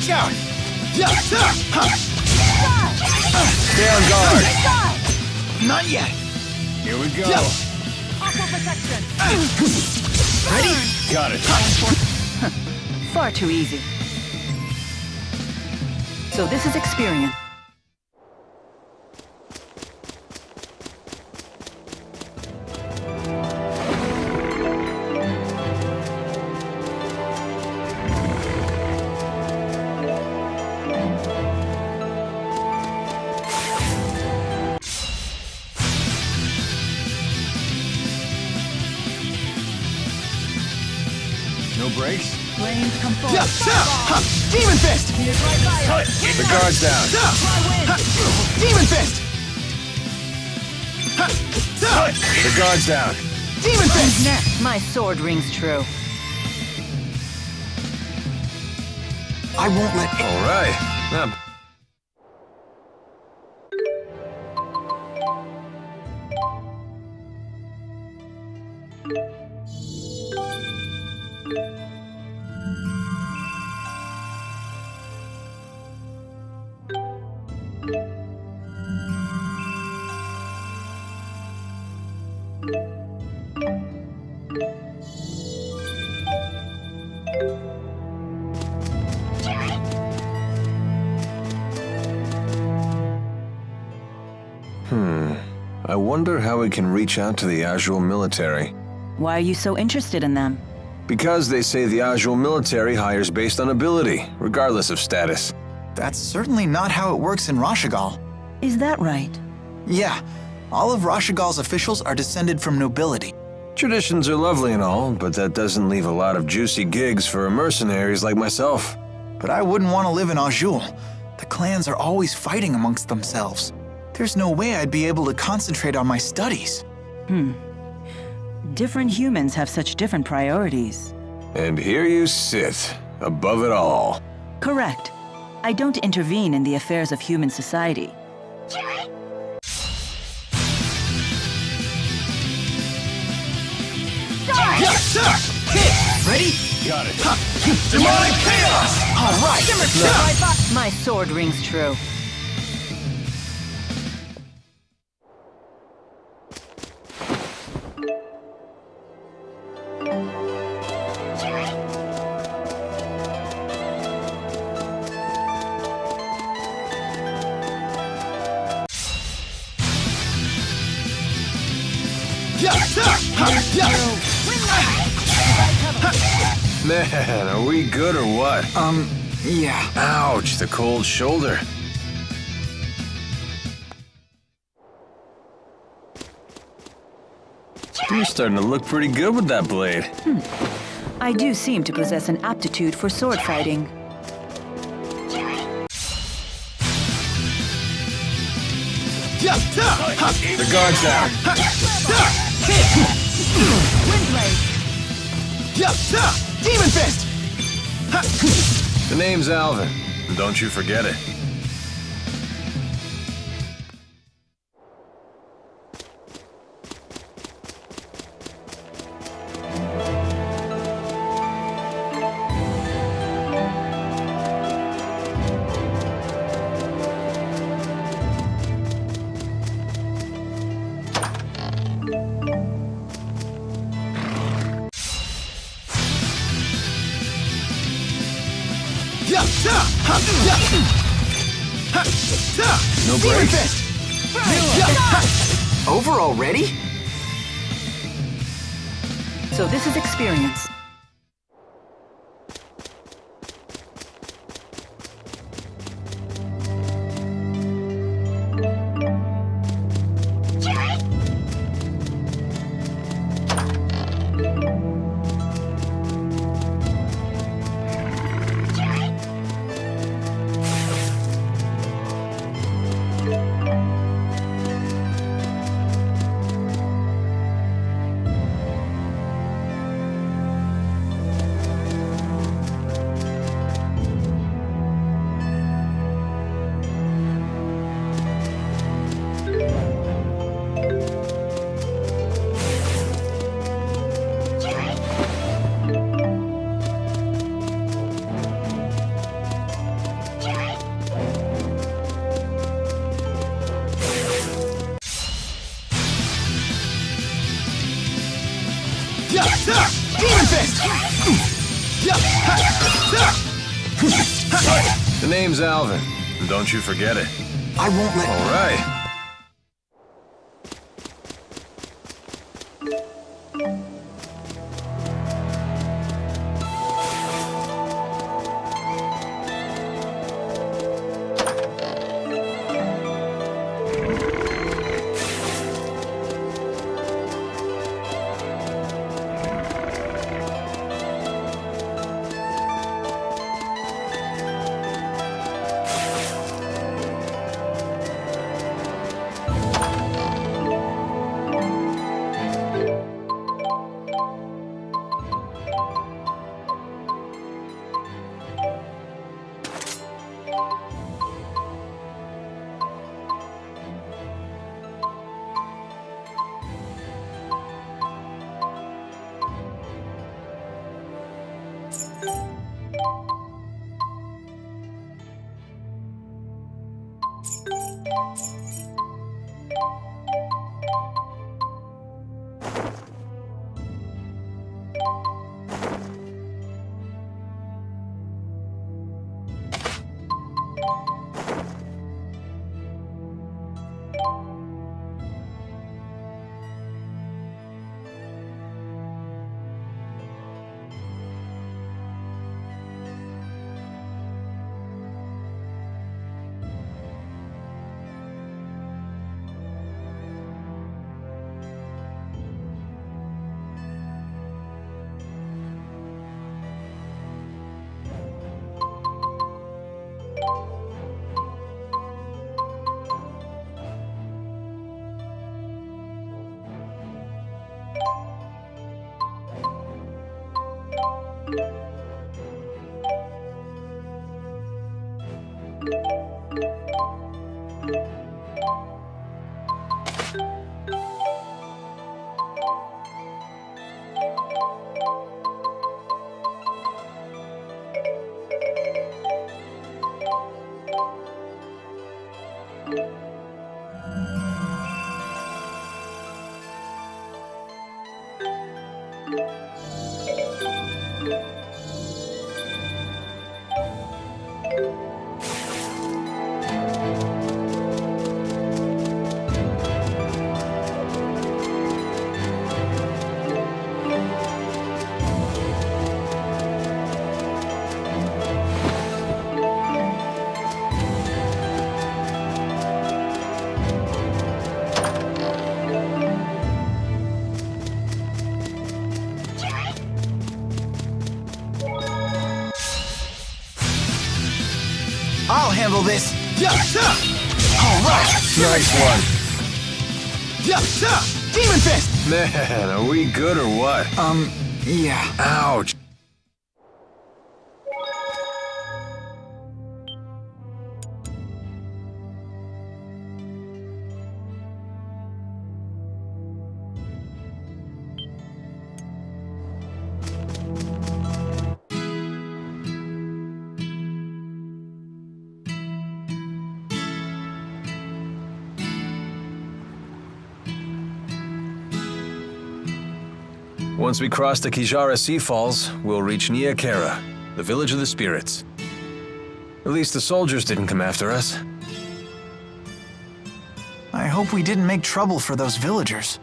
Watch out! Stay on guard. Not yet. Here we go. Aqua protection. Ready? Got it. Far too easy. So this is experience. No brakes? Flames come forward. Demon Fist! The guard's down. Demon Fist! The guard's down. Demon Fist! Next, my sword rings true. I won't let go. All right. Now, I wonder how we can reach out to the Azul military. Why are you so interested in them? Because they say the Azul military hires based on ability, regardless of status. That's certainly not how it works in Rashagal. Is that right? Yeah, all of Rashagal's officials are descended from nobility. Traditions are lovely and all, but that doesn't leave a lot of juicy gigs for mercenaries like myself. But I wouldn't want to live in Azul. The clans are always fighting amongst themselves. There's no way I'd be able to concentrate on my studies. Different humans have such different priorities. And here you sit, above it all. Correct. I don't intervene in the affairs of human society. Ready? Got it. Demonic Chaos! All right! My sword rings true. Man, are we good or what? Yeah. Ouch, the cold shoulder. You're starting to look pretty good with that blade. I do seem to possess an aptitude for sword fighting. The guard's down. Windblade! Demon Fist! The name's Alvin. Don't you forget it. No brakes. Over already? So this is experience. Demon Fist! The name's Alvin. Don't you forget it. I won't let... All right. I'll handle this. All right. Nice one. Demon Fist! Man, are we good or what? Yeah. Ouch. Once we cross the Kijara Sea Falls, we'll reach Niakara, the village of the spirits. At least the soldiers didn't come after us. I hope we didn't make trouble for those villagers.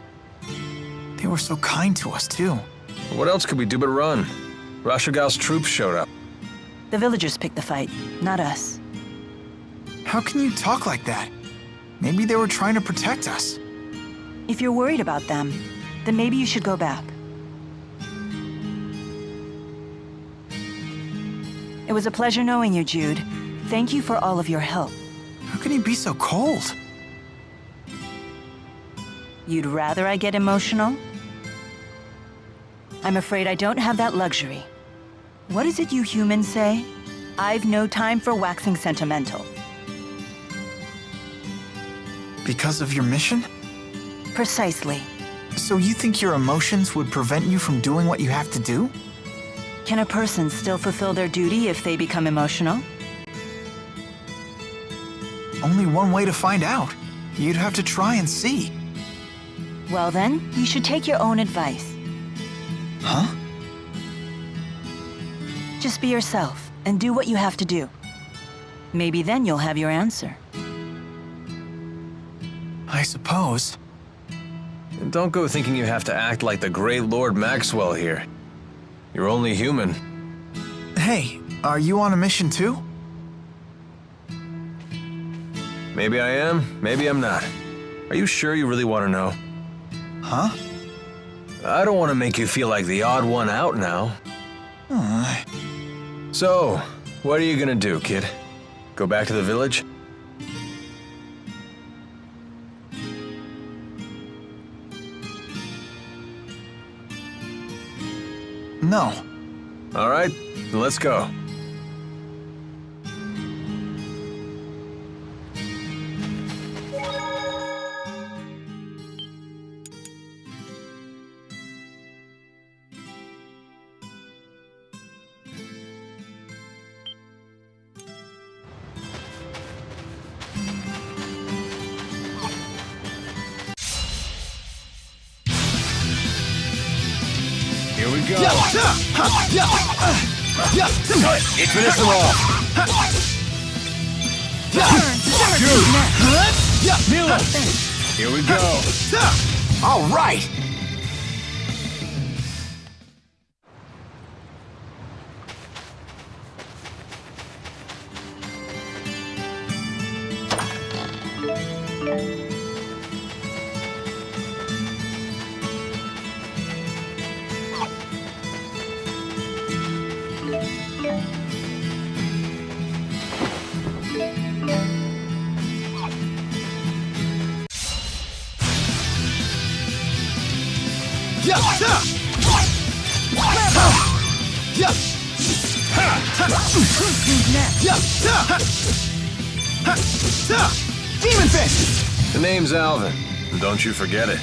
They were so kind to us, too. What else could we do but run? Rashogal's troops showed up. The villagers picked the fight, not us. How can you talk like that? Maybe they were trying to protect us. If you're worried about them, then maybe you should go back. It was a pleasure knowing you, Jude. Thank you for all of your help. How can you be so cold? You'd rather I get emotional? I'm afraid I don't have that luxury. What is it you humans say? I've no time for waxing sentimental. Because of your mission? Precisely. So you think your emotions would prevent you from doing what you have to do? Can a person still fulfill their duty if they become emotional? Only one way to find out. You'd have to try and see. Well then, you should take your own advice. Huh? Just be yourself and do what you have to do. Maybe then you'll have your answer. I suppose. And don't go thinking you have to act like the great Lord Maxwell here. You're only human. Hey, are you on a mission too? Maybe I am, maybe I'm not. Are you sure you really want to know? Huh? I don't want to make you feel like the odd one out now. So, what are you gonna do, kid? Go back to the village? No. All right, then let's go. Here we go. It's finish them off. Here we go. All right. Demon Fist! The name's Alvin, and don't you forget it.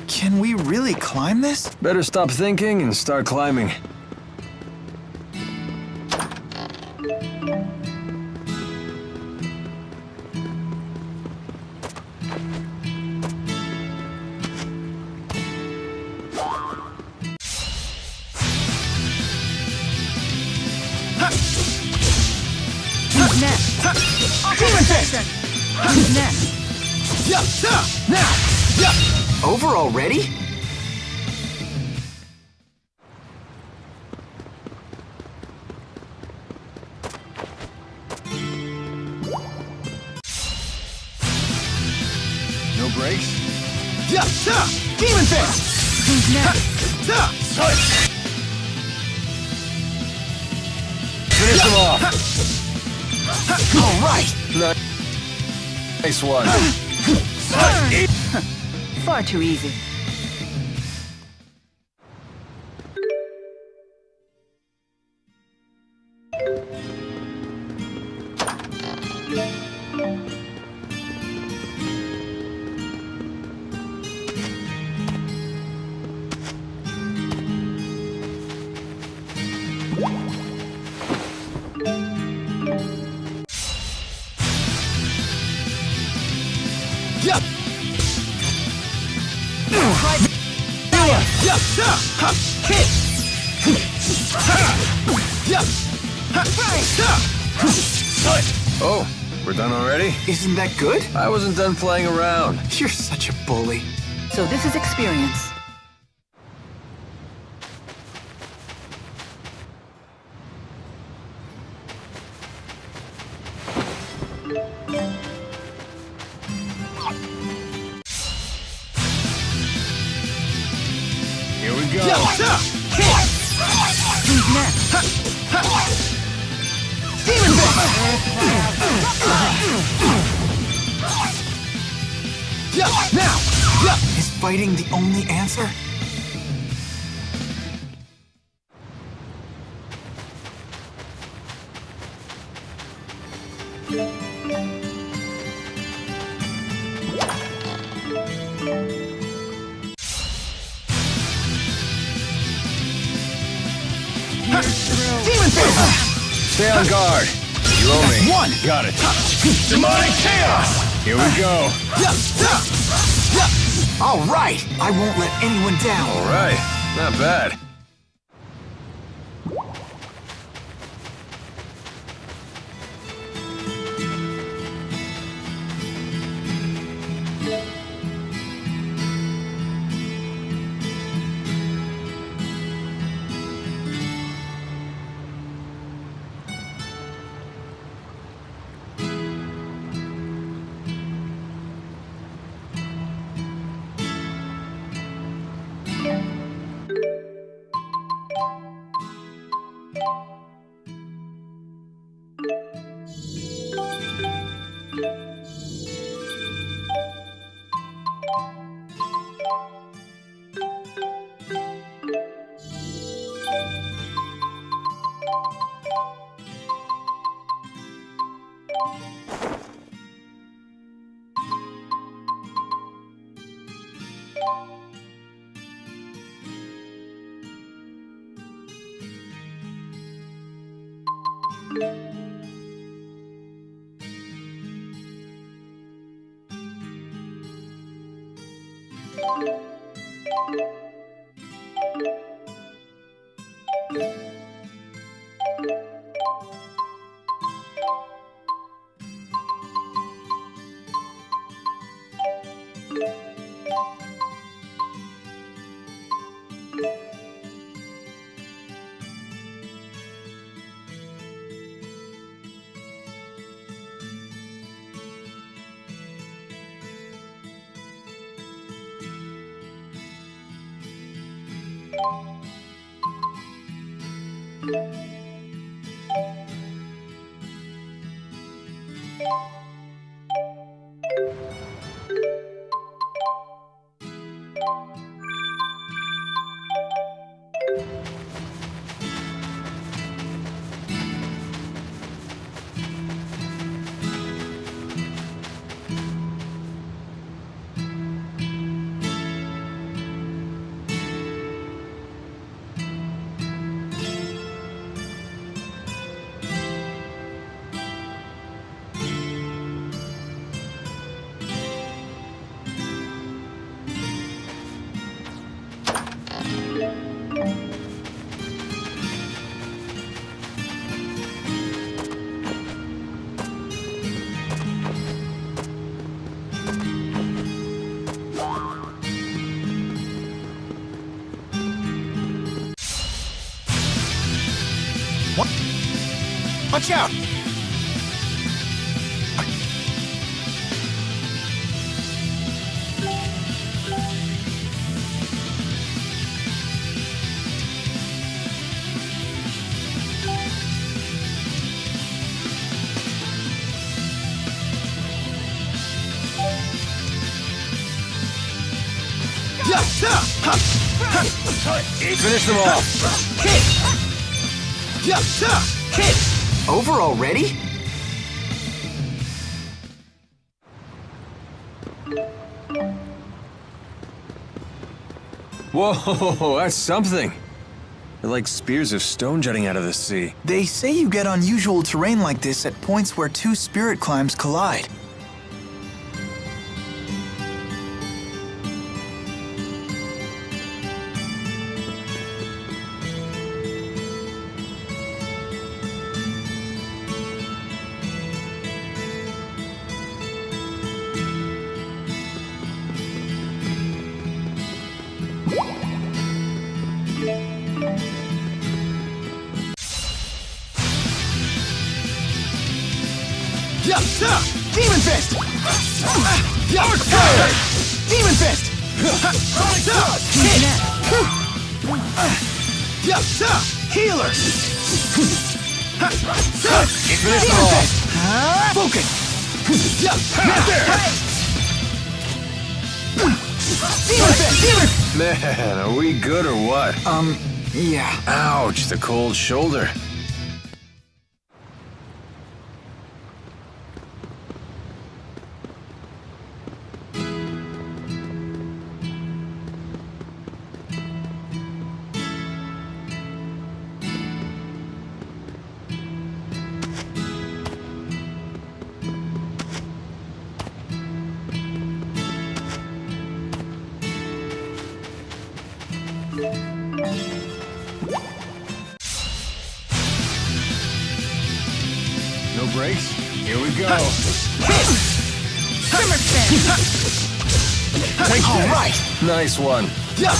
Can we really climb this? Better stop thinking and start climbing. Who's next? Demon Fist! Who's next? Over already? No brakes? Demon Fist! Who's next? Finish them off. All right. Nice one. Far too easy. Oh, we're done already? Isn't that good? I wasn't done playing around. You're such a bully. So this is experience. Here we go. Who's next? Demon Fist! Now! Is fighting the only answer? Demon Fist! Stay on guard. You owe me. One! Got it. Demonic chaos! Here we go. All right! I won't let anyone down. All right. Not bad. Watch out! Finish them off. Hit! Over already? Whoa, that's something. They're like spears of stone jutting out of the sea. They say you get unusual terrain like this at points where two spirit climbs collide. Demon Fist! Demon Fist! Healer! Finish them off. Focus! Right there. Demon Fist! Demon! Man, are we good or what? Yeah. Ouch, the cold shoulder. brakes. Here we go. Take All this. right. Nice one. Yeah.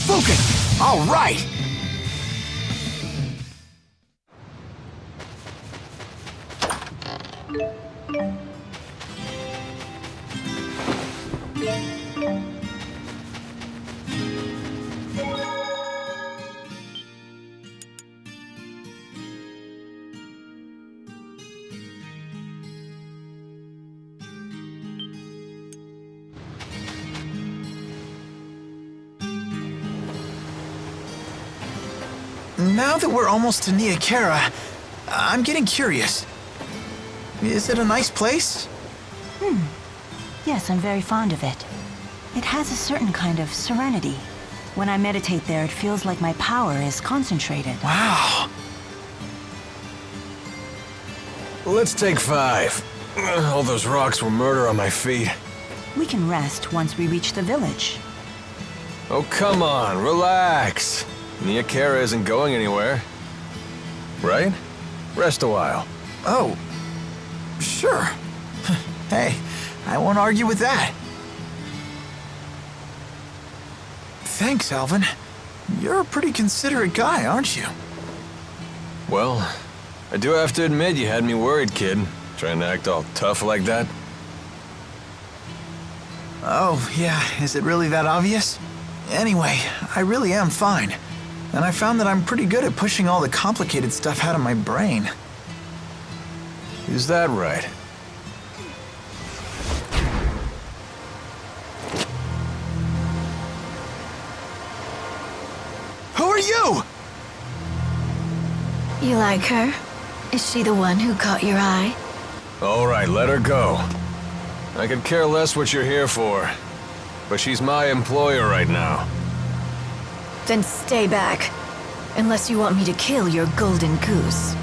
Focus. All right. Now that we're almost to Nia Khera, I'm getting curious. Is it a nice place? Yes, I'm very fond of it. It has a certain kind of serenity. When I meditate there, it feels like my power is concentrated. Wow. Let's take 5. All those rocks were murder on my feet. We can rest once we reach the village. Oh, come on, relax. Nia Khera isn't going anywhere. Right? Rest a while. Oh, sure. Hey, I won't argue with that. Thanks, Alvin. You're a pretty considerate guy, aren't you? Well, I do have to admit you had me worried, kid. Trying to act all tough like that. Oh, yeah, is it really that obvious? Anyway, I really am fine. And I found that I'm pretty good at pushing all the complicated stuff out of my brain. Is that right? Who are you? You like her? Is she the one who caught your eye? All right, let her go. I could care less what you're here for. But she's my employer right now. Then stay back. Unless you want me to kill your golden goose.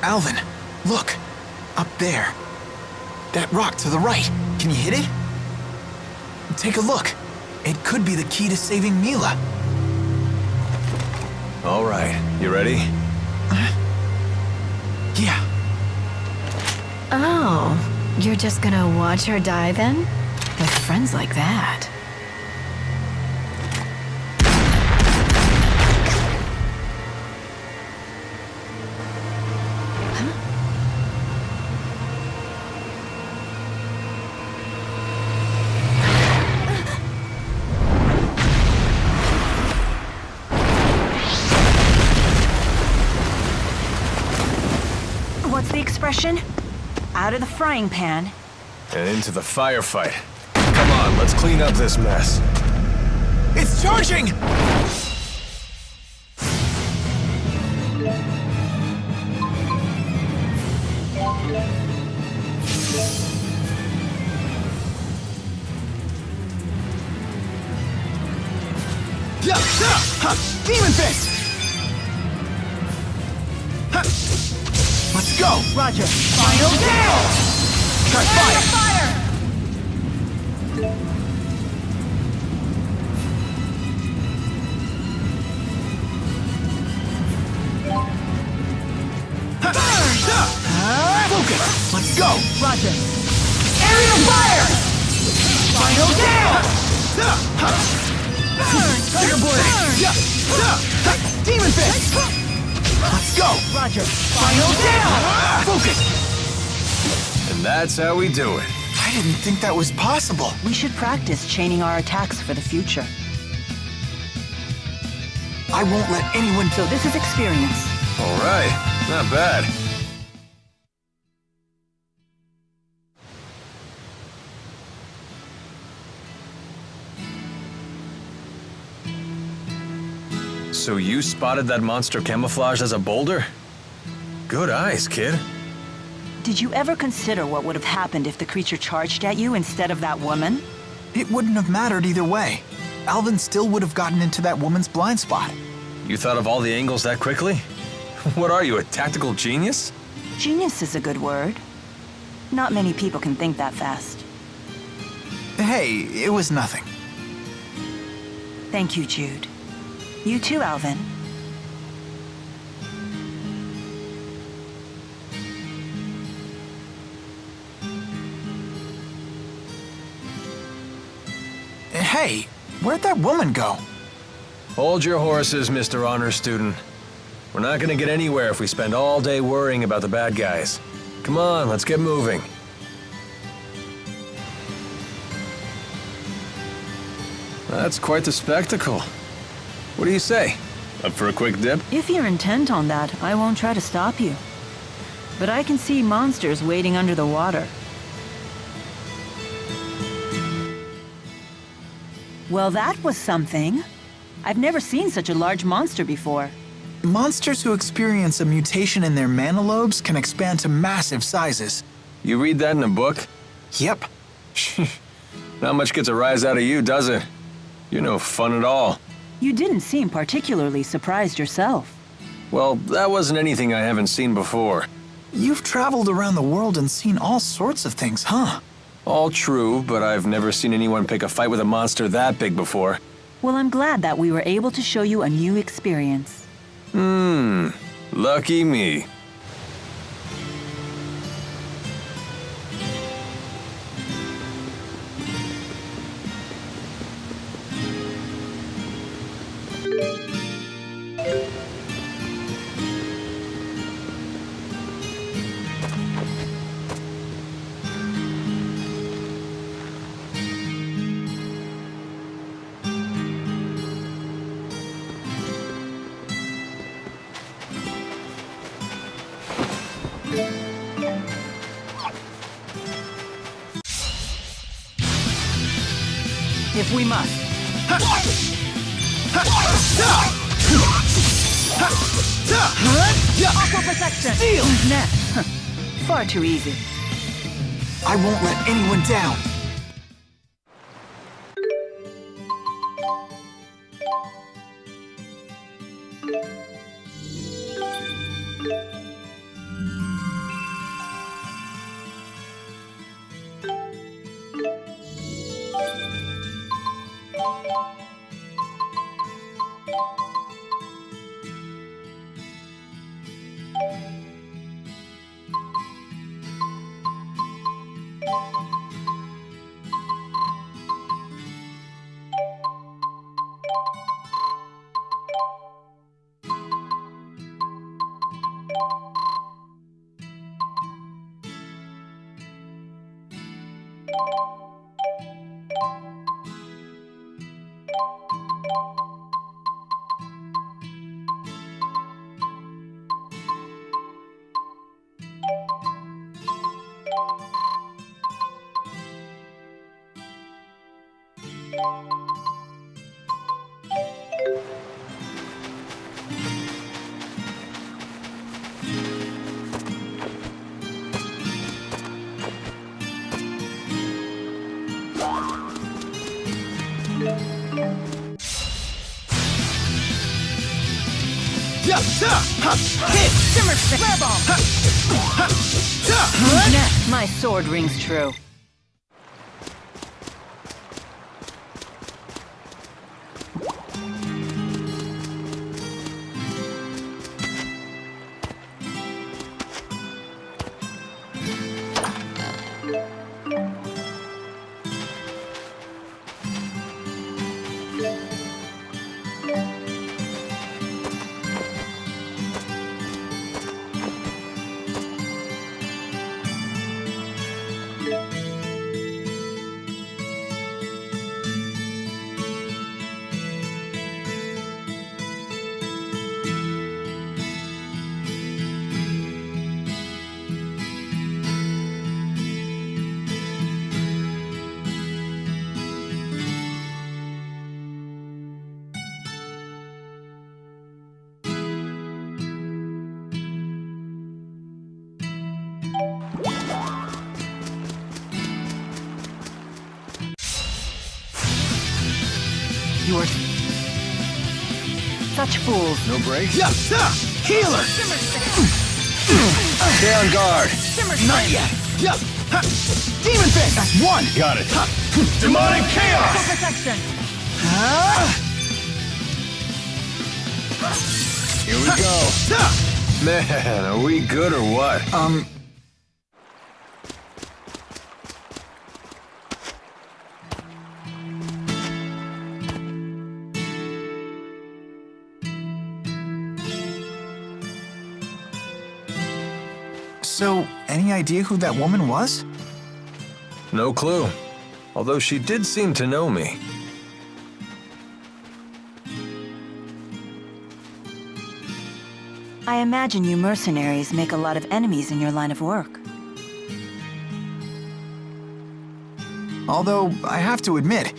Alvin, look. Up there. That rock to the right. Can you hit it? Take a look. It could be the key to saving Mila. All right, you ready? Yeah. Oh, you're just gonna watch her die then? With friends like that. What's the expression? Out of the frying pan. And into the firefight. Come on, let's clean up this mess. It's charging! Demon Fist! Let's go! Roger. Final down! Try fire! Focus! Let's go! Roger. Aerial fire! Final down! Trigger blade! Demon Fist! Let's go! Roger. Final down! Focus! And that's how we do it. I didn't think that was possible. We should practice chaining our attacks for the future. I won't let anyone So this is experience. All right, not bad. So you spotted that monster camouflaged as a boulder? Good eyes, kid. Did you ever consider what would have happened if the creature charged at you instead of that woman? It wouldn't have mattered either way. Alvin still would have gotten into that woman's blind spot. You thought of all the angles that quickly? What are you, a tactical genius? Genius is a good word. Not many people can think that fast. Hey, it was nothing. Thank you, Jude. You too, Alvin. Hey, where'd that woman go? Hold your horses, Mr. Honor Student. We're not gonna get anywhere if we spend all day worrying about the bad guys. Come on, let's get moving. That's quite the spectacle. What do you say? Up for a quick dip? If you're intent on that, I won't try to stop you. But I can see monsters waiting under the water. Well, that was something. I've never seen such a large monster before. Monsters who experience a mutation in their manalobes can expand to massive sizes. You read that in a book? Yep. Not much gets a rise out of you, does it? You're no fun at all. You didn't seem particularly surprised yourself. Well, that wasn't anything I haven't seen before. You've traveled around the world and seen all sorts of things, huh? All true, but I've never seen anyone pick a fight with a monster that big before. Well, I'm glad that we were able to show you a new experience. Lucky me. If we must. Aqua protection! Steel! Nah. Far too easy. I won't let anyone down. My sword rings true. You're such fools. No break? Healer! Stay on guard. Not yet. Yup. Ha. Demon Fist. That's one. Got it. Ha. Demonic chaos! Protection. Here we go. Man, are we good or what? So, any idea who that woman was? No clue. Although she did seem to know me. I imagine you mercenaries make a lot of enemies in your line of work. Although, I have to admit,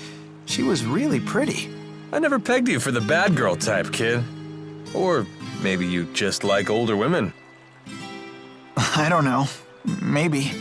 she was really pretty. I never pegged you for the bad girl type, kid. Or maybe you just like older women. I don't know. Maybe.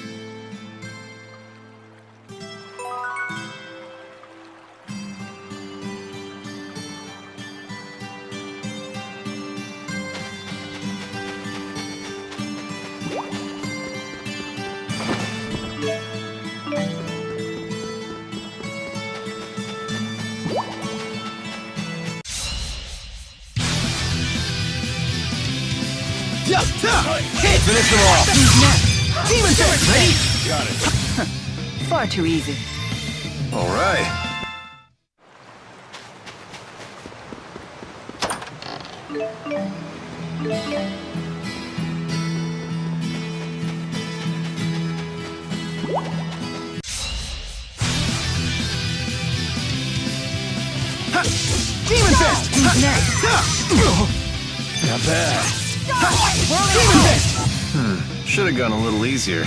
Finish them off. Demon Fist! Ready? Got it. Far too easy. All right. Ha. Demon Fist! Who's next? Not bad. Demon Fist! Should have gone a little easier.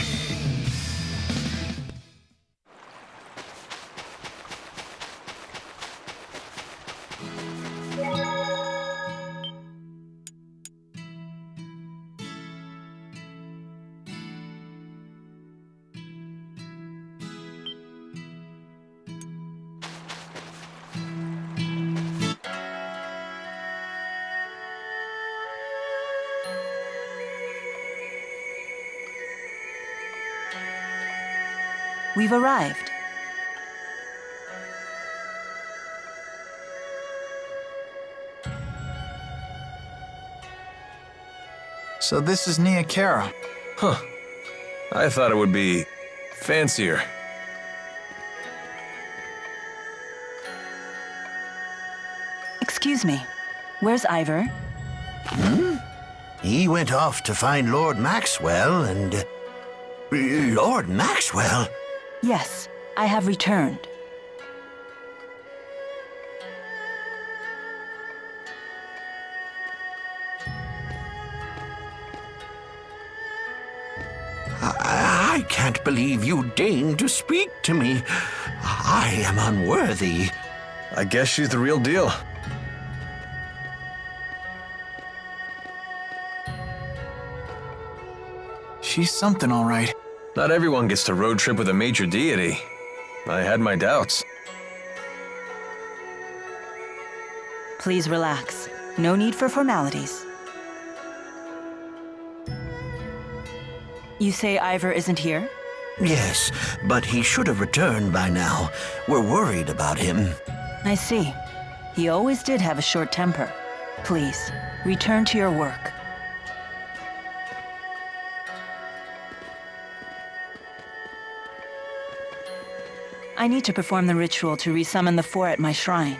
We've arrived. So this is Nia Kara. Huh. I thought it would be fancier. Excuse me. Where's Ivor? He went off to find Lord Maxwell and... Lord Maxwell? Yes, I have returned. I can't believe you deigned to speak to me. I am unworthy. I guess she's the real deal. She's something, all right. Not everyone gets to road trip with a major deity. I had my doubts. Please relax. No need for formalities. You say Ivor isn't here? Yes, but he should have returned by now. We're worried about him. I see. He always did have a short temper. Please, return to your work. I need to perform the ritual to resummon the four at my shrine.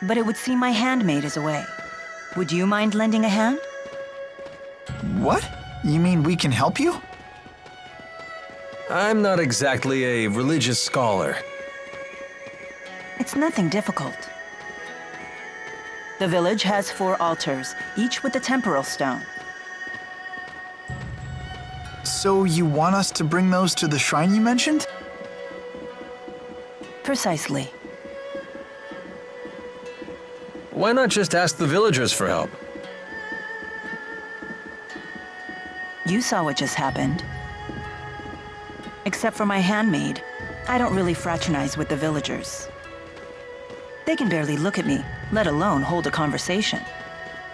But it would seem my handmaid is away. Would you mind lending a hand? What? You mean we can help you? I'm not exactly a religious scholar. It's nothing difficult. The village has 4 altars, each with a temporal stone. So you want us to bring those to the shrine you mentioned? Precisely. Why not just ask the villagers for help? You saw what just happened. Except for my handmaid, I don't really fraternize with the villagers. They can barely look at me, let alone hold a conversation.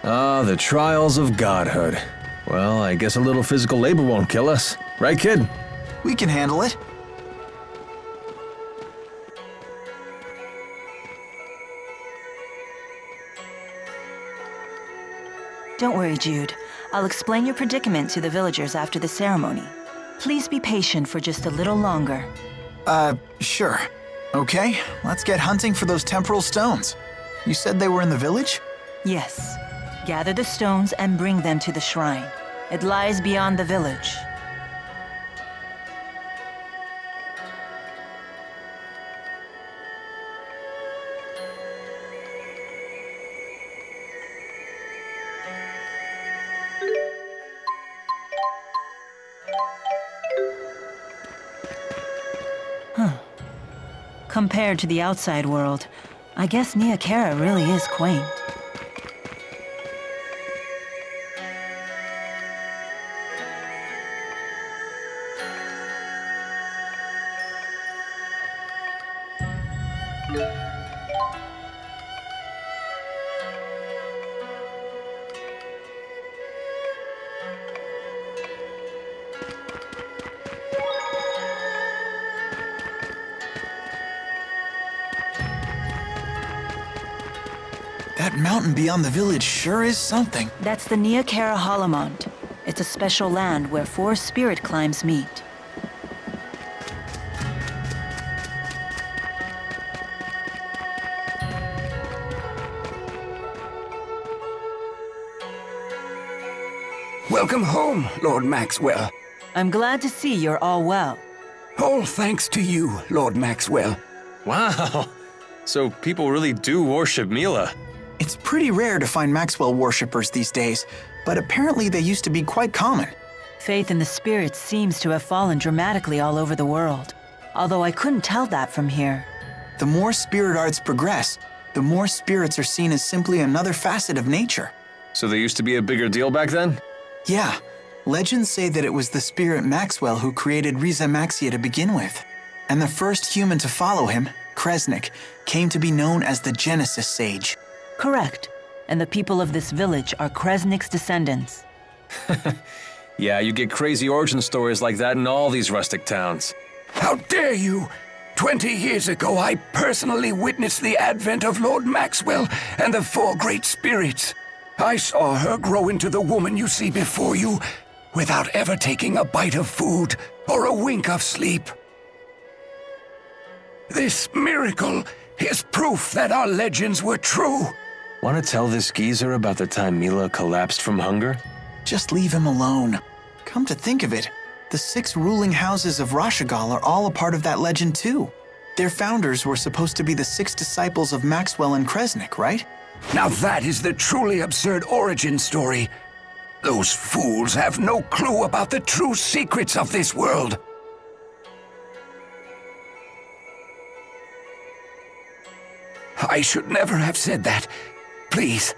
Ah, the trials of godhood. Well, I guess a little physical labor won't kill us. Right, kid? We can handle it. Don't worry, Jude. I'll explain your predicament to the villagers after the ceremony. Please be patient for just a little longer. Sure. Okay, let's get hunting for those temporal stones. You said they were in the village? Yes. Gather the stones and bring them to the shrine. It lies beyond the village. Compared to the outside world, I guess Nia Khera really is quaint. That mountain beyond the village sure is something. That's the Nia Khera Holomont. It's a special land where 4 spirit climbs meet. Welcome home, Lord Maxwell. I'm glad to see you're all well. All thanks to you, Lord Maxwell. Wow. So people really do worship Mila. It's pretty rare to find Maxwell worshippers these days, but apparently they used to be quite common. Faith in the spirits seems to have fallen dramatically all over the world, although I couldn't tell that from here. The more spirit arts progress, the more spirits are seen as simply another facet of nature. So they used to be a bigger deal back then? Yeah, legends say that it was the spirit Maxwell who created Riza Maxia to begin with. And the first human to follow him, Kresnik, came to be known as the Genesis Sage. Correct. And the people of this village are Kresnik's descendants. Yeah, you get crazy origin stories like that in all these rustic towns. How dare you! 20 years ago, I personally witnessed the advent of Lord Maxwell and the 4 great spirits. I saw her grow into the woman you see before you without ever taking a bite of food or a wink of sleep. This miracle is proof that our legends were true. Want to tell this geezer about the time Mila collapsed from hunger? Just leave him alone. Come to think of it, the 6 ruling houses of Rashagal are all a part of that legend too. Their founders were supposed to be the 6 disciples of Maxwell and Kresnik, right? Now that is the truly absurd origin story. Those fools have no clue about the true secrets of this world. I should never have said that. Please,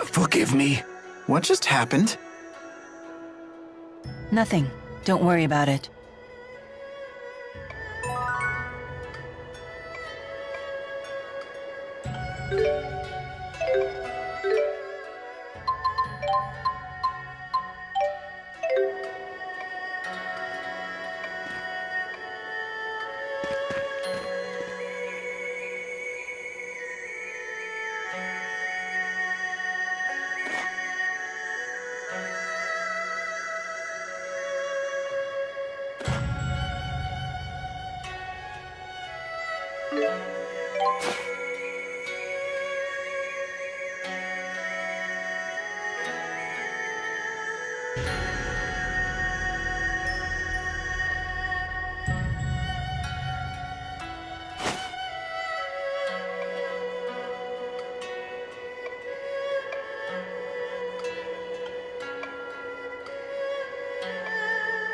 forgive me. What just happened? Nothing. Don't worry about it.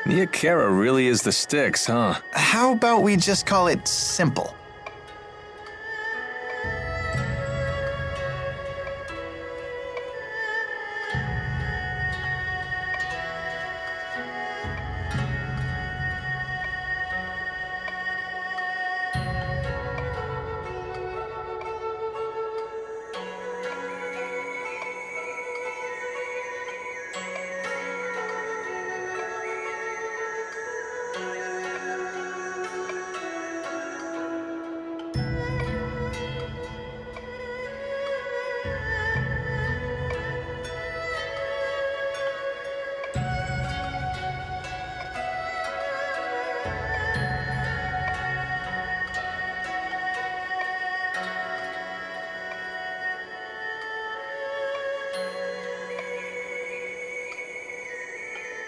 Nia Khera really is the sticks, huh? How about we just call it simple?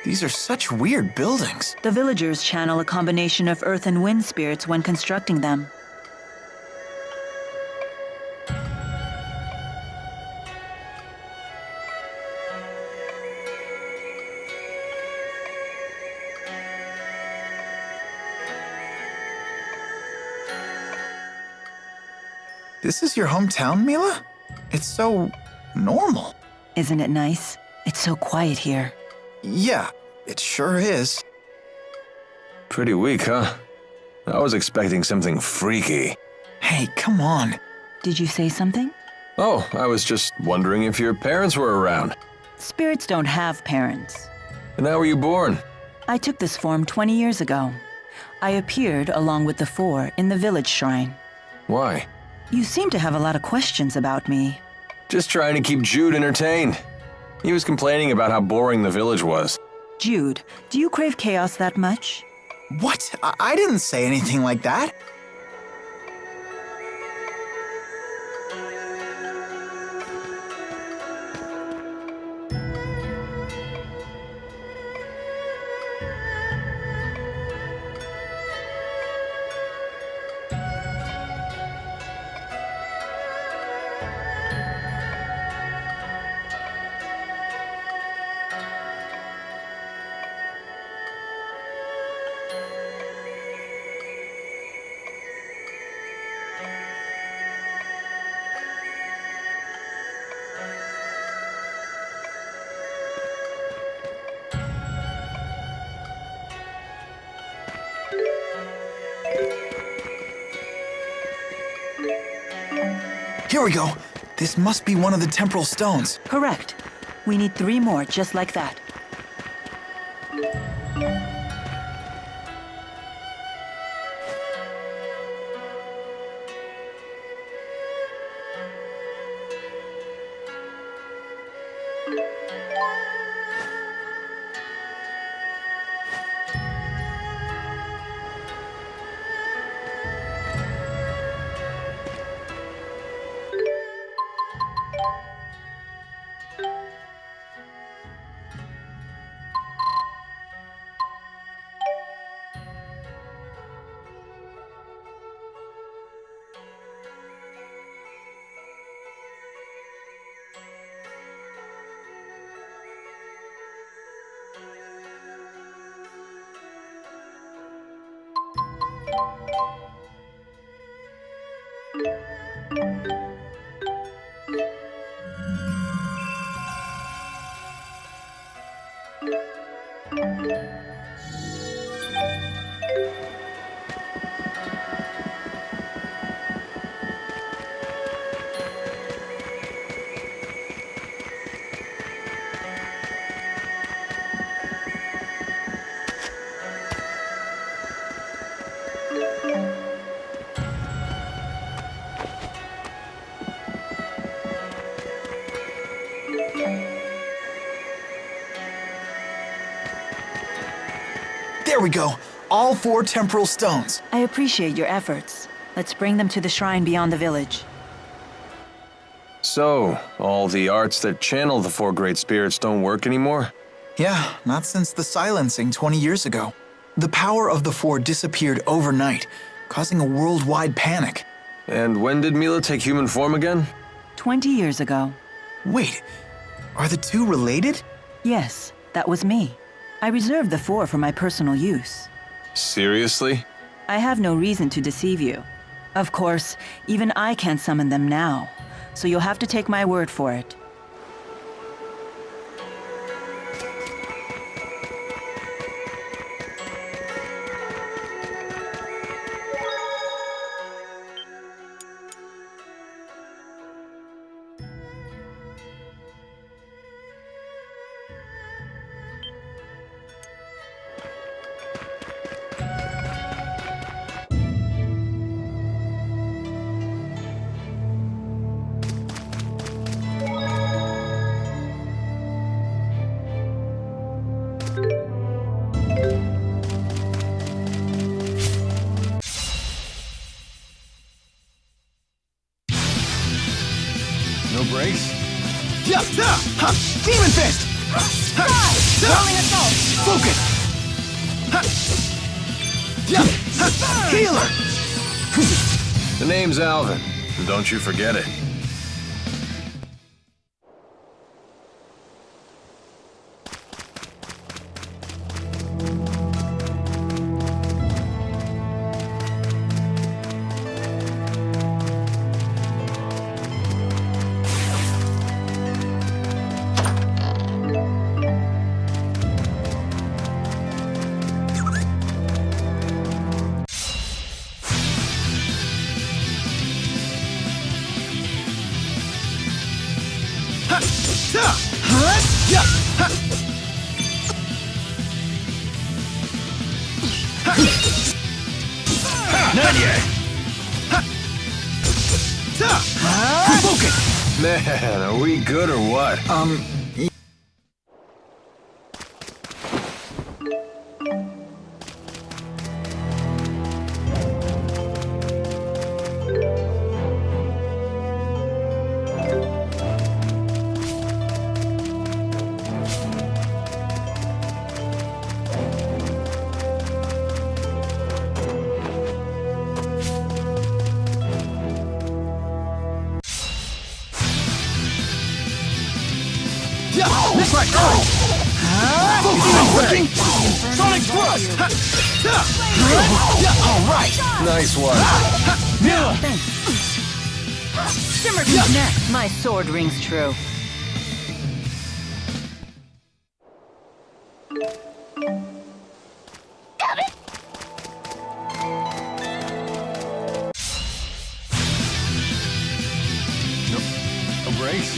These are such weird buildings. The villagers channel a combination of earth and wind spirits when constructing them. This is your hometown, Mila? It's so normal. Isn't it nice? It's so quiet here. Yeah, it sure is. Pretty weak, huh? I was expecting something freaky. Hey, come on. Did you say something? Oh, I was just wondering if your parents were around. Spirits don't have parents. And how were you born? I took this form 20 years ago. I appeared along with the four in the village shrine. Why? You seem to have a lot of questions about me. Just trying to keep Jude entertained. He was complaining about how boring the village was. Jude, do you crave chaos that much? What? I didn't say anything like that. Here we go. This must be one of the temporal stones. Correct. We need 3 more just like that. There we go. All 4 temporal stones. I appreciate your efforts. Let's bring them to the shrine beyond the village. So, all the arts that channel the 4 great spirits don't work anymore? Yeah, not since the silencing 20 years ago. The power of the 4 disappeared overnight, causing a worldwide panic. And when did Mila take human form again? 20 years ago. Wait, are the 2 related? Yes, that was me. I reserved the 4 for my personal use. Seriously? I have no reason to deceive you. Of course, even I can't summon them now, so you'll have to take my word for it. No breaks? Yeah, Demon Fist! Rolling assault! Focus! Healer! The name's Alvin, and don't you forget it. Not yet! Focus! Man, are we good or what? Right, go! Working! Sonic thrust! Alright! Nice one. Shimmer comes next. My sword rings true. A brace?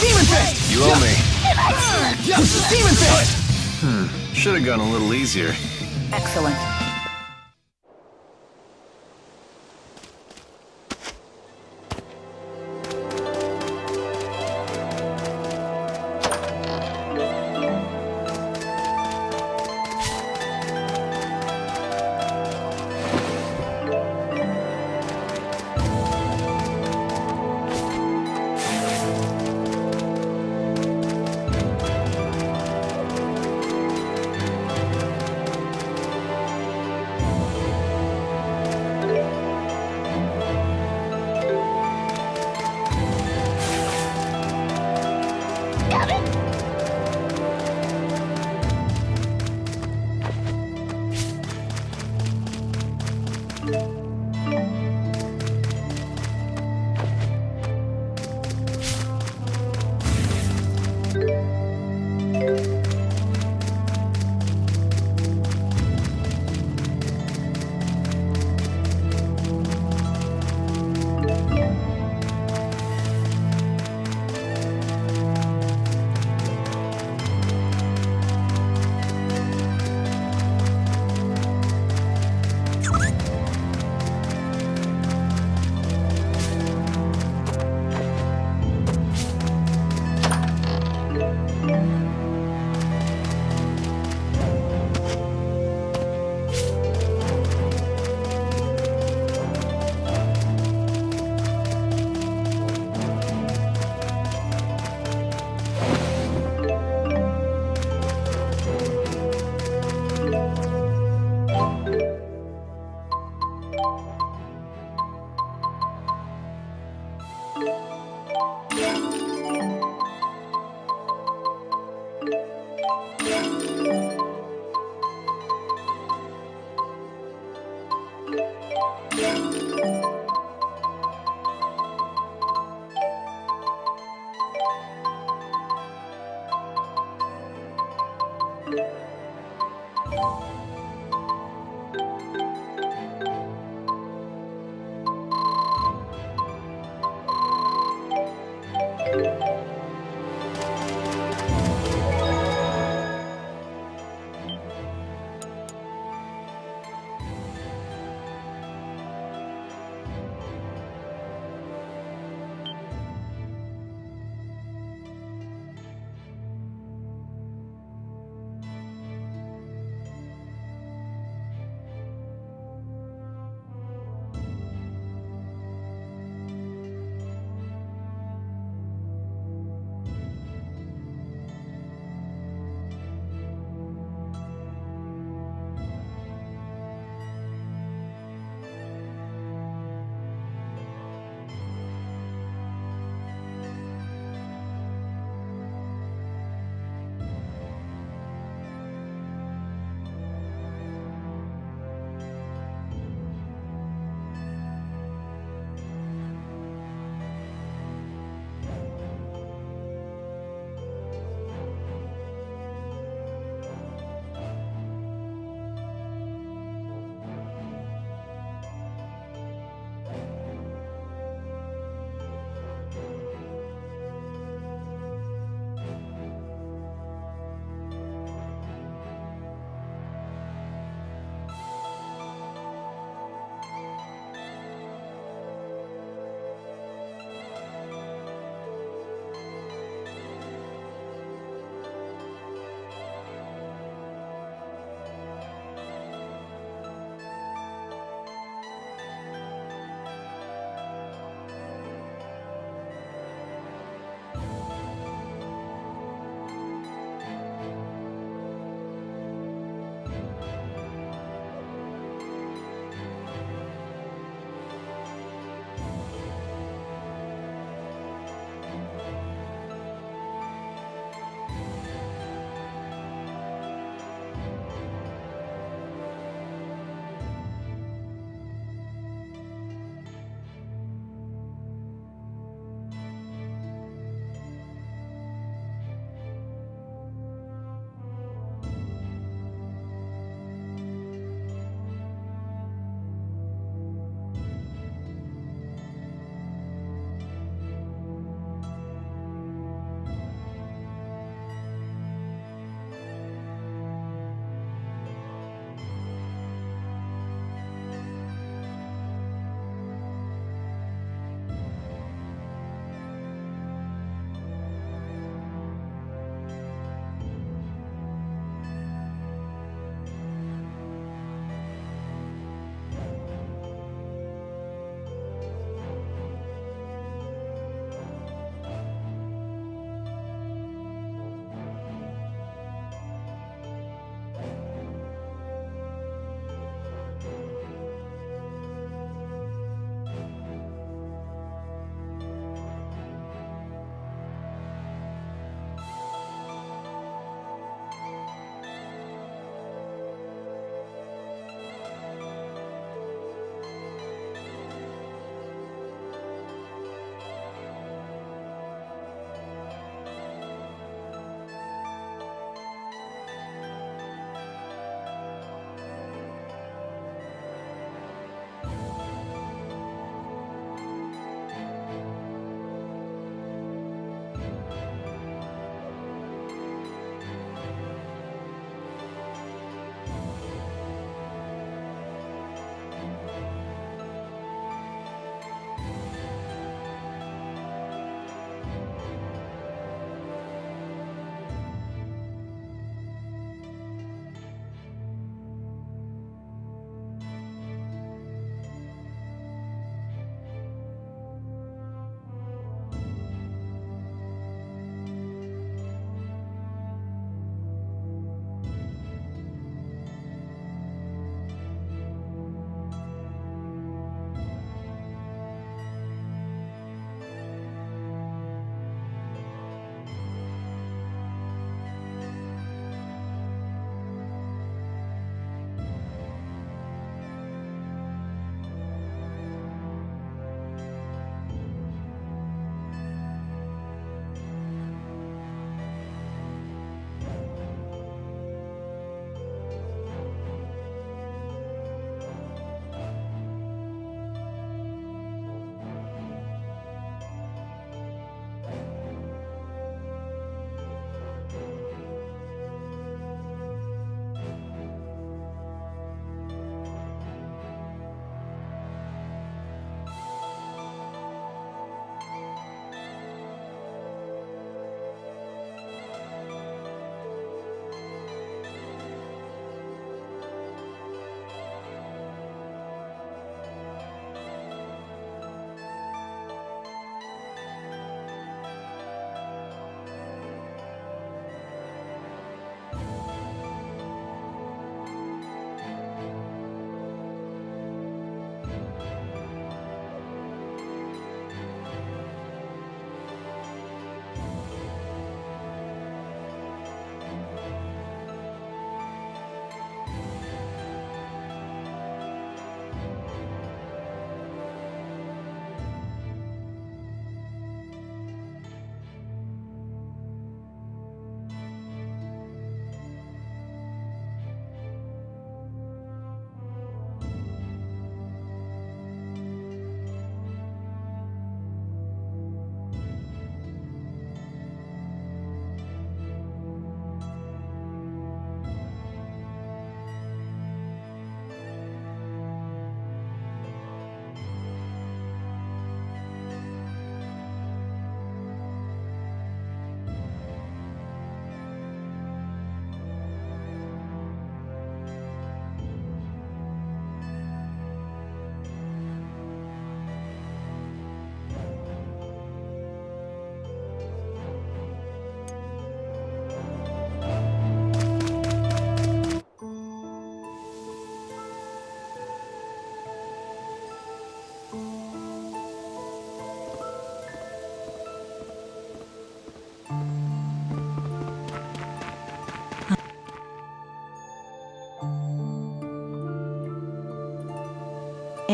Demon Fist! You owe me. Demon Fist! Should have gone a little easier. Excellent.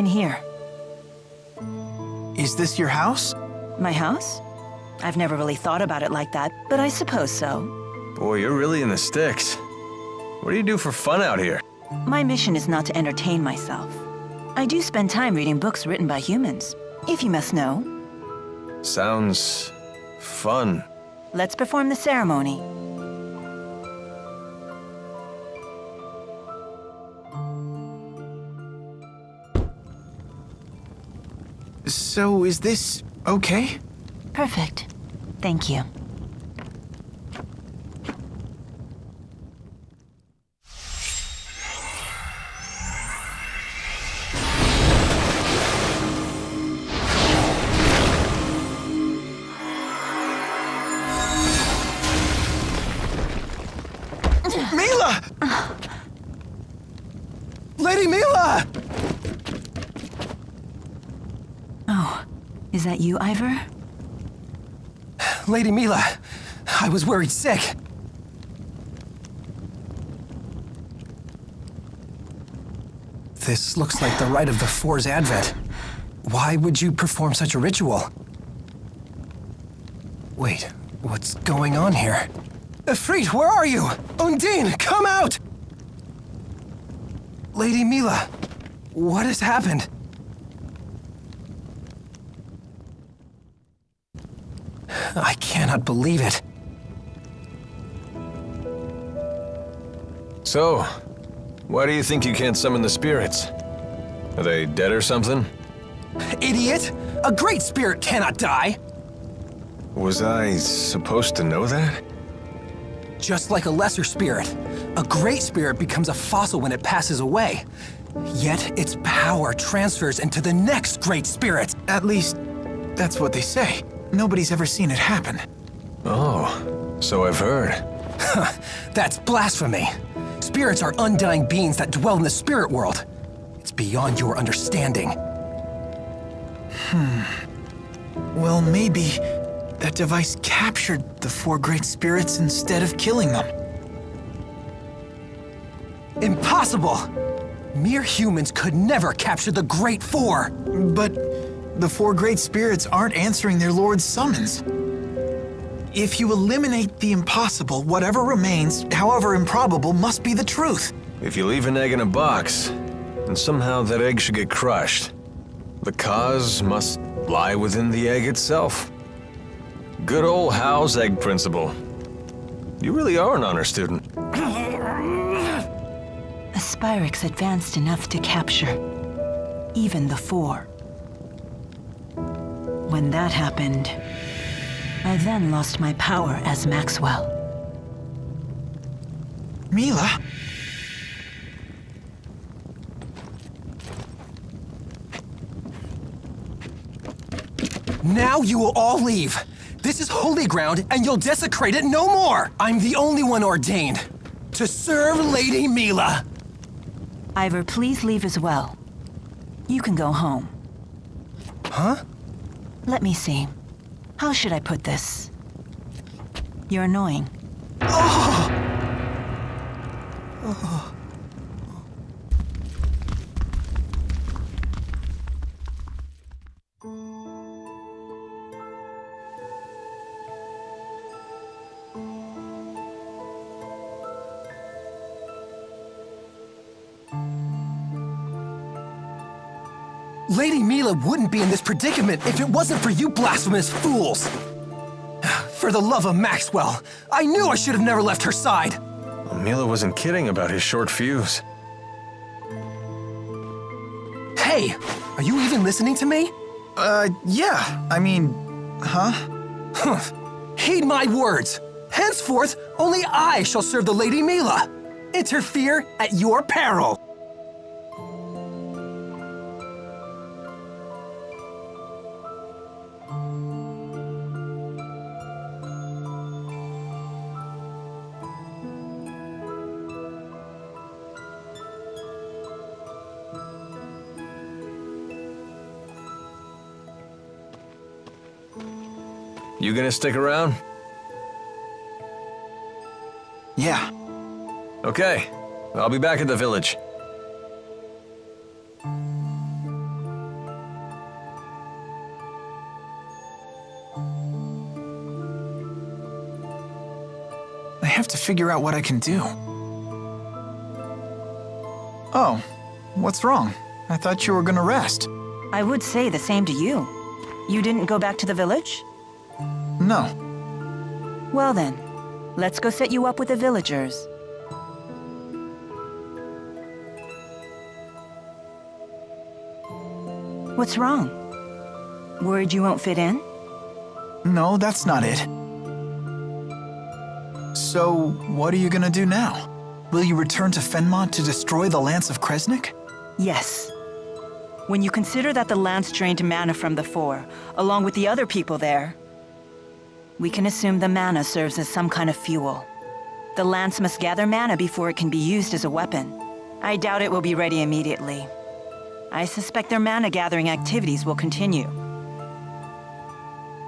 In here. Is this your house? My house? I've never really thought about it like that, but I suppose so. Boy, you're really in the sticks. What do you do for fun out here? My mission is not to entertain myself. I do spend time reading books written by humans, if you must know. Sounds fun. Let's perform the ceremony. So, is this okay? Perfect. Thank you. Mila! Lady Mila! Oh, is that you, Ivor? Lady Mila, I was worried sick. This looks like the rite of the Four's advent. Why would you perform such a ritual? Wait, what's going on here? Ifrit, where are you? Undine, come out! Lady Mila, what has happened? I cannot believe it. So, why do you think you can't summon the spirits? Are they dead or something? Idiot! A great spirit cannot die! Was I supposed to know that? Just like a lesser spirit, a great spirit becomes a fossil when it passes away. Yet its power transfers into the next great spirit. At least, that's what they say. Nobody's ever seen it happen. Oh, so I've heard. That's blasphemy. Spirits are undying beings that dwell in the spirit world. It's beyond your understanding. Well, maybe that device captured the four great spirits instead of killing them. Impossible! Mere humans could never capture the Great Four. But the four great spirits aren't answering their lord's summons. If you eliminate the impossible, whatever remains, however improbable, must be the truth. If you leave an egg in a box, and somehow that egg should get crushed, the cause must lie within the egg itself. Good old Howe's egg principle. You really are an honor student. A Spyrix advanced enough to capture even the Four. When that happened, I then lost my power as Maxwell. Mila? Now you will all leave. This is holy ground, and you'll desecrate it no more! I'm the only one ordained to serve Lady Mila. Ivor, please leave as well. You can go home. Huh? Let me see. How should I put this? You're annoying. Lady Mila wouldn't be in this predicament if it wasn't for you blasphemous fools! For the love of Maxwell, I knew I should have never left her side! Mila wasn't kidding about his short fuse. Hey, are you even listening to me? Yeah. I mean, huh? Heed my words! Henceforth, only I shall serve the Lady Mila! Interfere at your peril! You gonna stick around? Yeah. Okay, I'll be back at the village. I have to figure out what I can do. Oh, what's wrong? I thought you were gonna rest. I would say the same to you. You didn't go back to the village? No. Well then, let's go set you up with the villagers. What's wrong? Worried you won't fit in? No, that's not it. So, what are you gonna do now? Will you return to Fenmont to destroy the Lance of Kresnik? Yes. When you consider that the Lance drained mana from the Four, along with the other people there, we can assume the mana serves as some kind of fuel. The Lance must gather mana before it can be used as a weapon. I doubt it will be ready immediately. I suspect their mana-gathering activities will continue.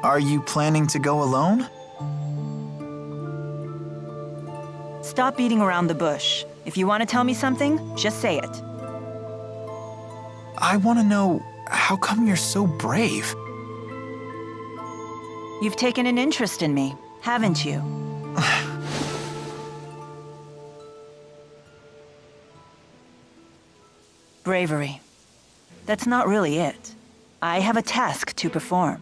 Are you planning to go alone? Stop beating around the bush. If you want to tell me something, just say it. I want to know, how come you're so brave? You've taken an interest in me, haven't you? Bravery. That's not really it. I have a task to perform,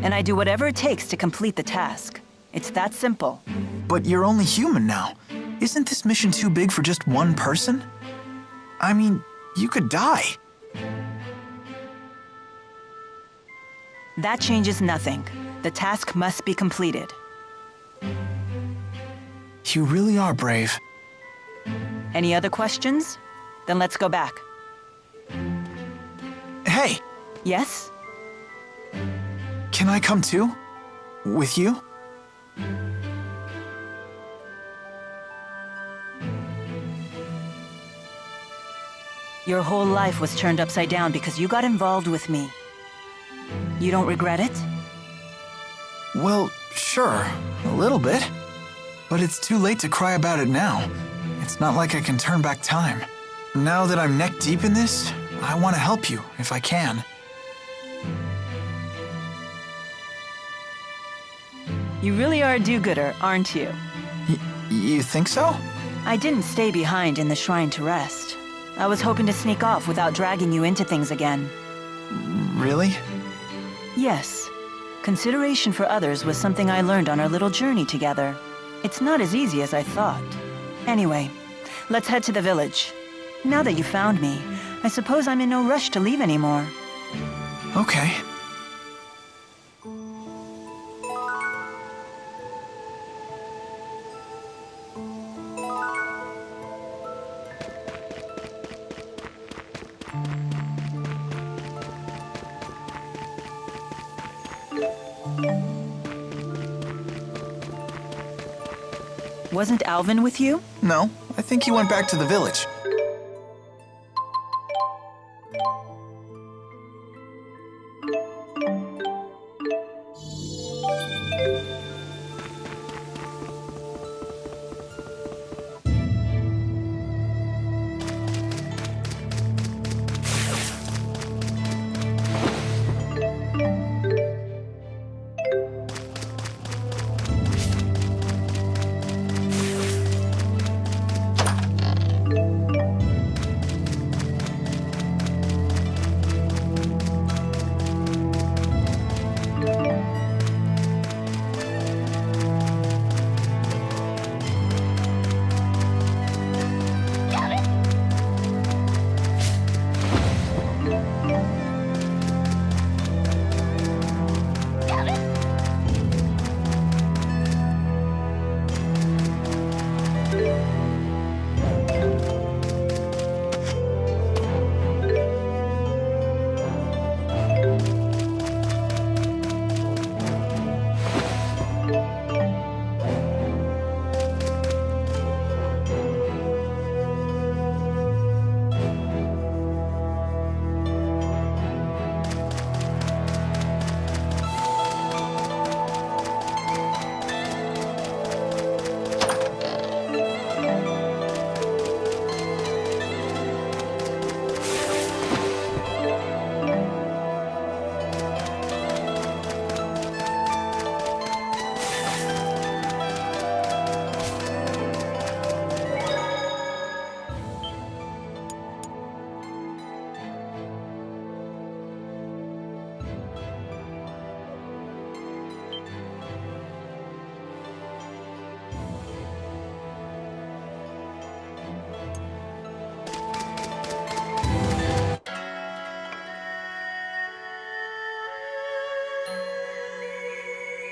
and I do whatever it takes to complete the task. It's that simple. But you're only human now. Isn't this mission too big for just one person? I mean, you could die. That changes nothing. The task must be completed. You really are brave. Any other questions? Then let's go back. Hey, Yes? can I come too? With you? Your whole life was turned upside down because you got involved with me. You don't regret it? Well, sure, a little bit. But it's too late to cry about it now. It's not like I can turn back time. Now that I'm neck deep in this, I want to help you if I can. You really are a do-gooder, aren't you? You think so? I didn't stay behind in the shrine to rest. I was hoping to sneak off without dragging you into things again. Really? Yes. Consideration for others was something I learned on our little journey together. It's not as easy as I thought. Anyway, let's head to the village. Now that you found me, I suppose I'm in no rush to leave anymore. Okay. Wasn't Alvin with you? No, I think he went back to the village.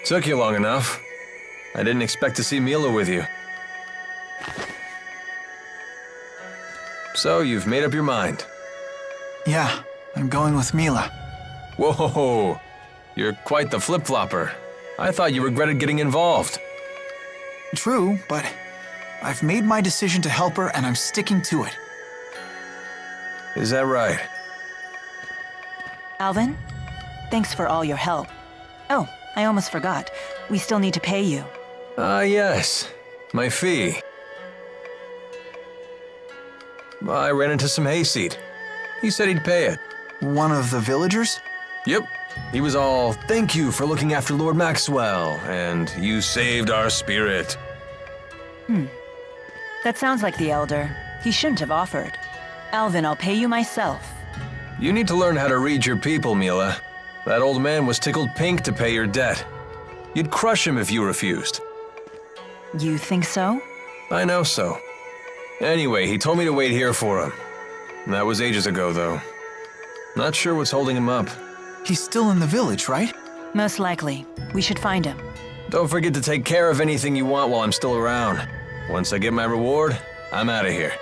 Took you long enough. I didn't expect to see Mila with you. So, you've made up your mind. Yeah, I'm going with Mila. Whoa, you're quite the flip-flopper. I thought you regretted getting involved. True, but I've made my decision to help her and I'm sticking to it. Is that right? Alvin, thanks for all your help. Oh, I almost forgot. We still need to pay you. Yes. My fee. I ran into some hayseed. He said he'd pay it. One of the villagers? Yep. He was all, "Thank you for looking after Lord Maxwell, and you saved our spirit." That sounds like the Elder. He shouldn't have offered. Alvin, I'll pay you myself. You need to learn how to read your people, Mila. That old man was tickled pink to pay your debt. You'd crush him if you refused. You think so? I know so. Anyway, he told me to wait here for him. That was ages ago, though. Not sure what's holding him up. He's still in the village, right? Most likely. We should find him. Don't forget to take care of anything you want while I'm still around. Once I get my reward, I'm out of here.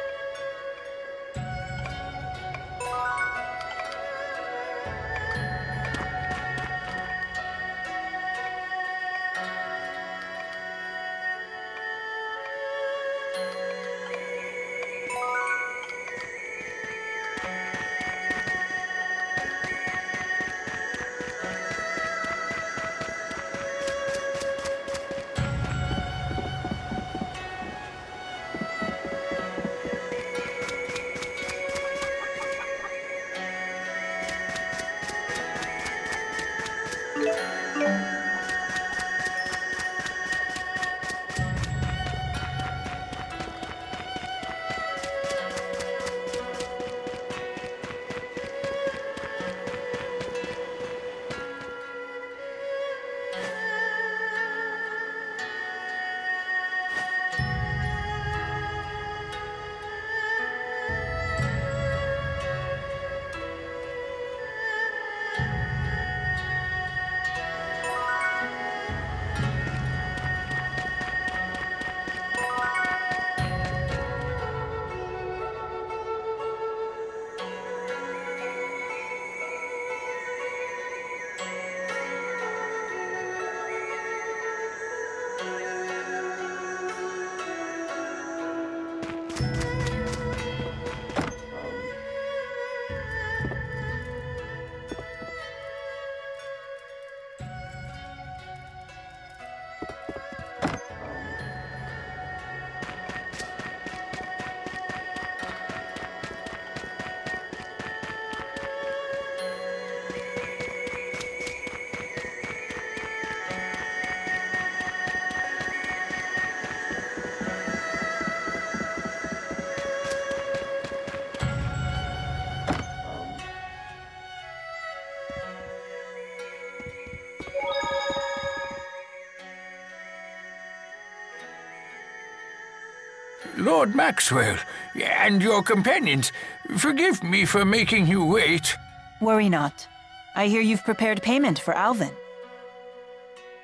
Lord Maxwell, and your companions, forgive me for making you wait. Worry not. I hear you've prepared payment for Alvin.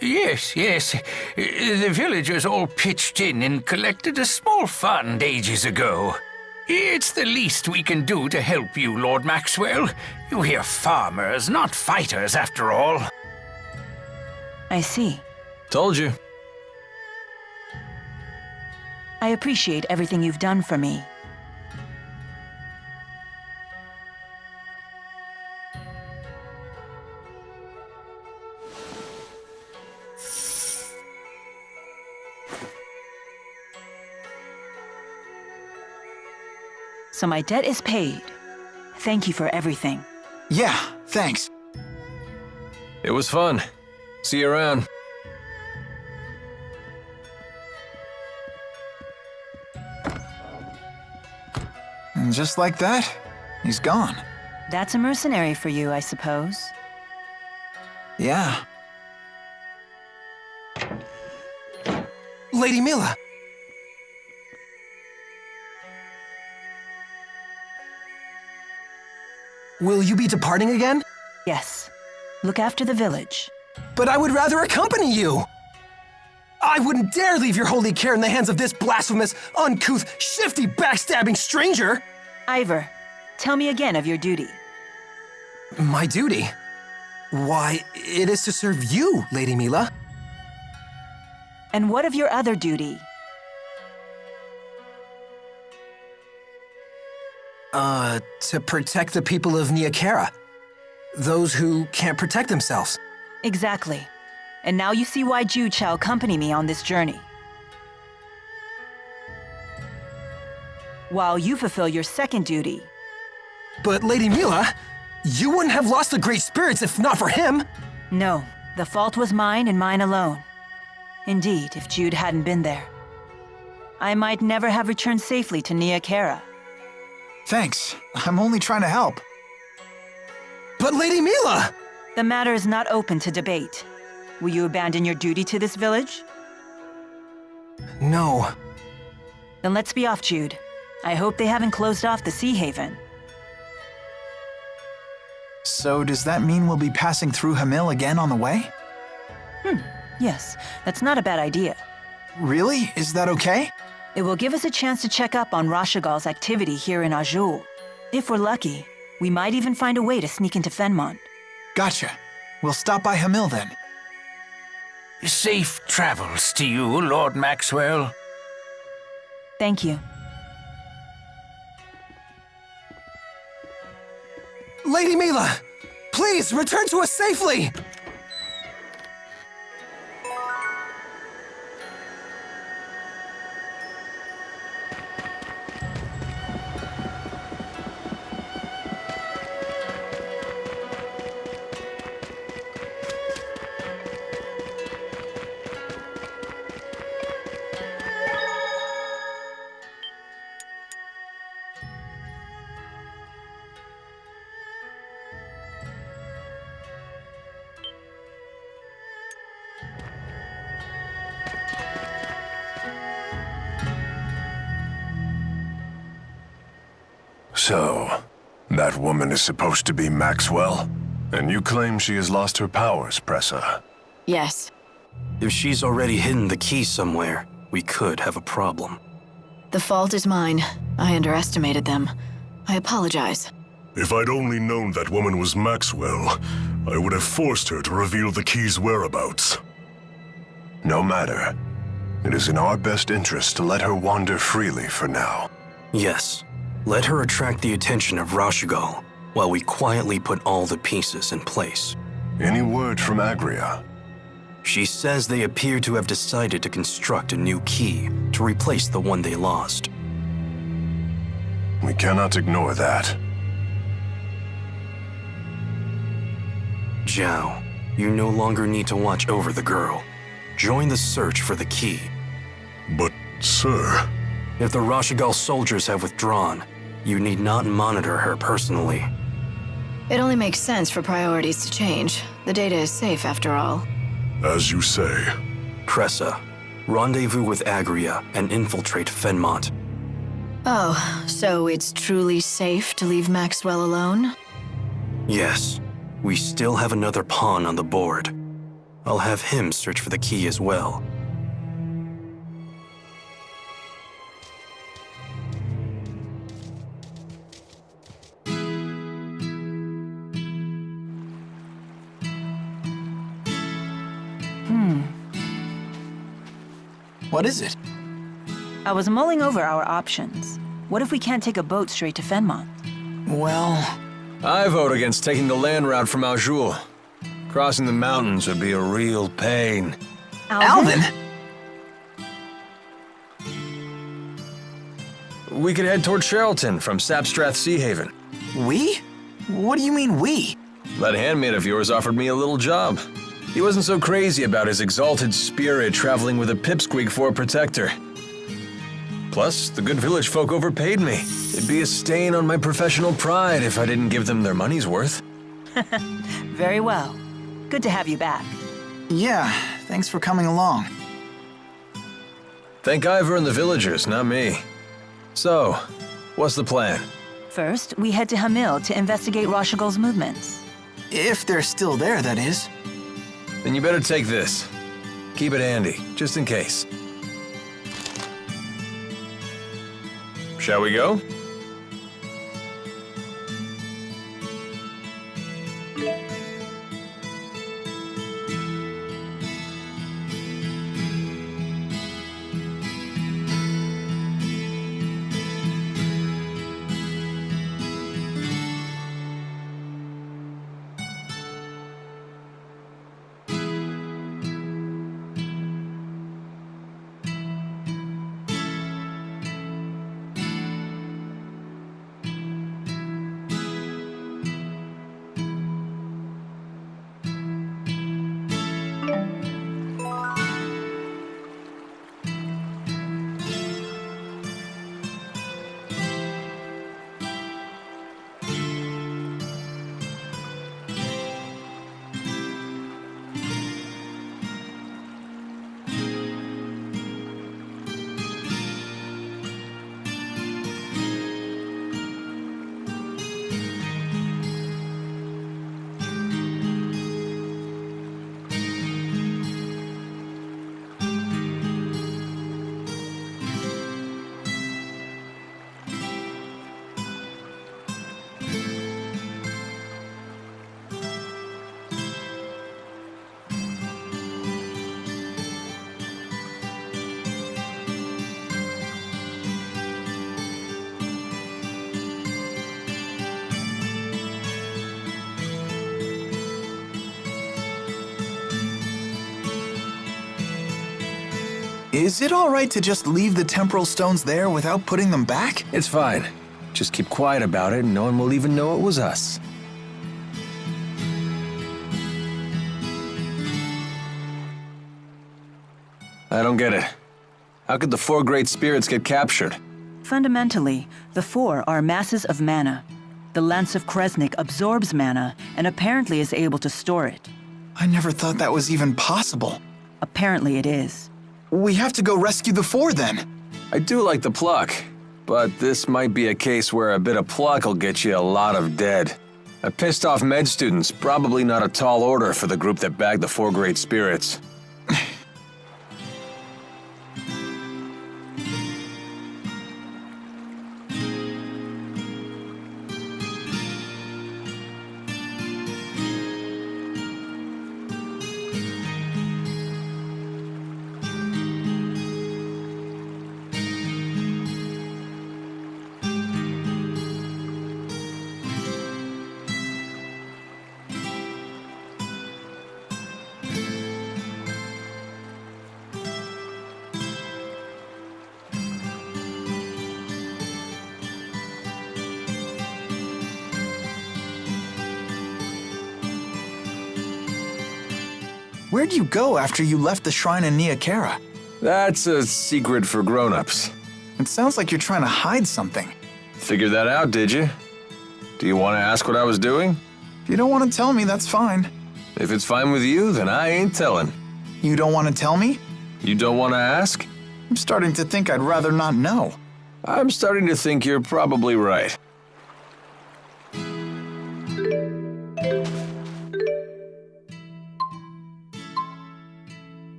Yes. The villagers all pitched in and collected a small fund ages ago. It's the least we can do to help you, Lord Maxwell. We're farmers, not fighters, after all. I see. Told you. I appreciate everything you've done for me. So my debt is paid. Thank you for everything. Yeah, thanks. It was fun. See you around. And just like that, he's gone. That's a mercenary for you, I suppose. Yeah. Lady Mila! Will you be departing again? Yes. Look after the village. But I would rather accompany you! I wouldn't dare leave your holy care in the hands of this blasphemous, uncouth, shifty, backstabbing stranger! Ivor, tell me again of your duty. My duty? Why, it is to serve you, Lady Mila. And what of your other duty? To protect the people of Niakara. Those who can't protect themselves. Exactly. And now you see why Jude shall accompany me on this journey. While you fulfill your second duty. But Lady Mila, you wouldn't have lost the Great Spirits if not for him! No, the fault was mine and mine alone. Indeed, if Jude hadn't been there, I might never have returned safely to Niakara. Thanks. I'm only trying to help. But Lady Mila! The matter is not open to debate. Will you abandon your duty to this village? No. Then let's be off, Jude. I hope they haven't closed off the Sea Haven. So does that mean we'll be passing through Hamil again on the way? Yes, that's not a bad idea. Really? Is that okay? It will give us a chance to check up on Rashagal's activity here in Azul. If we're lucky, we might even find a way to sneak into Fenmont. Gotcha. We'll stop by Hamil then. Safe travels to you, Lord Maxwell. Thank you. Lady Mila! Please, return to us safely! So, that woman is supposed to be Maxwell? And you claim she has lost her powers, Pressa? Yes. If she's already hidden the key somewhere, we could have a problem. The fault is mine. I underestimated them. I apologize. If I'd only known that woman was Maxwell, I would have forced her to reveal the key's whereabouts. No matter. It is in our best interest to let her wander freely for now. Yes. Let her attract the attention of Rashagal, while we quietly put all the pieces in place. Any word from Agria? She says they appear to have decided to construct a new key to replace the one they lost. We cannot ignore that. Zhao, you no longer need to watch over the girl. Join the search for the key. But, sir... If the Rashagal soldiers have withdrawn, you need not monitor her personally. It only makes sense for priorities to change. The data is safe after all. As you say. Pressa, rendezvous with Agria and infiltrate Fenmont. Oh, so it's truly safe to leave Maxwell alone? Yes. We still have another pawn on the board. I'll have him search for the key as well. What is it? I was mulling over our options. What if we can't take a boat straight to Fenmont? Well... I vote against taking the land route from Azul. Crossing the mountains would be a real pain. Alvin? We could head toward Charlton from Sapstrath Sea Haven. We? What do you mean we? That handmaid of yours offered me a little job. He wasn't so crazy about his exalted spirit traveling with a pipsqueak for a protector. Plus, the good village folk overpaid me. It'd be a stain on my professional pride if I didn't give them their money's worth. Very well. Good to have you back. Yeah, thanks for coming along. Thank Ivor and the villagers, not me. So, what's the plan? First, we head to Hamil to investigate Rashagal's movements. If they're still there, that is. Then you better take this. Keep it handy, just in case. Shall we go? Is it all right to just leave the temporal stones there without putting them back? It's fine. Just keep quiet about it and no one will even know it was us. I don't get it. How could the four great spirits get captured? Fundamentally, the four are masses of mana. The Lance of Kresnik absorbs mana and apparently is able to store it. I never thought that was even possible. Apparently it is. We have to go rescue the four then. I do like the pluck, but this might be a case where a bit of pluck will get you a lot of dead. A pissed off med student's probably not a tall order for the group that bagged the four great spirits. Where'd you go after you left the shrine in Neokara? That's a secret for grown-ups. It sounds like you're trying to hide something. Figured that out, did you? Do you want to ask what I was doing? If you don't want to tell me, that's fine. If it's fine with you, then I ain't telling. You don't want to tell me? You don't want to ask? I'm starting to think I'd rather not know. I'm starting to think you're probably right.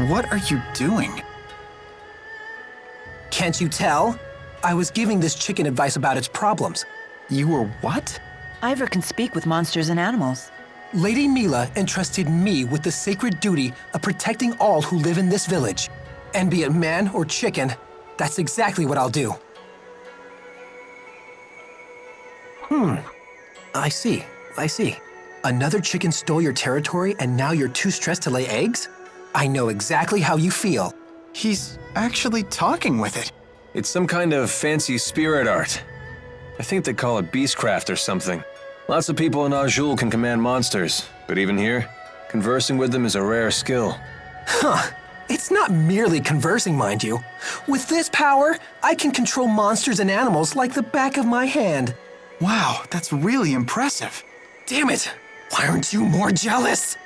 What are you doing? Can't you tell? I was giving this chicken advice about its problems. You were what? Ivor can speak with monsters and animals. Lady Mila entrusted me with the sacred duty of protecting all who live in this village. And be it man or chicken, that's exactly what I'll do. I see. Another chicken stole your territory and now you're too stressed to lay eggs? I know exactly how you feel. He's actually talking with it. It's some kind of fancy spirit art. I think they call it beastcraft or something. Lots of people in Azul can command monsters, but even here, conversing with them is a rare skill. Huh. It's not merely conversing, mind you. With this power, I can control monsters and animals like the back of my hand. Wow, that's really impressive. Damn it! Why aren't you more jealous?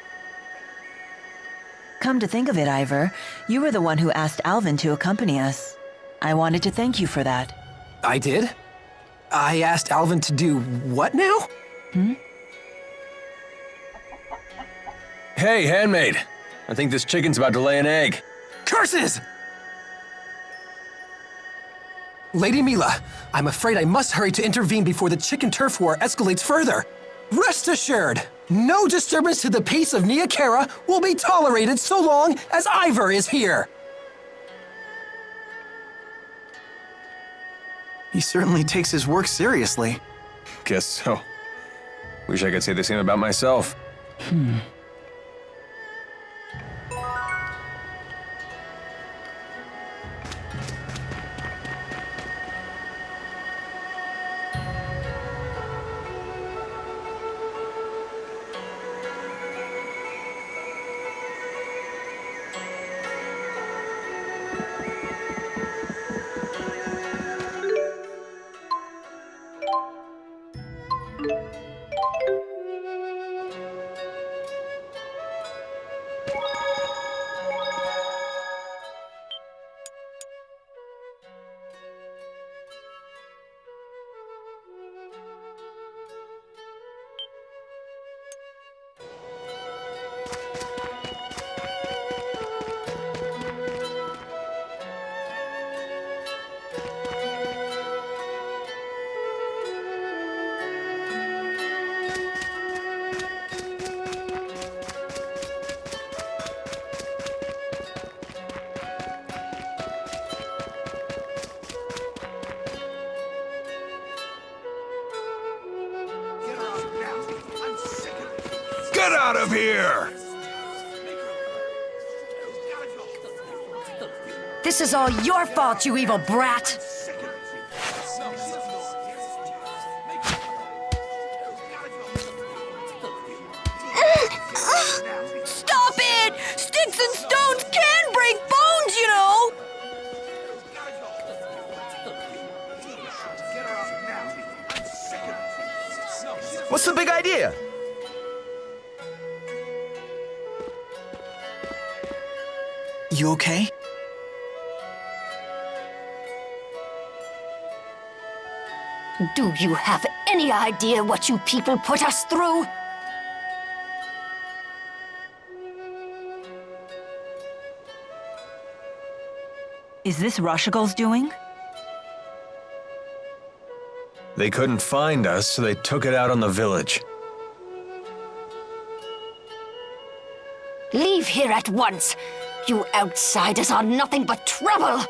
Come to think of it, Ivor, you were the one who asked Alvin to accompany us. I wanted to thank you for that. I did? I asked Alvin to do what now? Hey, handmaid! I think this chicken's about to lay an egg. Curses! Lady Mila, I'm afraid I must hurry to intervene before the chicken turf war escalates further. Rest assured, no disturbance to the peace of Nia Khera will be tolerated so long as Ivor is here. He certainly takes his work seriously. Guess so. Wish I could say the same about myself. Get out of here! This is all your fault, you evil brat! Stop it! Sticks and stones can break bones, you know! What's the big idea? You okay? Do you have any idea what you people put us through? Is this Rashigal's doing? They couldn't find us, so they took it out on the village. Leave here at once! You outsiders are nothing but trouble!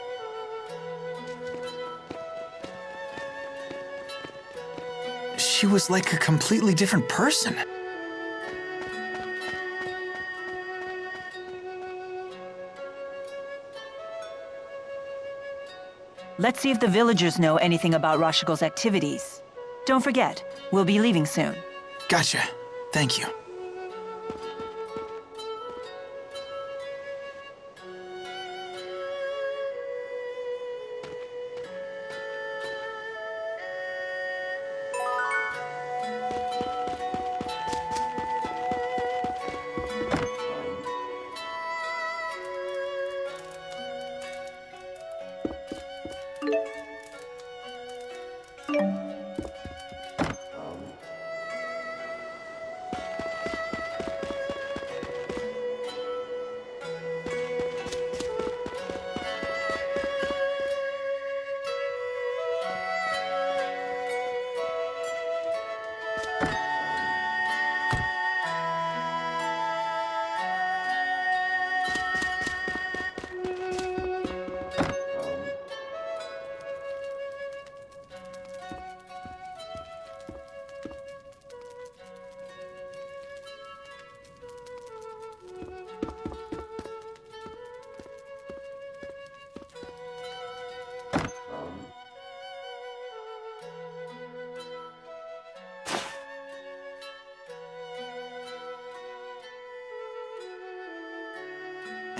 She was like a completely different person. Let's see if the villagers know anything about Rashigal's activities. Don't forget, we'll be leaving soon. Gotcha. Thank you.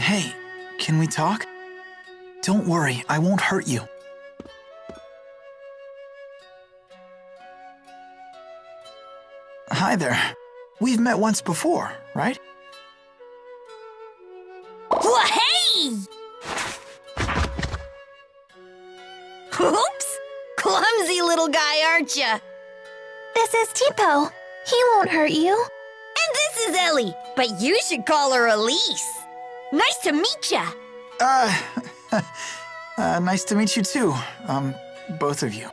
Hey, can we talk? Don't worry, I won't hurt you. Hi there. We've met once before, right? Well, hey! Oops! Clumsy little guy, aren't ya? This is Tipo. He won't hurt you. And this is Ellie, but you should call her Elise. Nice to meet ya. Nice to meet you too. Both of you.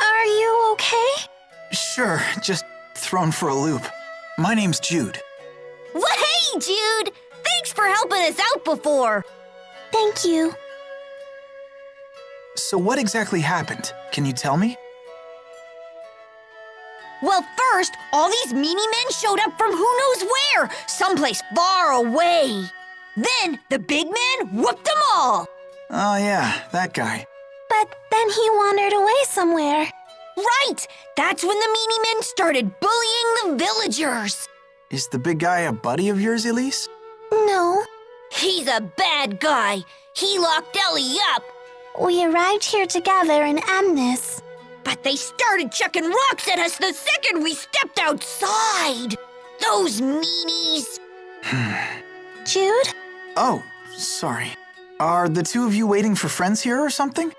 Are you okay? Sure, just thrown for a loop. My name's Jude. Well, hey, Jude! Thanks for helping us out before. Thank you. So what exactly happened? Can you tell me? Well, first, all these meanie men showed up from who knows where, someplace far away. Then, the big man whooped them all. Oh yeah, that guy. But then he wandered away somewhere. Right! That's when the meanie men started bullying the villagers. Is the big guy a buddy of yours, Elise? No. He's a bad guy. He locked Ellie up. We arrived here together in Amnis. But they started chucking rocks at us the second we stepped outside. Those meanies. Jude? Oh, sorry. Are the two of you waiting for friends here or something?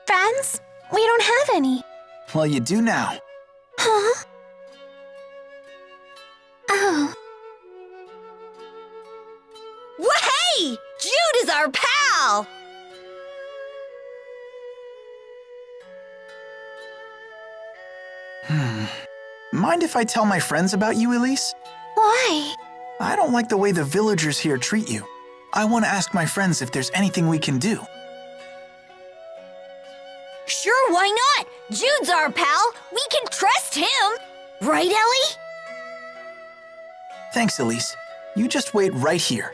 Friends? We don't have any. Well, you do now. Huh? Oh. Well, hey! Jude is our pal! Mind if I tell my friends about you, Elise? Why? I don't like the way the villagers here treat you. I want to ask my friends if there's anything we can do. Sure, why not? Jude's our pal. We can trust him. Right, Ellie? Thanks, Elise. You just wait right here.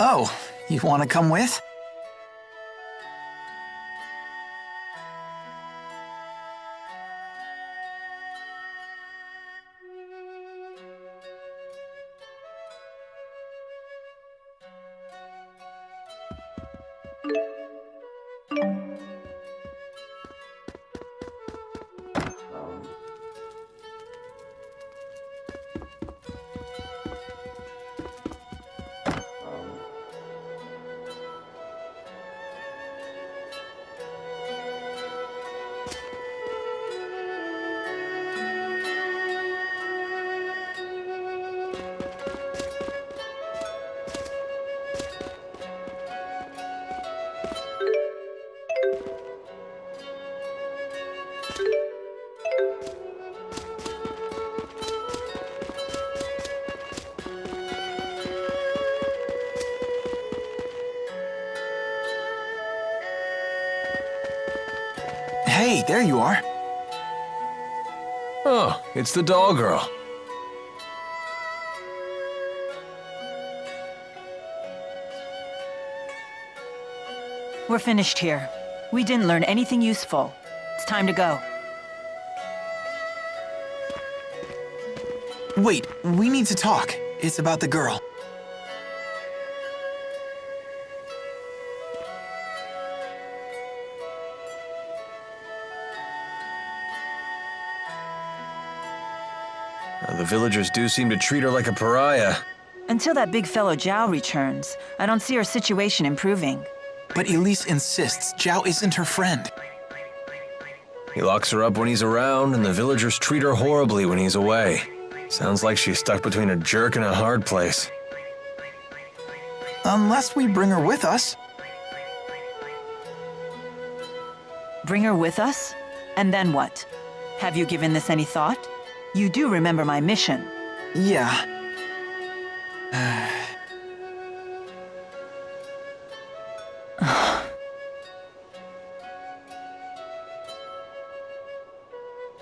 Oh, you want to come with? Hey, there you are. Oh, it's the doll girl. We're finished here. We didn't learn anything useful. It's time to go. Wait, we need to talk. It's about the girl. The villagers do seem to treat her like a pariah. Until that big fellow Zhao returns, I don't see her situation improving. But Elise insists Zhao isn't her friend. He locks her up when he's around, and the villagers treat her horribly when he's away. Sounds like she's stuck between a jerk and a hard place. Unless we bring her with us. Bring her with us? And then what? Have you given this any thought? You do remember my mission. Yeah.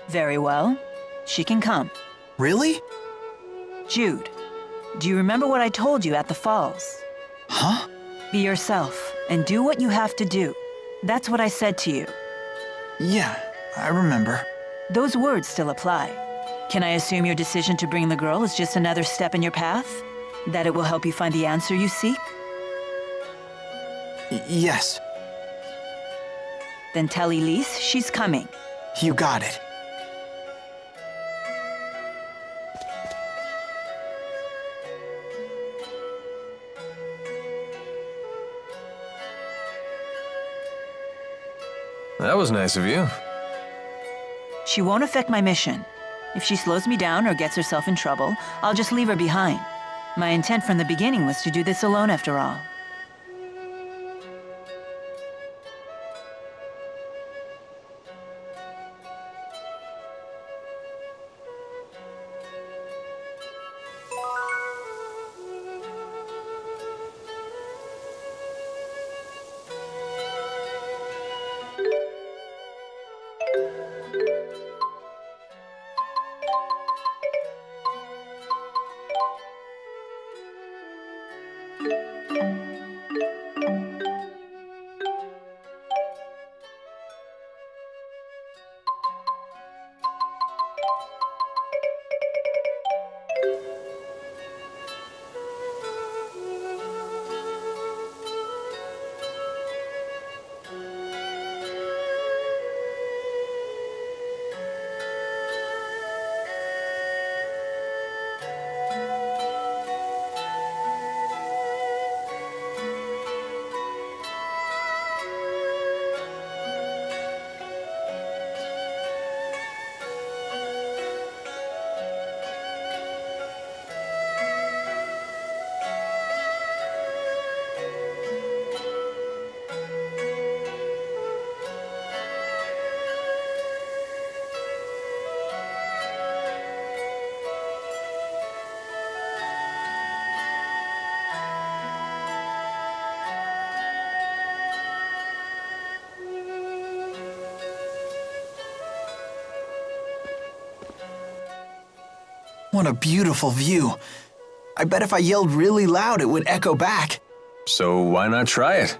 Very well. She can come. Really? Jude, do you remember what I told you at the falls? Huh? Be yourself, and do what you have to do. That's what I said to you. Yeah, I remember. Those words still apply. Can I assume your decision to bring the girl is just another step in your path? That it will help you find the answer you seek? Yes. Then tell Elise she's coming. You got it. That was nice of you. She won't affect my mission. If she slows me down or gets herself in trouble, I'll just leave her behind. My intent from the beginning was to do this alone after all. What a beautiful view. I bet if I yelled really loud, it would echo back. So why not try it?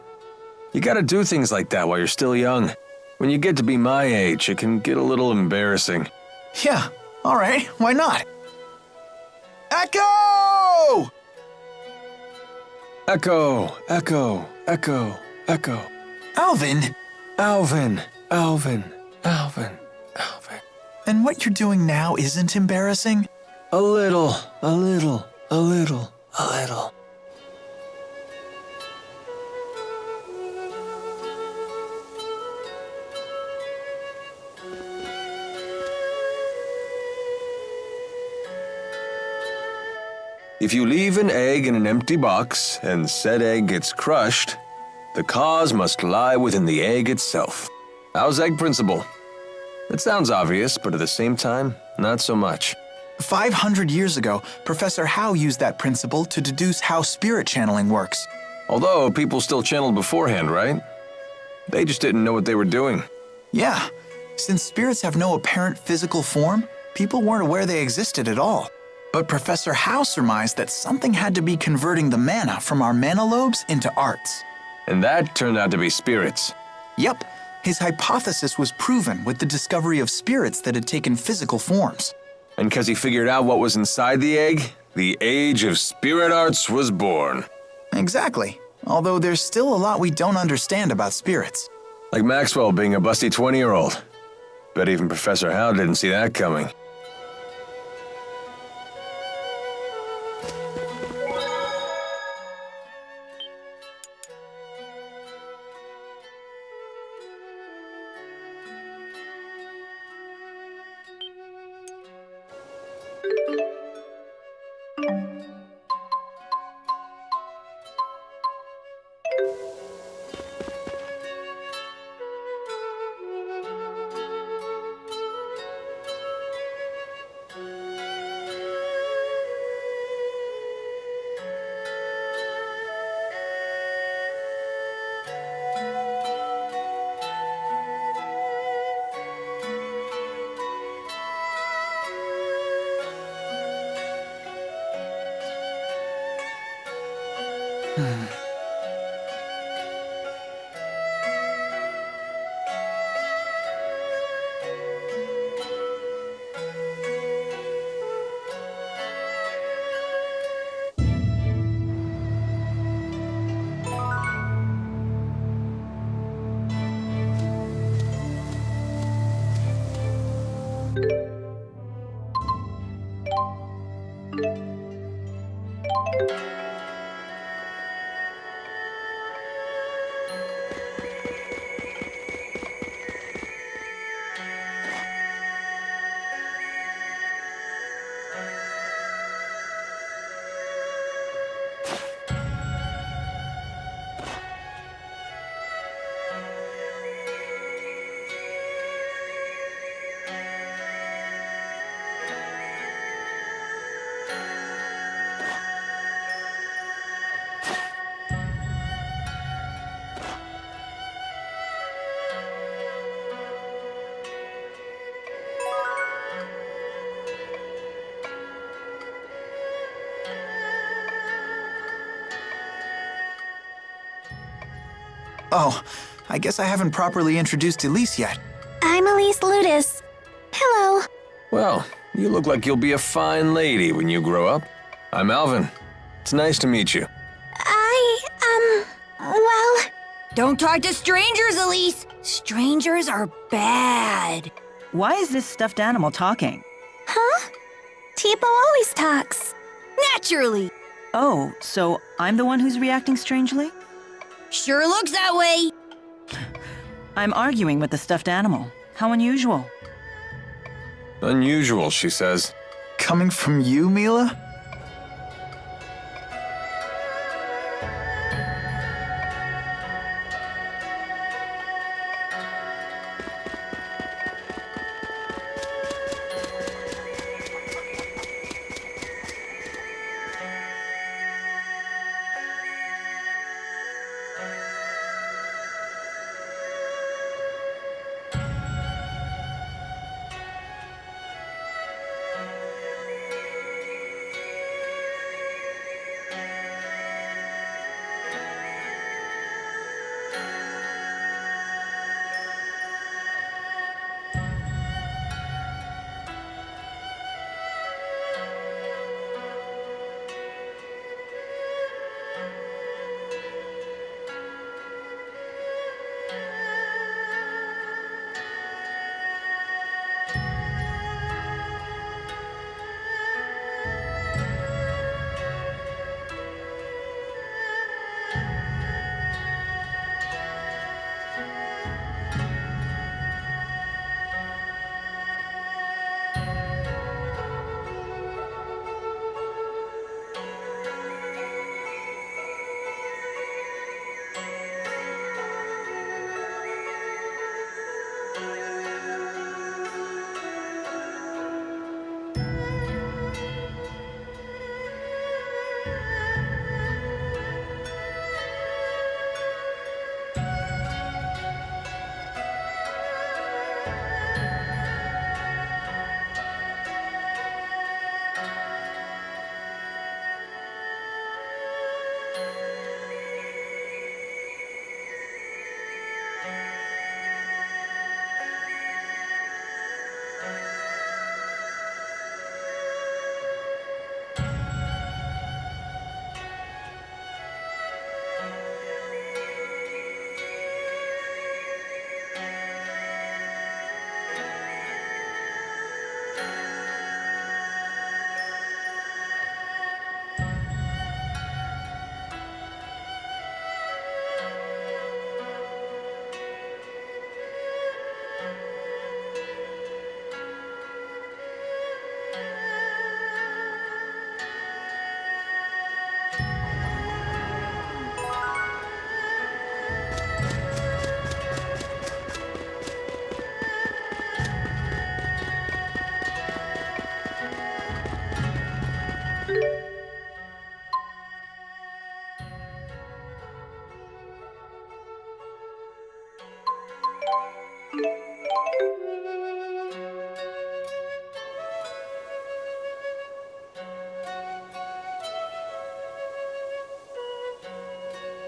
You gotta do things like that while you're still young. When you get to be my age, it can get a little embarrassing. Yeah, all right, why not? Echo! Echo, echo, echo, echo. Alvin! Alvin, Alvin, Alvin, Alvin. And what you're doing now isn't embarrassing? A little, a little, a little, a little. If you leave an egg in an empty box and said egg gets crushed, the cause must lie within the egg itself. How's egg principle? It sounds obvious, but at the same time, not so much. 500 years ago, Professor Howe used that principle to deduce how spirit channeling works. Although people still channeled beforehand, right? They just didn't know what they were doing. Yeah, since spirits have no apparent physical form, people weren't aware they existed at all. But Professor Howe surmised that something had to be converting the mana from our mana lobes into arts. And that turned out to be spirits. Yep, his hypothesis was proven with the discovery of spirits that had taken physical forms. And because he figured out what was inside the egg, the age of spirit arts was born. Exactly, although there's still a lot we don't understand about spirits. Like Maxwell being a busty 20-year-old. Bet even Professor Howe didn't see that coming. Oh, I guess I haven't properly introduced Elise yet. I'm Elise Ludus. Hello. Well, you look like you'll be a fine lady when you grow up. I'm Alvin. It's nice to meet you. Well... Don't talk to strangers, Elise. Strangers are bad. Why is this stuffed animal talking? Huh? Tipo always talks. Naturally. Oh, so I'm the one who's reacting strangely? Sure looks that way. I'm arguing with the stuffed animal. How unusual. Unusual, she says. Coming from you, Mila?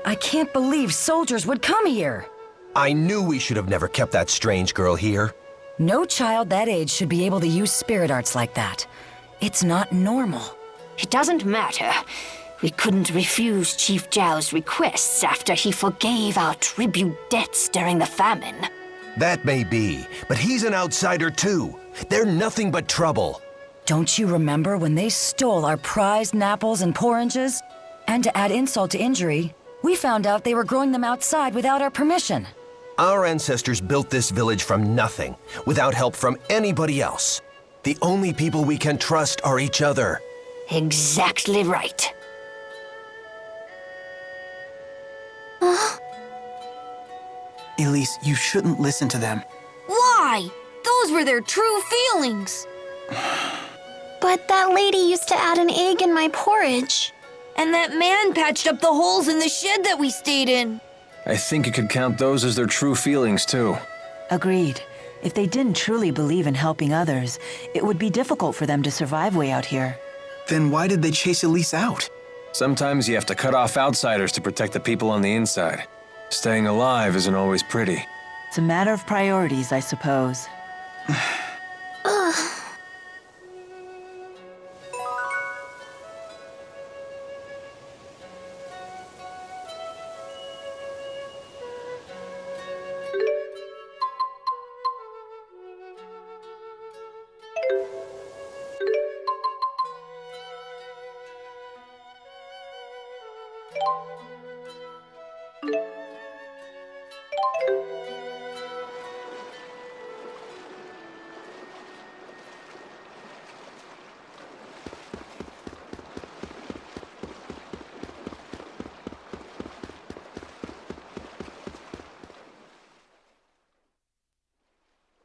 I can't believe soldiers would come here. I knew we should have never kept that strange girl here. No child that age should be able to use spirit arts like that. It's not normal. It doesn't matter. We couldn't refuse Chief Zhao's requests after he forgave our tribute debts during the famine. That may be, but he's an outsider too. They're nothing but trouble. Don't you remember when they stole our prized apples and porridges? And to add insult to injury, we found out they were growing them outside without our permission. Our ancestors built this village from nothing, without help from anybody else. The only people we can trust are each other. Exactly right. Elise, you shouldn't listen to them. Why? Those were their true feelings. But that lady used to add an egg in my porridge. And that man patched up the holes in the shed that we stayed in. I think you could count those as their true feelings, too. Agreed. If they didn't truly believe in helping others, it would be difficult for them to survive way out here. Then why did they chase Elise out? Sometimes you have to cut off outsiders to protect the people on the inside. Staying alive isn't always pretty. It's a matter of priorities, I suppose.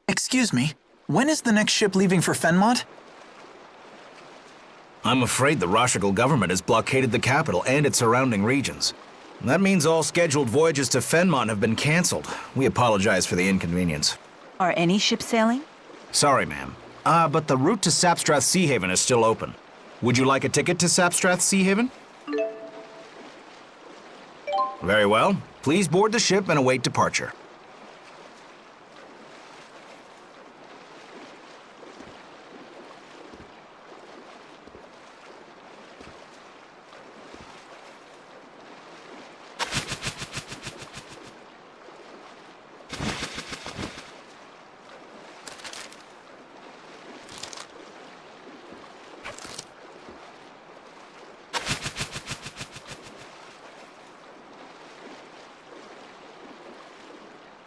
Excuse me, when is the next ship leaving for Fenmont? I'm afraid the Rashigal government has blockaded the capital and its surrounding regions. That means all scheduled voyages to Fenmont have been cancelled. We apologize for the inconvenience. Are any ships sailing? Sorry, ma'am. But the route to Sapstrath Sea Haven is still open. Would you like a ticket to Sapstrath Sea Haven? Very well. Please board the ship and await departure.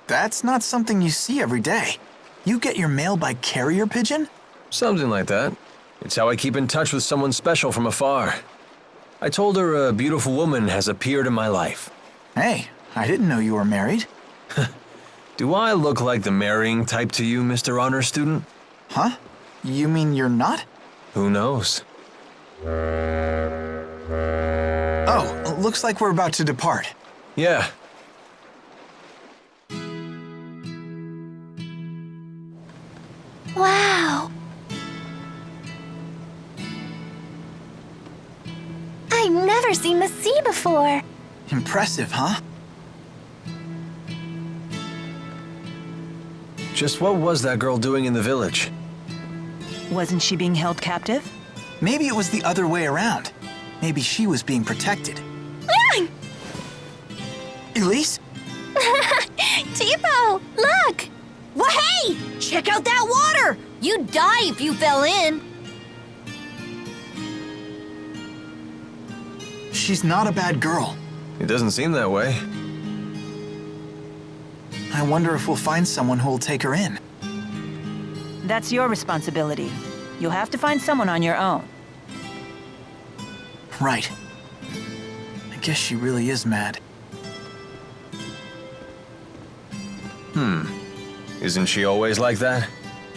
That's not something you see every day. You get your mail by carrier pigeon? Something like that. It's how I keep in touch with someone special from afar. I told her a beautiful woman has appeared in my life. Hey, I didn't know you were married. Do I look like the marrying type to you, Mr. Honor Student? Huh? You mean you're not? Who knows? Oh, looks like we're about to depart. Yeah. Wow. I've never seen the sea before. Impressive, huh? Just what was that girl doing in the village? Wasn't she being held captive? Maybe it was the other way around. Maybe she was being protected. Elise? Tipo, look! Well, hey! Check out that water! You'd die if you fell in. She's not a bad girl. It doesn't seem that way. I wonder if we'll find someone who'll take her in. That's your responsibility. You'll have to find someone on your own. Right. I guess she really is mad. Isn't she always like that?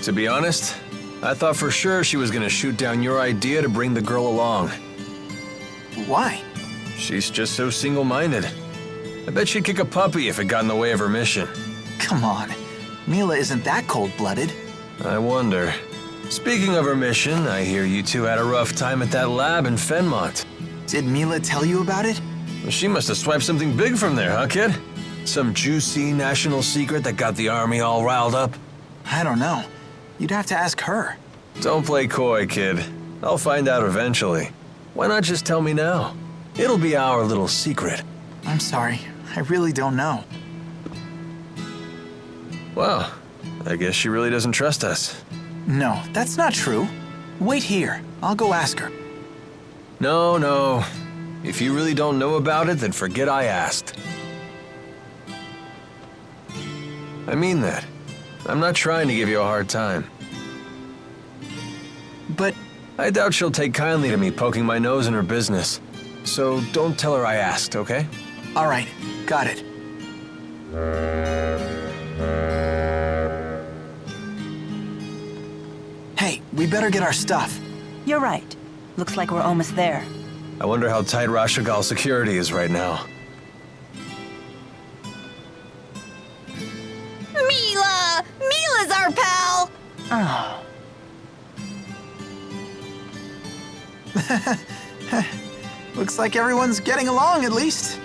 To be honest, I thought for sure she was gonna shoot down your idea to bring the girl along. Why? She's just so single-minded. I bet she'd kick a puppy if it got in the way of her mission. Come on. Mila isn't that cold-blooded. I wonder. Speaking of her mission, I hear you two had a rough time at that lab in Fenmont. Did Mila tell you about it? Well, she must have swiped something big from there, huh, kid? Some juicy national secret that got the army all riled up? I don't know. You'd have to ask her. Don't play coy, kid. I'll find out eventually. Why not just tell me now? It'll be our little secret. I'm sorry. I really don't know. Well, I guess she really doesn't trust us. No, that's not true. Wait here. I'll go ask her. No, no. If you really don't know about it, then forget I asked. I mean that. I'm not trying to give you a hard time. But I doubt she'll take kindly to me poking my nose in her business. So don't tell her I asked, okay? all right, got it. Hey, we better get our stuff. You're right. Looks like we're almost there. I wonder how tight Rashagal's security is right now. Mila! Mila's our pal! Oh. Looks like everyone's getting along at least.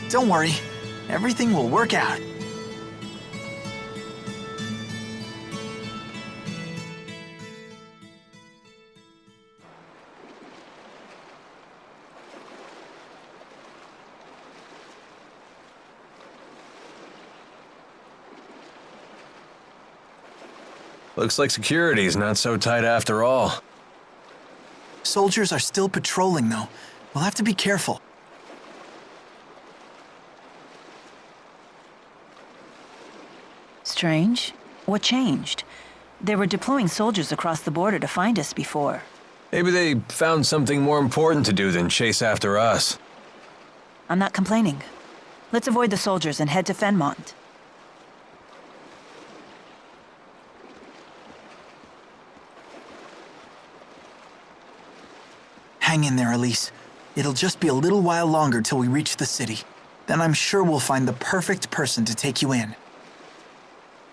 Don't worry, everything will work out. Looks like security's not so tight after all. Soldiers are still patrolling, though. We'll have to be careful. Strange. What changed? They were deploying soldiers across the border to find us before. Maybe they found something more important to do than chase after us. I'm not complaining. Let's avoid the soldiers and head to Fenmont. Hang in there, Elise. It'll just be a little while longer till we reach the city. Then I'm sure we'll find the perfect person to take you in.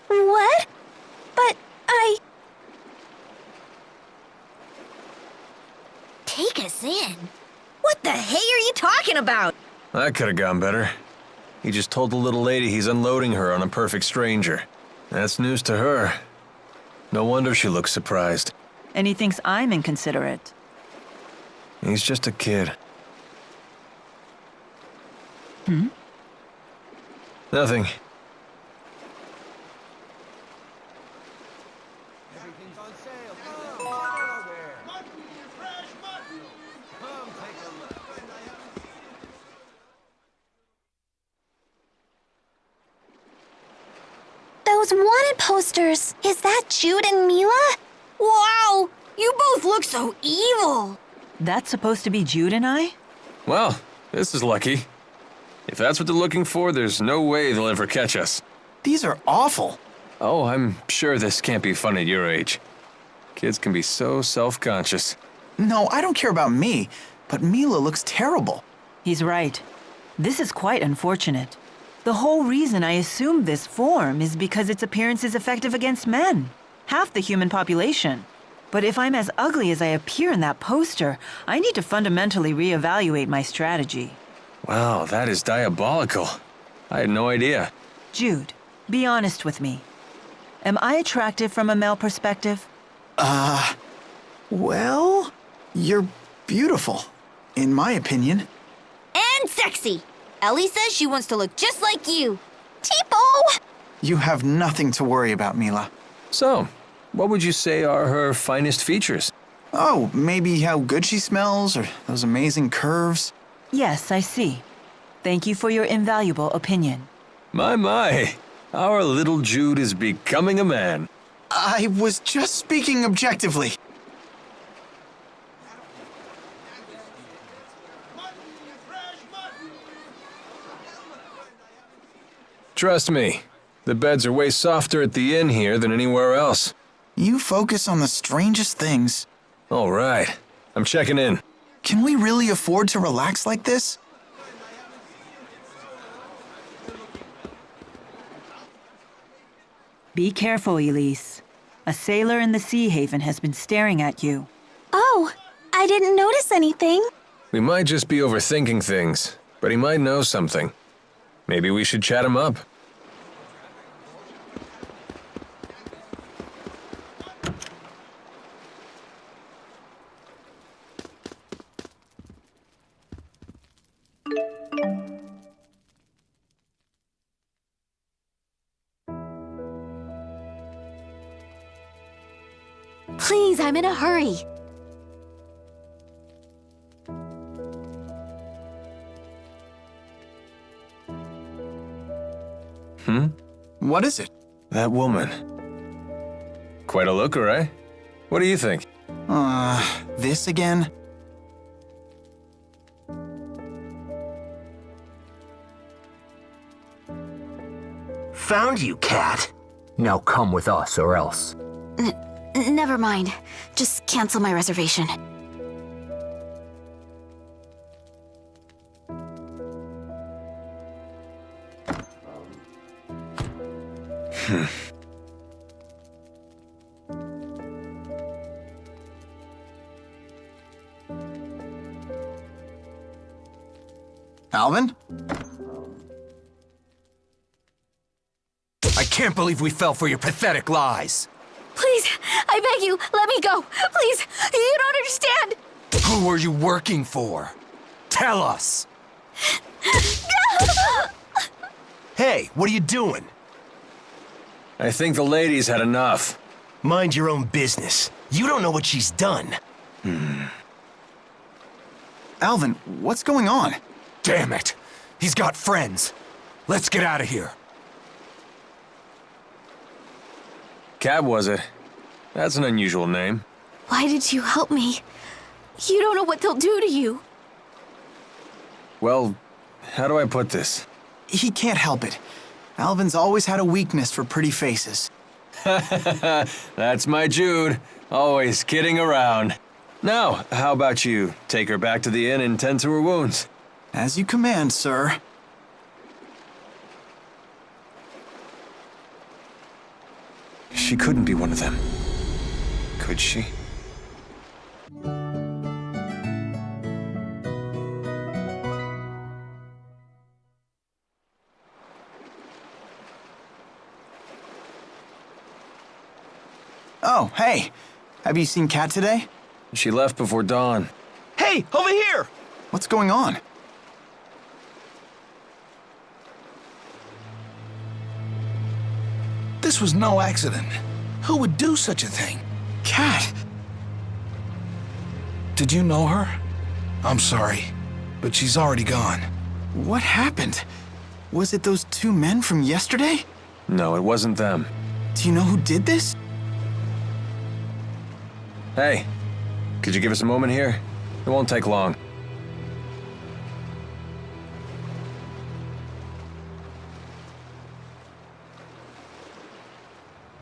What? But Take us in? What the hey are you talking about? That could have gone better. He just told the little lady he's unloading her on a perfect stranger. That's news to her. No wonder she looks surprised. And he thinks I'm inconsiderate. He's just a kid. Hmm? Nothing. those wanted posters, is that Jude and Mila? Wow! You both look so evil! That's supposed to be Jude and I? Well, this is lucky. If that's what they're looking for, there's no way they'll ever catch us. These are awful. Oh, I'm sure this can't be fun at your age. Kids can be so self-conscious. No, I don't care about me, but Mila looks terrible. He's right. This is quite unfortunate. The whole reason I assumed this form is because its appearance is effective against men, half the human population. But if I'm as ugly as I appear in that poster, I need to fundamentally reevaluate my strategy. Wow, that is diabolical. I had no idea. Jude, be honest with me. Am I attractive from a male perspective? Well, you're beautiful, in my opinion. And sexy! Ellie says she wants to look just like you. Tipo! You have nothing to worry about, Mila. So, what would you say are her finest features? Oh, maybe how good she smells, or those amazing curves. Yes, I see. Thank you for your invaluable opinion. My, our little Jude is becoming a man. I was just speaking objectively. Trust me, the beds are way softer at the inn here than anywhere else. You focus on the strangest things. All right, I'm checking in. Can we really afford to relax like this? Be careful, Elise. A sailor in the Sea Haven has been staring at you. Oh, I didn't notice anything. We might just be overthinking things, but he might know something. Maybe we should chat him up. Please, I'm in a hurry. What is it? That woman. Quite a looker, eh? What do you think? This again? Found you, Cat. Now come with us or else. Never mind. Just cancel my reservation. Alvin? I can't believe we fell for your pathetic lies. Please, I beg you, let me go. Please, you don't understand. Who are you working for? Tell us. Hey, what are you doing? I think the lady's had enough. Mind your own business. You don't know what she's done. Alvin, what's going on? Damn it. He's got friends. Let's get out of here. Cab, was it? That's an unusual name. Why did you help me? You don't know what they'll do to you. Well, how do I put this? He can't help it. Alvin's always had a weakness for pretty faces. That's my Jude. Always kidding around. Now, how about you take her back to the inn and tend to her wounds? As you command, sir. She couldn't be one of them. Could she? Oh, hey. Have you seen Kat today? She left before dawn. Hey, over here! What's going on? This was no accident. Who would do such a thing? Kat! Did you know her? I'm sorry, but she's already gone. What happened? Was it those two men from yesterday? No, it wasn't them. Do you know who did this? Hey, could you give us a moment here? It won't take long.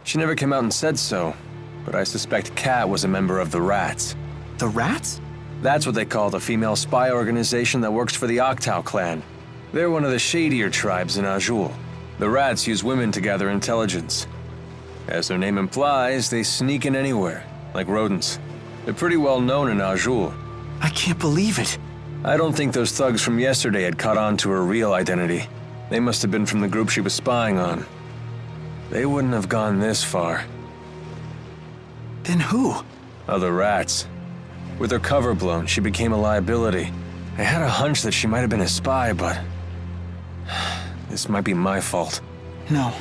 She never came out and said so, but I suspect Kat was a member of the Rats. The Rats? That's what they call the female spy organization that works for the Octau clan. They're one of the shadier tribes in Azul. The Rats use women to gather intelligence. As their name implies, they sneak in anywhere, like rodents. They're pretty well known in Azul. I can't believe it. I don't think those thugs from yesterday had caught on to her real identity. They must have been from the group she was spying on. They wouldn't have gone this far. Then who? Other Rats. With her cover blown, she became a liability. I had a hunch that she might have been a spy, but... this might be my fault. No,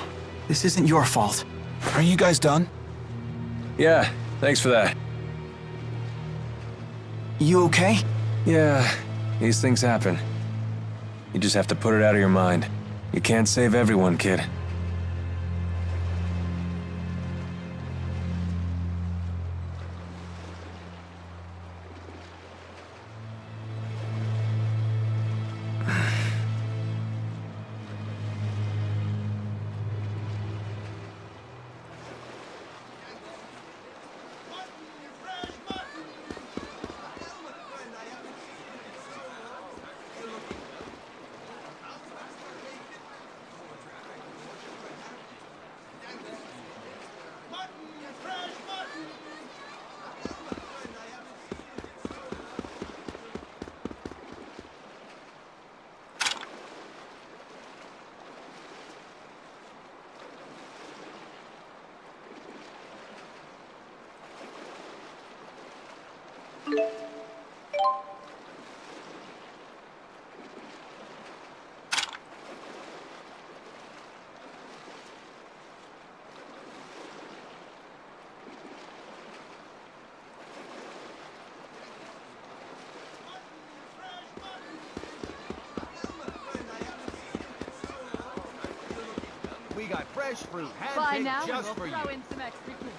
this isn't your fault. Are you guys done? Yeah, thanks for that. You okay? Yeah, these things happen. You just have to put it out of your mind. You can't save everyone, kid. got fresh fruit, By now, handpicked just we'll for throw you. in some extra cubes.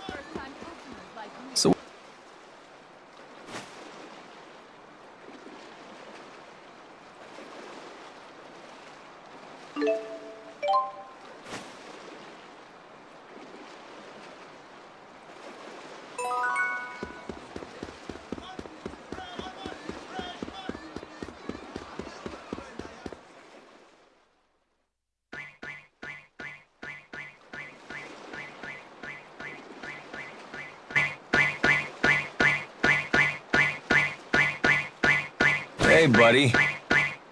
First-time customers like you. So Hey, buddy.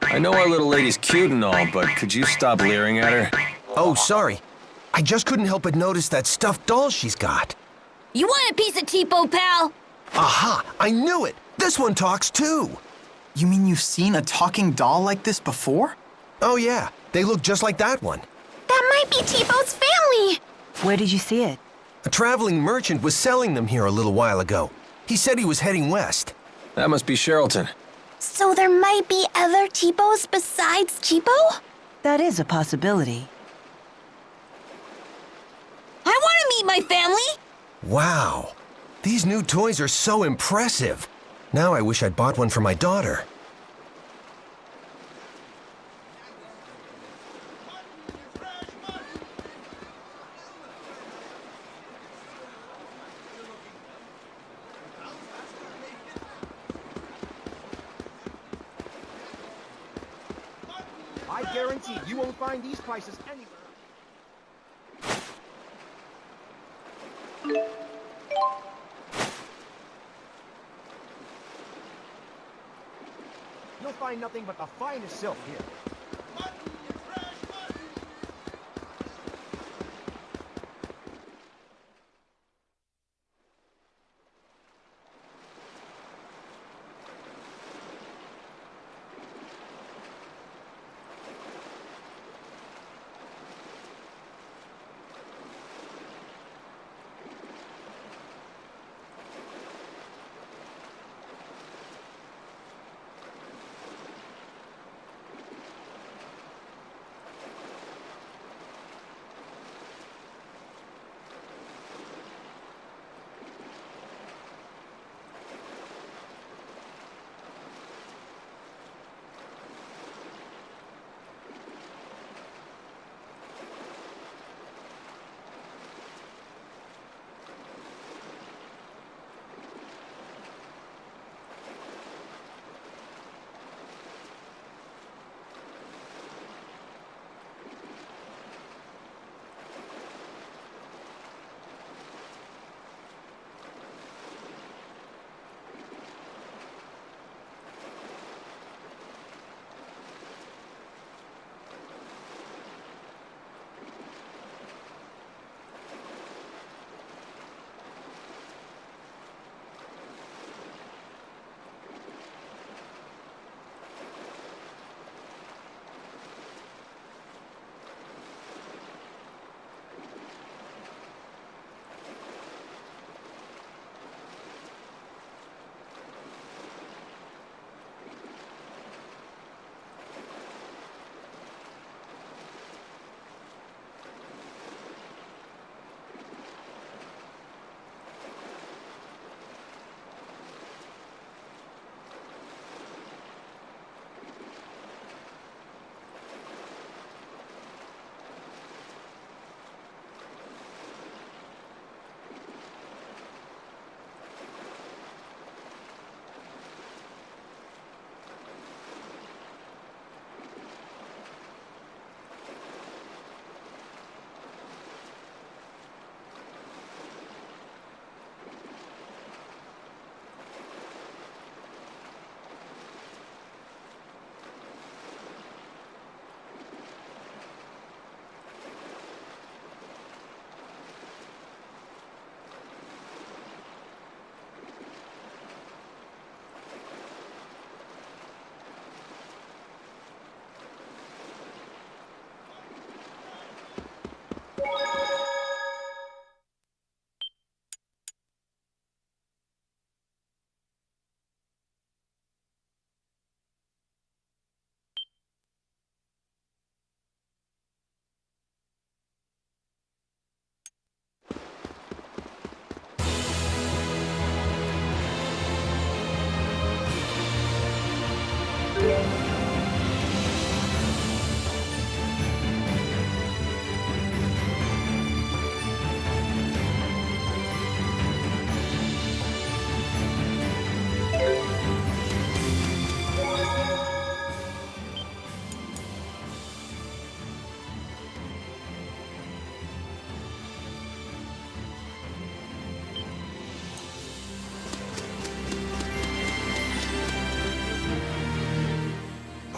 I know our little lady's cute and all, but could you stop leering at her? Oh, sorry. I just couldn't help but notice that stuffed doll she's got. You want a piece of Tipo, pal? Aha! I knew it! This one talks too! You mean you've seen a talking doll like this before? Oh yeah, they look just like that one. That might be Tipo's family! Where did you see it? A traveling merchant was selling them here a little while ago. He said he was heading west. That must be Sherrilton. So there might be other Tipos besides Tipo? That is a possibility. I want to meet my family! Wow. These new toys are so impressive. Now I wish I'd bought one for my daughter. I guarantee you won't find these prices anywhere. You'll find nothing but the finest silk here.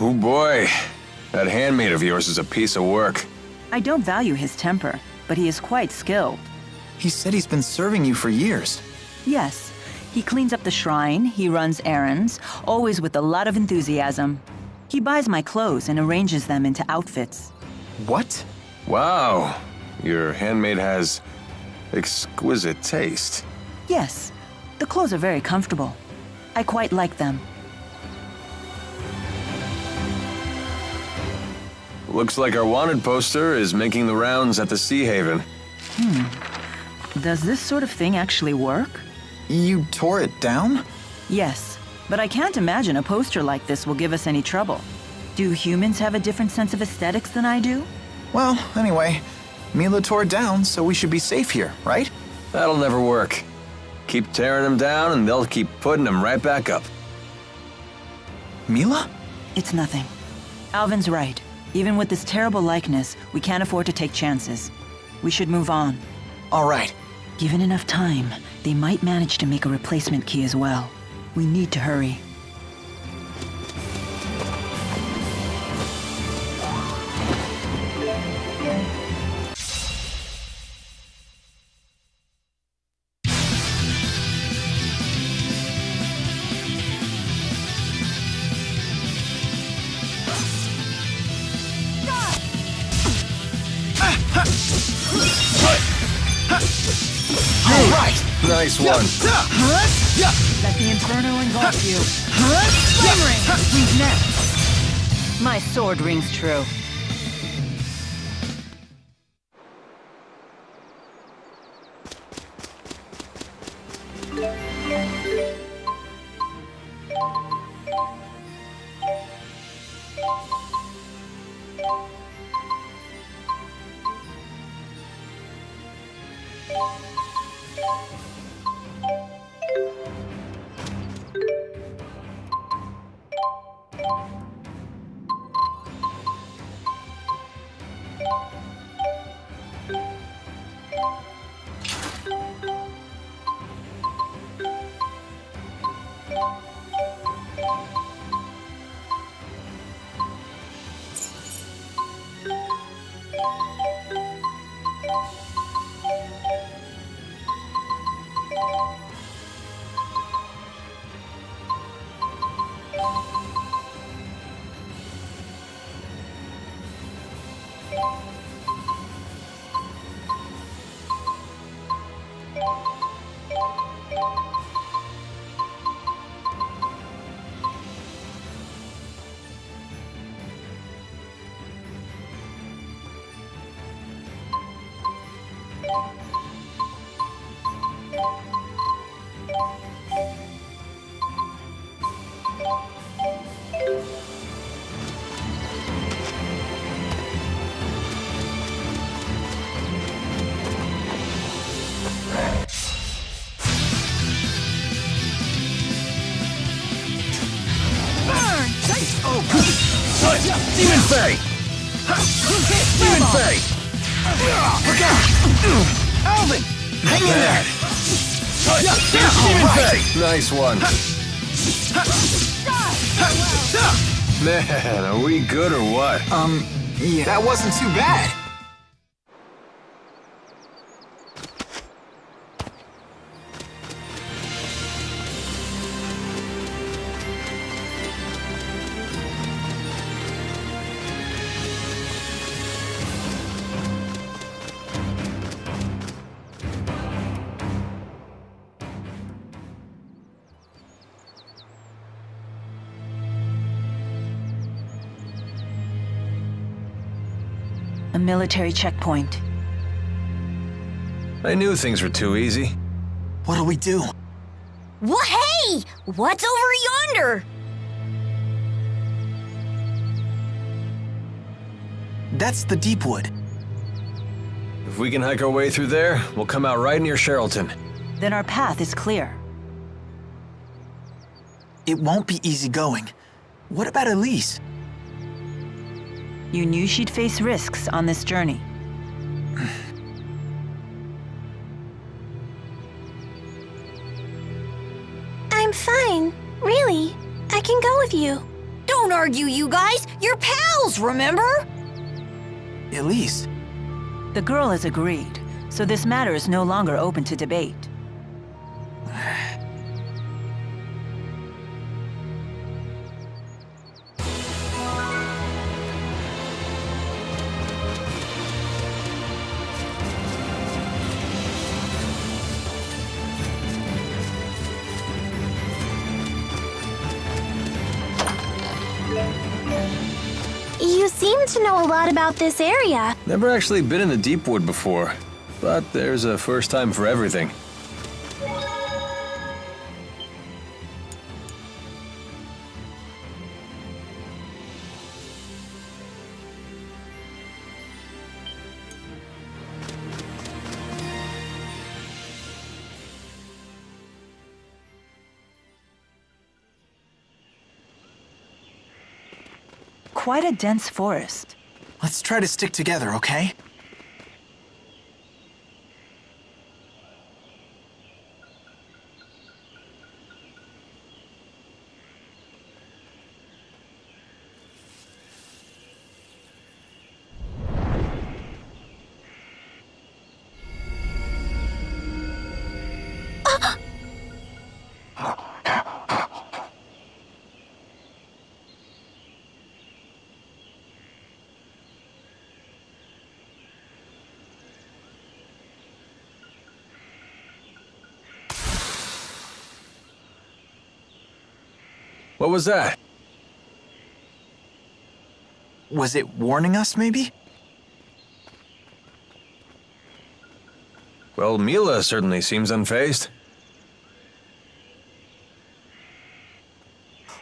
Oh boy, that handmaid of yours is a piece of work. I don't value his temper, but he is quite skilled. He said he's been serving you for years. Yes, he cleans up the shrine, he runs errands, always with a lot of enthusiasm. He buys my clothes and arranges them into outfits. What? Wow, your handmaid has exquisite taste. Yes, the clothes are very comfortable. I quite like them. Looks like our wanted poster is making the rounds at the Sea Haven. Does this sort of thing actually work? You tore it down? Yes, but I can't imagine a poster like this will give us any trouble. Do humans have a different sense of aesthetics than I do? Well, anyway, Mila tore it down, so we should be safe here, right? That'll never work. Keep tearing them down and they'll keep putting them right back up. Mila? It's nothing. Alvin's right. Even with this terrible likeness, we can't afford to take chances. We should move on. All right. Given enough time, they might manage to make a replacement key as well. We need to hurry. Nice one. Let the Inferno engulf you. Flame Ring! Who's next? My sword rings true. Demon Fey! Demon Fey! Look out! Alvin! Hang in there! Demon Fey! Nice one. Man, are we good or what? Yeah. That wasn't too bad. A military checkpoint. I knew things were too easy. What'll we do? Well, hey! What's over yonder? That's the Deepwood. If we can hike our way through there, we'll come out right near Sherrilton. Then our path is clear. It won't be easy going. What about Elise? You knew she'd face risks on this journey. I'm fine. Really. I can go with you. Don't argue, you guys. You're pals, remember? Elise. The girl has agreed, so this matter is no longer open to debate. You seem to know a lot about this area. Never actually been in the Deepwood before, but there's a first time for everything. Quite a dense forest. Let's try to stick together, okay? What was that? Was it warning us, maybe? Well, Mila certainly seems unfazed.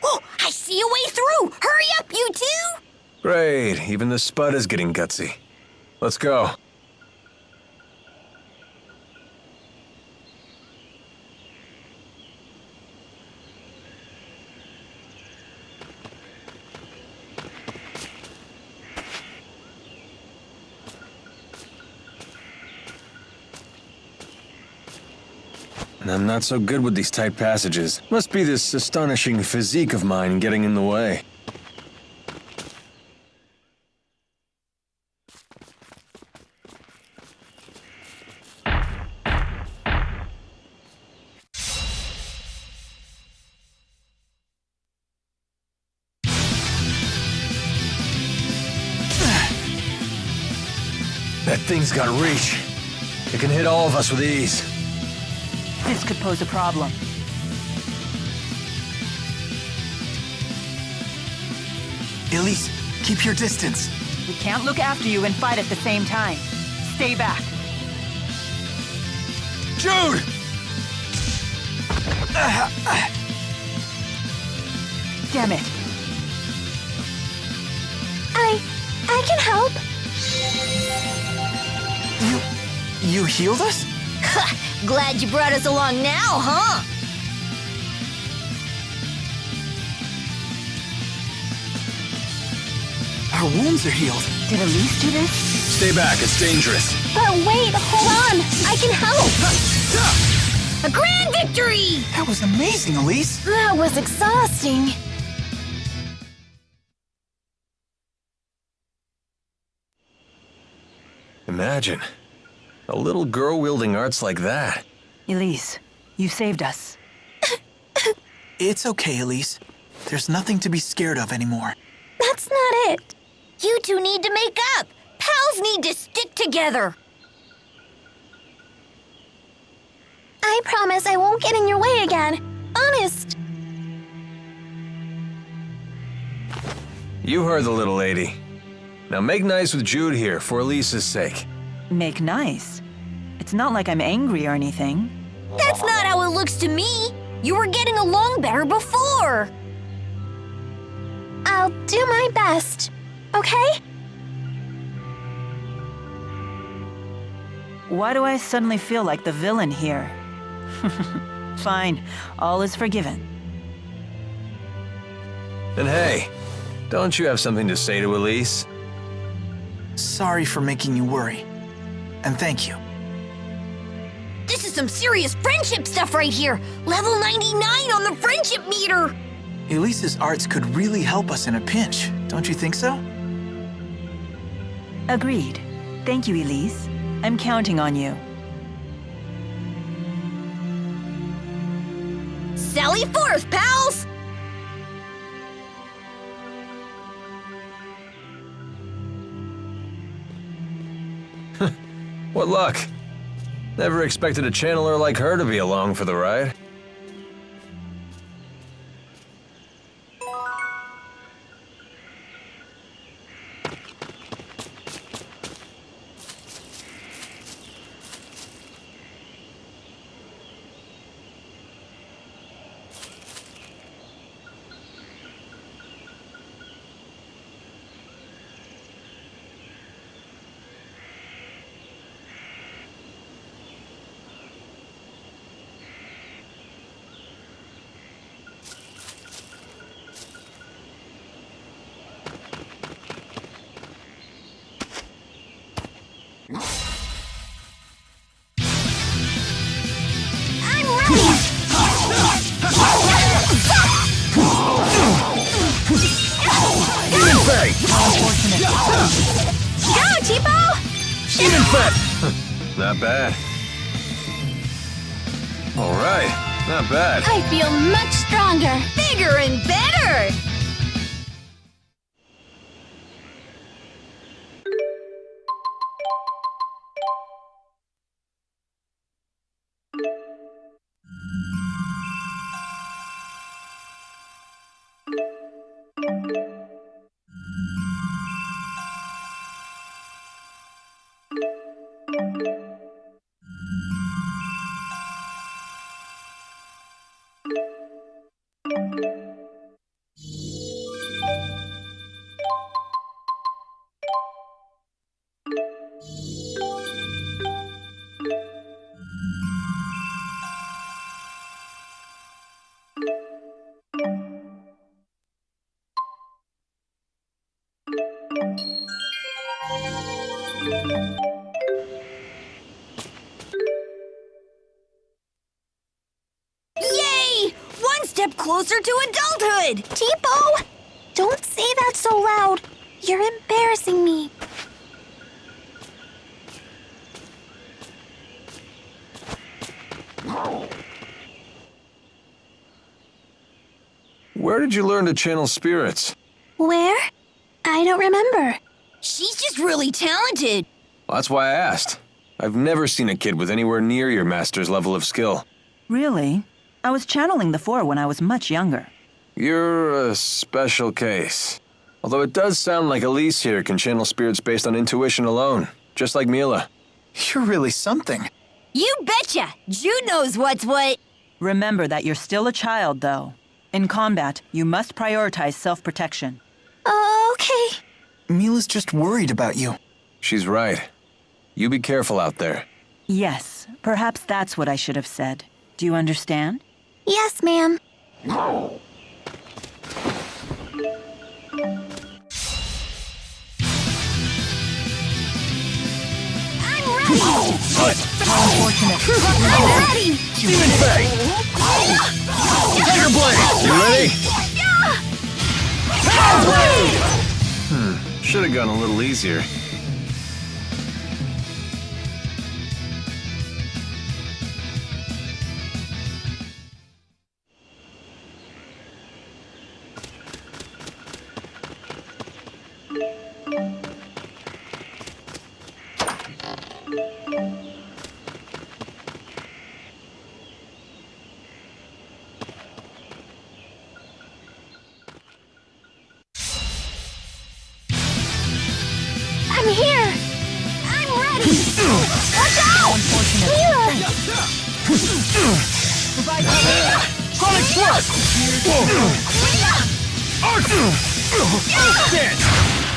Oh, I see a way through! Hurry up, you two! Great, even the Spud is getting gutsy. Let's go. I'm not so good with these tight passages. Must be this astonishing physique of mine getting in the way. That thing's got reach. It can hit all of us with ease. This could pose a problem. Elise, keep your distance. We can't look after you and fight at the same time. Stay back. Jude! Damn it. I can help. You healed us? Glad you brought us along now, huh? Our wounds are healed. Did Elise do this? Stay back, it's dangerous. But wait, hold on. I can help. A grand victory! That was amazing, Elise. That was exhausting. Imagine. A little girl wielding arts like that. Elise, you saved us. It's okay, Elise. There's nothing to be scared of anymore. That's not it. You two need to make up. Pals need to stick together. I promise I won't get in your way again. Honest. You heard the little lady. Now make nice with Jude here, for Elise's sake. Make nice? It's not like I'm angry or anything. That's not how it looks to me. You were getting along better before. I'll do my best, okay? Why do I suddenly feel like the villain here? Fine, all is forgiven. And hey, don't you have something to say to Elise? Sorry for making you worry. And thank you. This is some serious friendship stuff right here. Level 99 on the friendship meter. Elise's arts could really help us in a pinch, don't you think so? Agreed. Thank you, Elise. I'm counting on you. Sally forth, pals! What luck. Never expected a channeler like her to be along for the ride. Go, Tipo! Demon Fett! Not bad. All right, not bad. I feel much stronger. Bigger and better! Yay! One step closer to adulthood! Tipo! Don't say that so loud. You're embarrassing me. Where did you learn to channel spirits? Where? I don't remember. She's just really talented. Well, that's why I asked. I've never seen a kid with anywhere near your master's level of skill. Really? I was channeling the Four when I was much younger. You're a special case. Although it does sound like Elise here can channel spirits based on intuition alone, just like Mila. You're really something. You betcha! Jude knows what's what. Remember that you're still a child, though. In combat, you must prioritize self-protection. Okay. Mila's just worried about you. She's right. You be careful out there. Yes, perhaps that's what I should have said. Do you understand? Yes, ma'am. What? How unfortunate. I'm ready! Demon Fang! Trigger Blade! You ready? Should have gone a little easier. I'm here. I'm ready. Watch out! Mila! Sonic Thrust! Dance!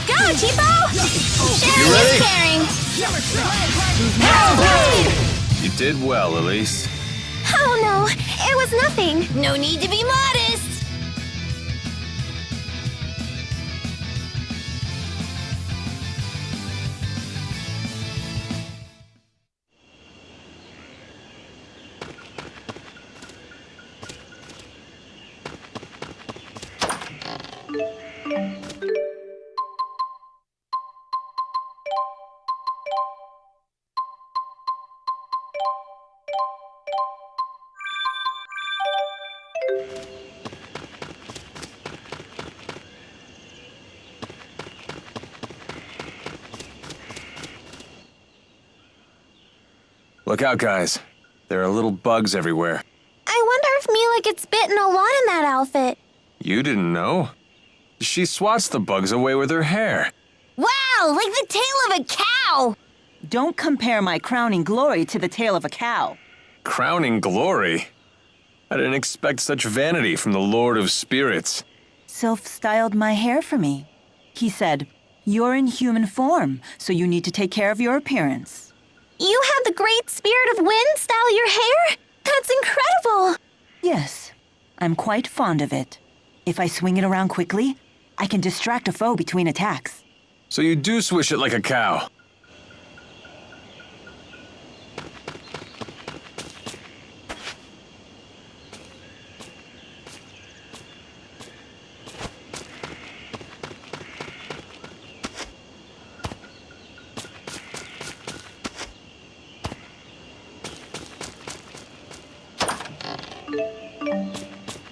Go, Tipo! You ready? Carrying. You did well, Elise. Oh no, it was nothing. No need to be modest. Look out, guys. There are little bugs everywhere. I wonder if Mila gets bitten a lot in that outfit. You didn't know? She swats the bugs away with her hair. Wow, like the tail of a cow! Don't compare my crowning glory to the tail of a cow. Crowning glory? I didn't expect such vanity from the Lord of Spirits. Sylph styled my hair for me. He said, "You're in human form, so you need to take care of your appearance." You had the great spirit of wind style your hair? That's incredible! Yes, I'm quite fond of it. If I swing it around quickly, I can distract a foe between attacks. So you do swish it like a cow.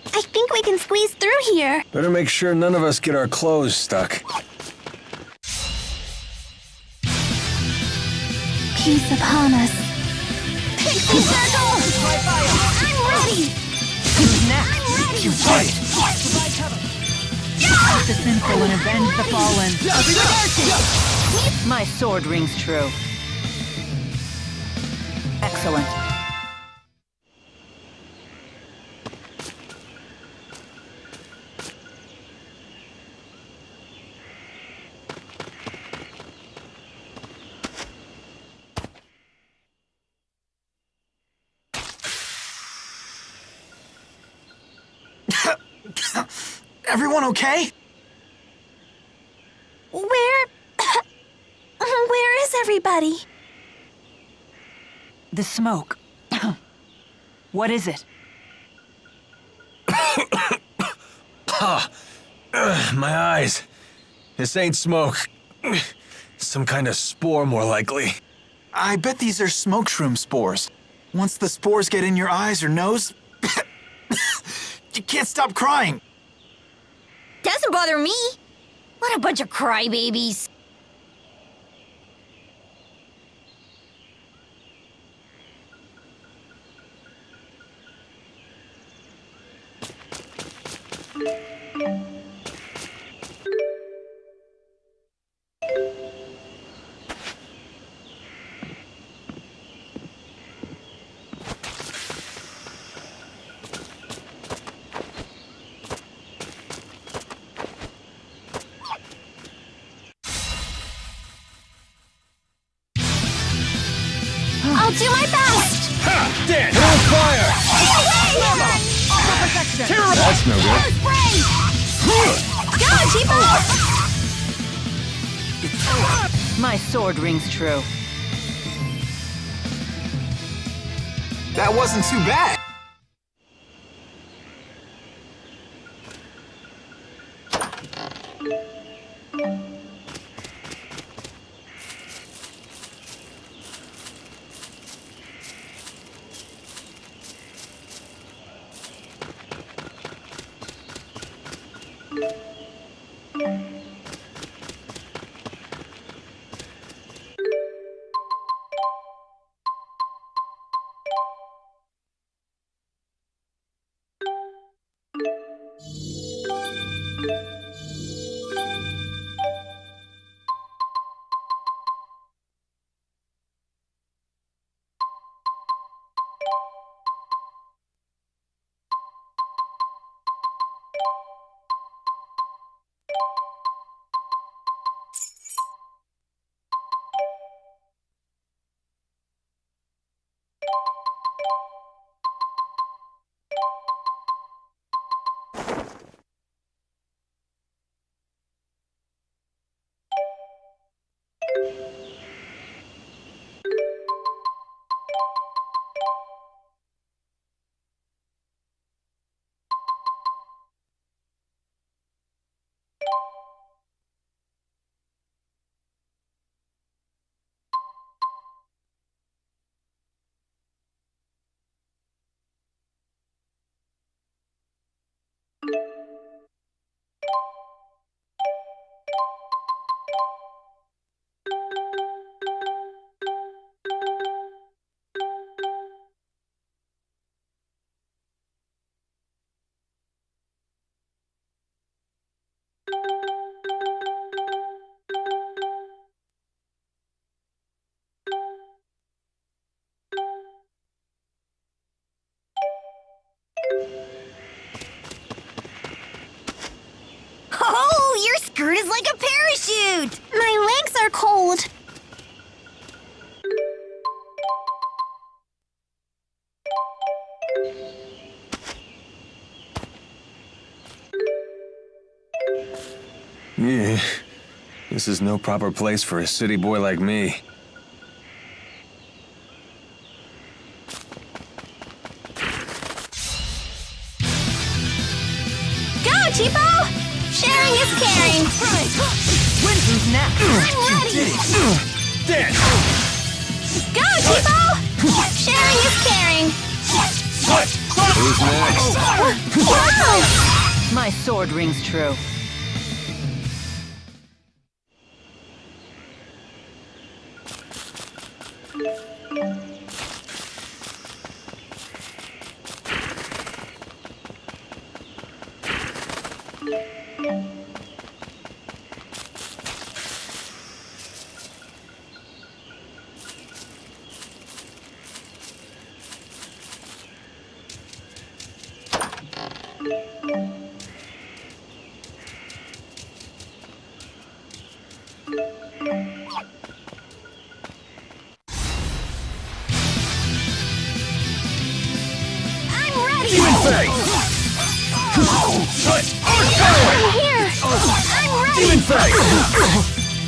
I think we can squeeze through here. Better make sure none of us get our clothes stuck. Peace upon us. Pixie Circle! I'm ready! Who's next? I'm ready! You fight! Fight the sinful and avenge the fallen. My sword rings true. Excellent. Everyone okay? Where is everybody? The smoke. What is it? My eyes. This ain't smoke. Some kind of spore, more likely. I bet these are smoke shroom spores. Once the spores get in your eyes or nose, you can't stop crying. Doesn't bother me. What a bunch of crybabies. I'll do my best! Ha! Dead! Hit on fire! That's no good. Go, Chief! My sword rings true. That wasn't too bad. Oh, your skirt is like a parachute! My legs are cold. Yeah, this is no proper place for a city boy like me. Go, Cheapo! Sharing is caring. Who's next? I'm ready. Dead! Go, Cheapo! Sharing is caring. Who's next? Whoa! My sword rings true. I'm ready. Demon I'm here. I'm ready. Demon Fang!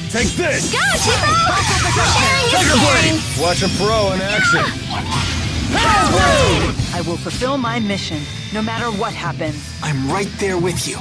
Take this! Go, Cheapo! Sharing is caring. Watch a pro in action. I will fulfill my mission, no matter what happens. I'm right there with you.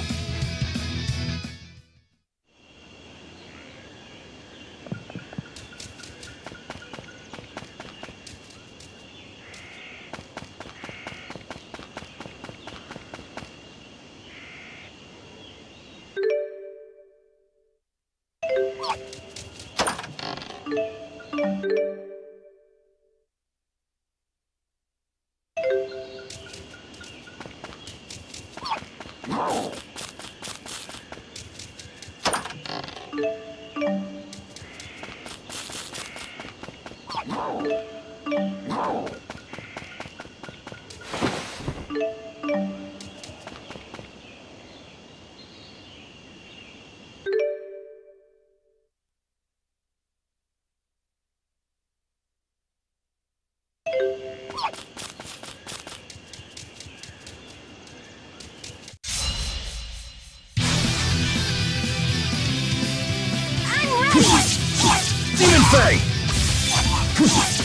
Demon Fang!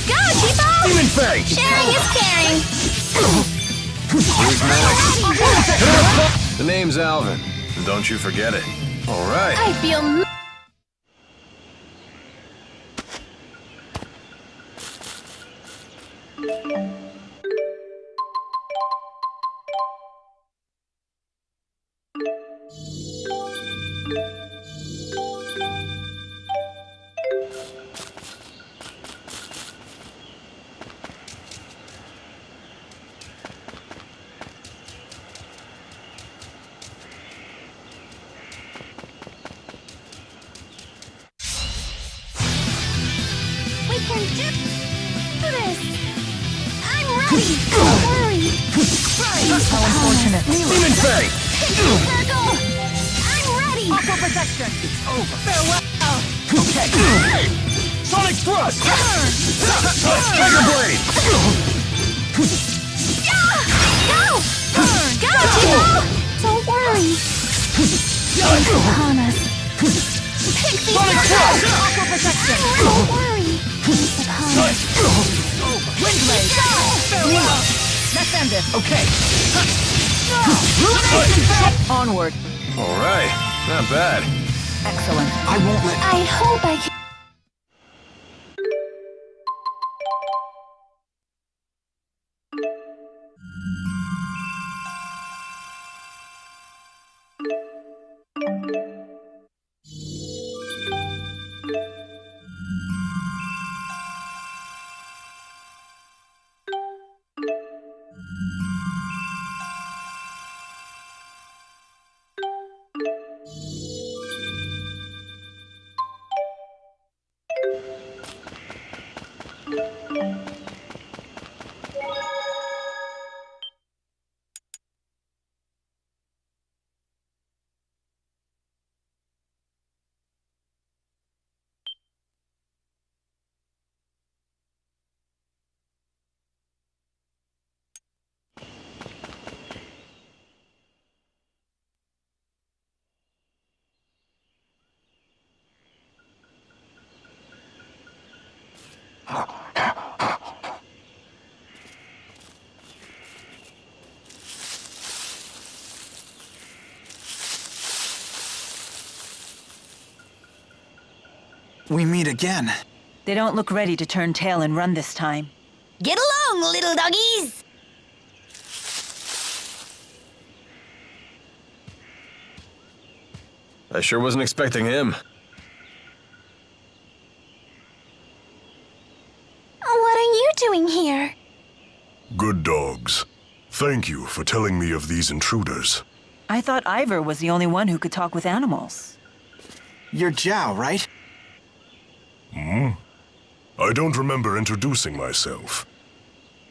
Go, Cheapo! Demon Fang! Sharing is caring. Who's next? The name's Alvin. And don't you forget it. All right. I feel... We can do this! I'm ready! Don't worry! How unfortunate. Demon Fang! Circle! I'm ready! Aqua protection! It's over. Farewell! Okay. Sonic Thrust! Tiger Blade! Go! Go, Cheapo! Don't worry! It's upon us. Pixie Sonic Circle! Thrust! Aqua protection! Don't worry! It's upon us. Wind blade! Farewell! Let's end this. Okay. Onward. All right. Not bad. Excellent. I won't let... I hope I can... We meet again. They don't look ready to turn tail and run this time. Get along, little doggies! I sure wasn't expecting him. What are you doing here? Good dogs. Thank you for telling me of these intruders. I thought Ivor was the only one who could talk with animals. You're Zhao, right? I don't remember introducing myself.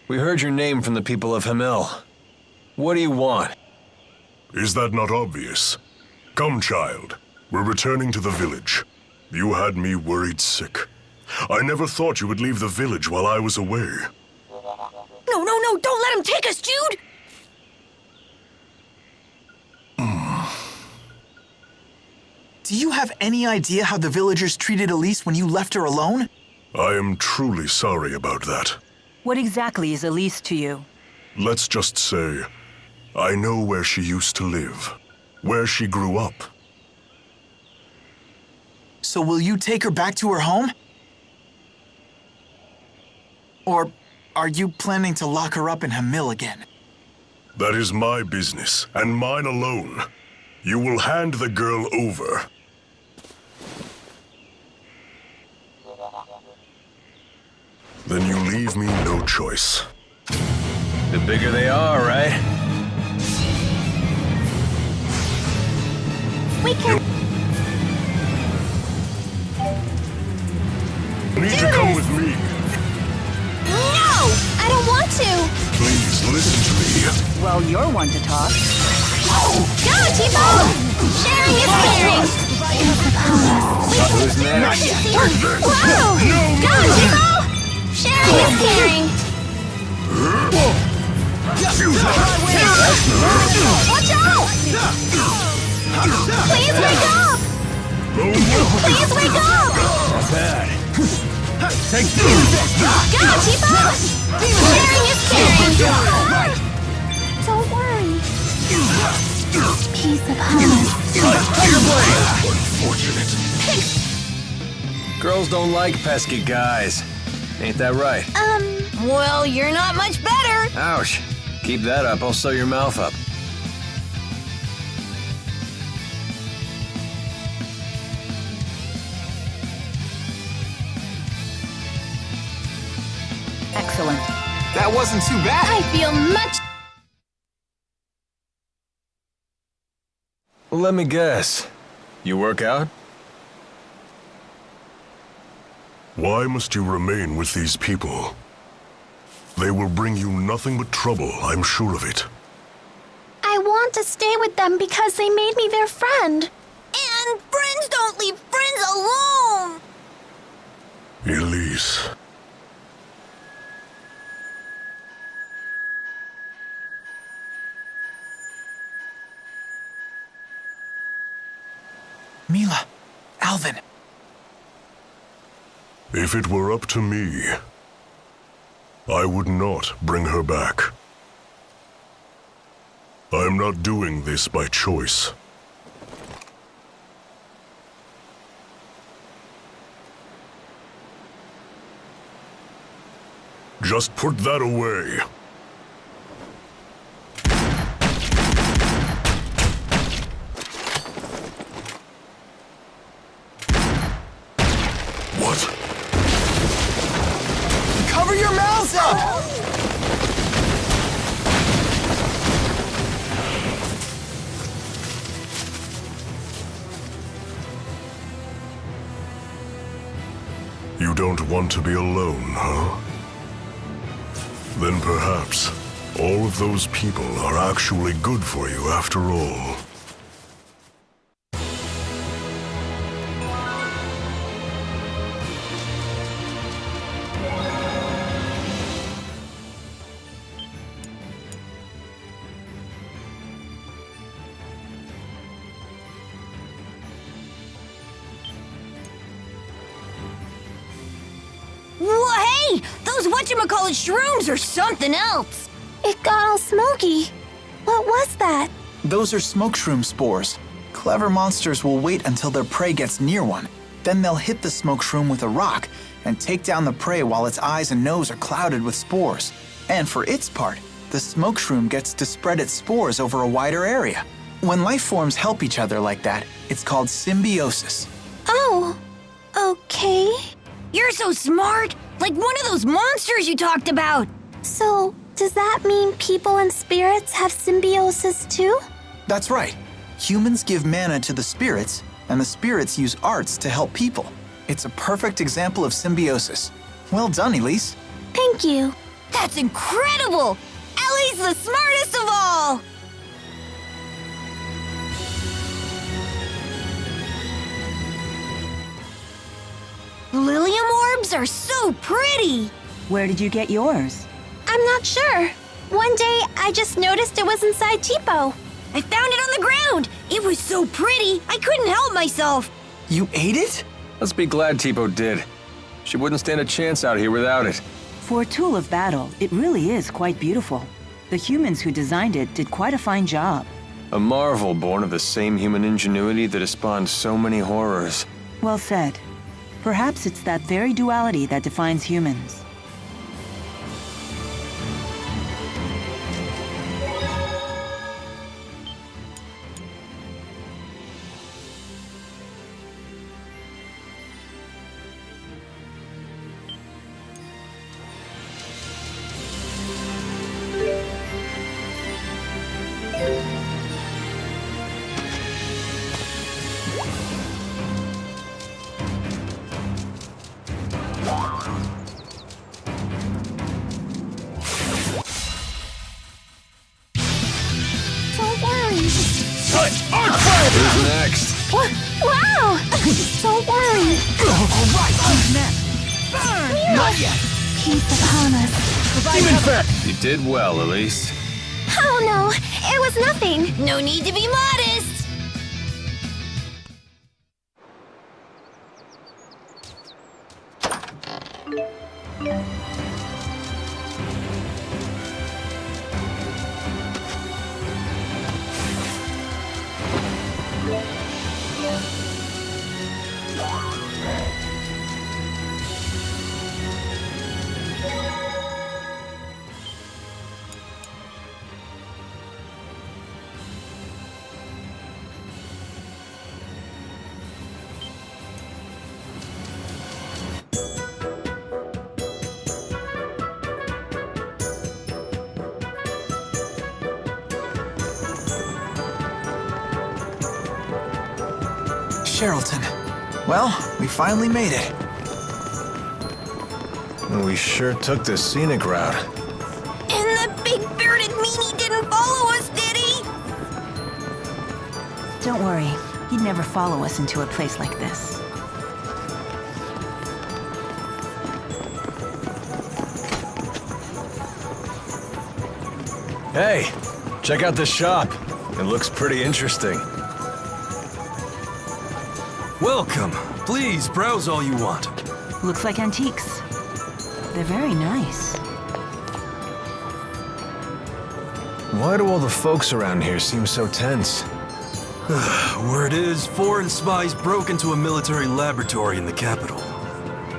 We heard your name from the people of Hamel. What do you want? Is that not obvious? Come, child. We're returning to the village. You had me worried sick. I never thought you would leave the village while I was away. No, don't let him take us, Jude! Do you have any idea how the villagers treated Elise when you left her alone? I am truly sorry about that. What exactly is Elise to you? Let's just say, I know where she used to live, where she grew up. So will you take her back to her home? Or are you planning to lock her up in Hamil again? That is my business, and mine alone. You will hand the girl over. Then you leave me no choice. The bigger they are, right? We can... You need to come with me. No! I don't want to! Please, listen to me. Well, you're one to talk. Go, Tipo! Sharing is caring! Who's next? Whoa! Go, Tipo! Sharing is caring! Watch out! Please wake up! Please wake up! Not bad. Take Go, Tipo! Sharing is caring! Don't worry. Piece of hummus. Unfortunate. Girls don't like pesky guys. Ain't that right? Well, you're not much better. Ouch. Keep that up, I'll sew your mouth up. Excellent. That wasn't too bad. I feel much... Let me guess. You work out? Why must you remain with these people? They will bring you nothing but trouble, I'm sure of it. I want to stay with them because they made me their friend. And friends don't leave friends alone! Elise. Mila, Alvin. If it were up to me, I would not bring her back. I am not doing this by choice. Just put that away. What? Cover your mouths up! You don't want to be alone, huh? Then perhaps all of those people are actually good for you after all. What? those whatchamacallit shrooms or something else. It got all smoky. What was that? Those are smoke shroom spores. Clever monsters will wait until their prey gets near one. Then they'll hit the smoke shroom with a rock and take down the prey while its eyes and nose are clouded with spores. And for its part, the smoke shroom gets to spread its spores over a wider area. When life forms help each other like that, it's called symbiosis. Oh, okay. You're so smart, like one of those monsters you talked about. So, does that mean people and spirits have symbiosis too? That's right. Humans give mana to the spirits, and the spirits use arts to help people. It's a perfect example of symbiosis. Well done, Elise. Thank you. That's incredible! Ellie's the smartest of all! Lilium orbs are so pretty! Where did you get yours? I'm not sure. One day, I just noticed it was inside Tipo. I found it on the ground! It was so pretty, I couldn't help myself! You ate it? Let's be glad Tipo did. She wouldn't stand a chance out here without it. For a tool of battle, it really is quite beautiful. The humans who designed it did quite a fine job. A marvel born of the same human ingenuity that has spawned so many horrors. Well said. Perhaps it's that very duality that defines humans. Who's next? Wow! Don't worry. Alright, who's next? Burn! Not yet. Peace upon us. You did well, Elise. Oh no, it was nothing. No need to be modest! Sherrilton. Well, we finally made it. We sure took the scenic route. And the big bearded meanie didn't follow us, did he? Don't worry, he'd never follow us into a place like this. Hey, check out this shop. It looks pretty interesting. Welcome. Please browse all you want. Looks like antiques. They're very nice. Why do all the folks around here seem so tense? Word is, foreign spies broke into a military laboratory in the capital.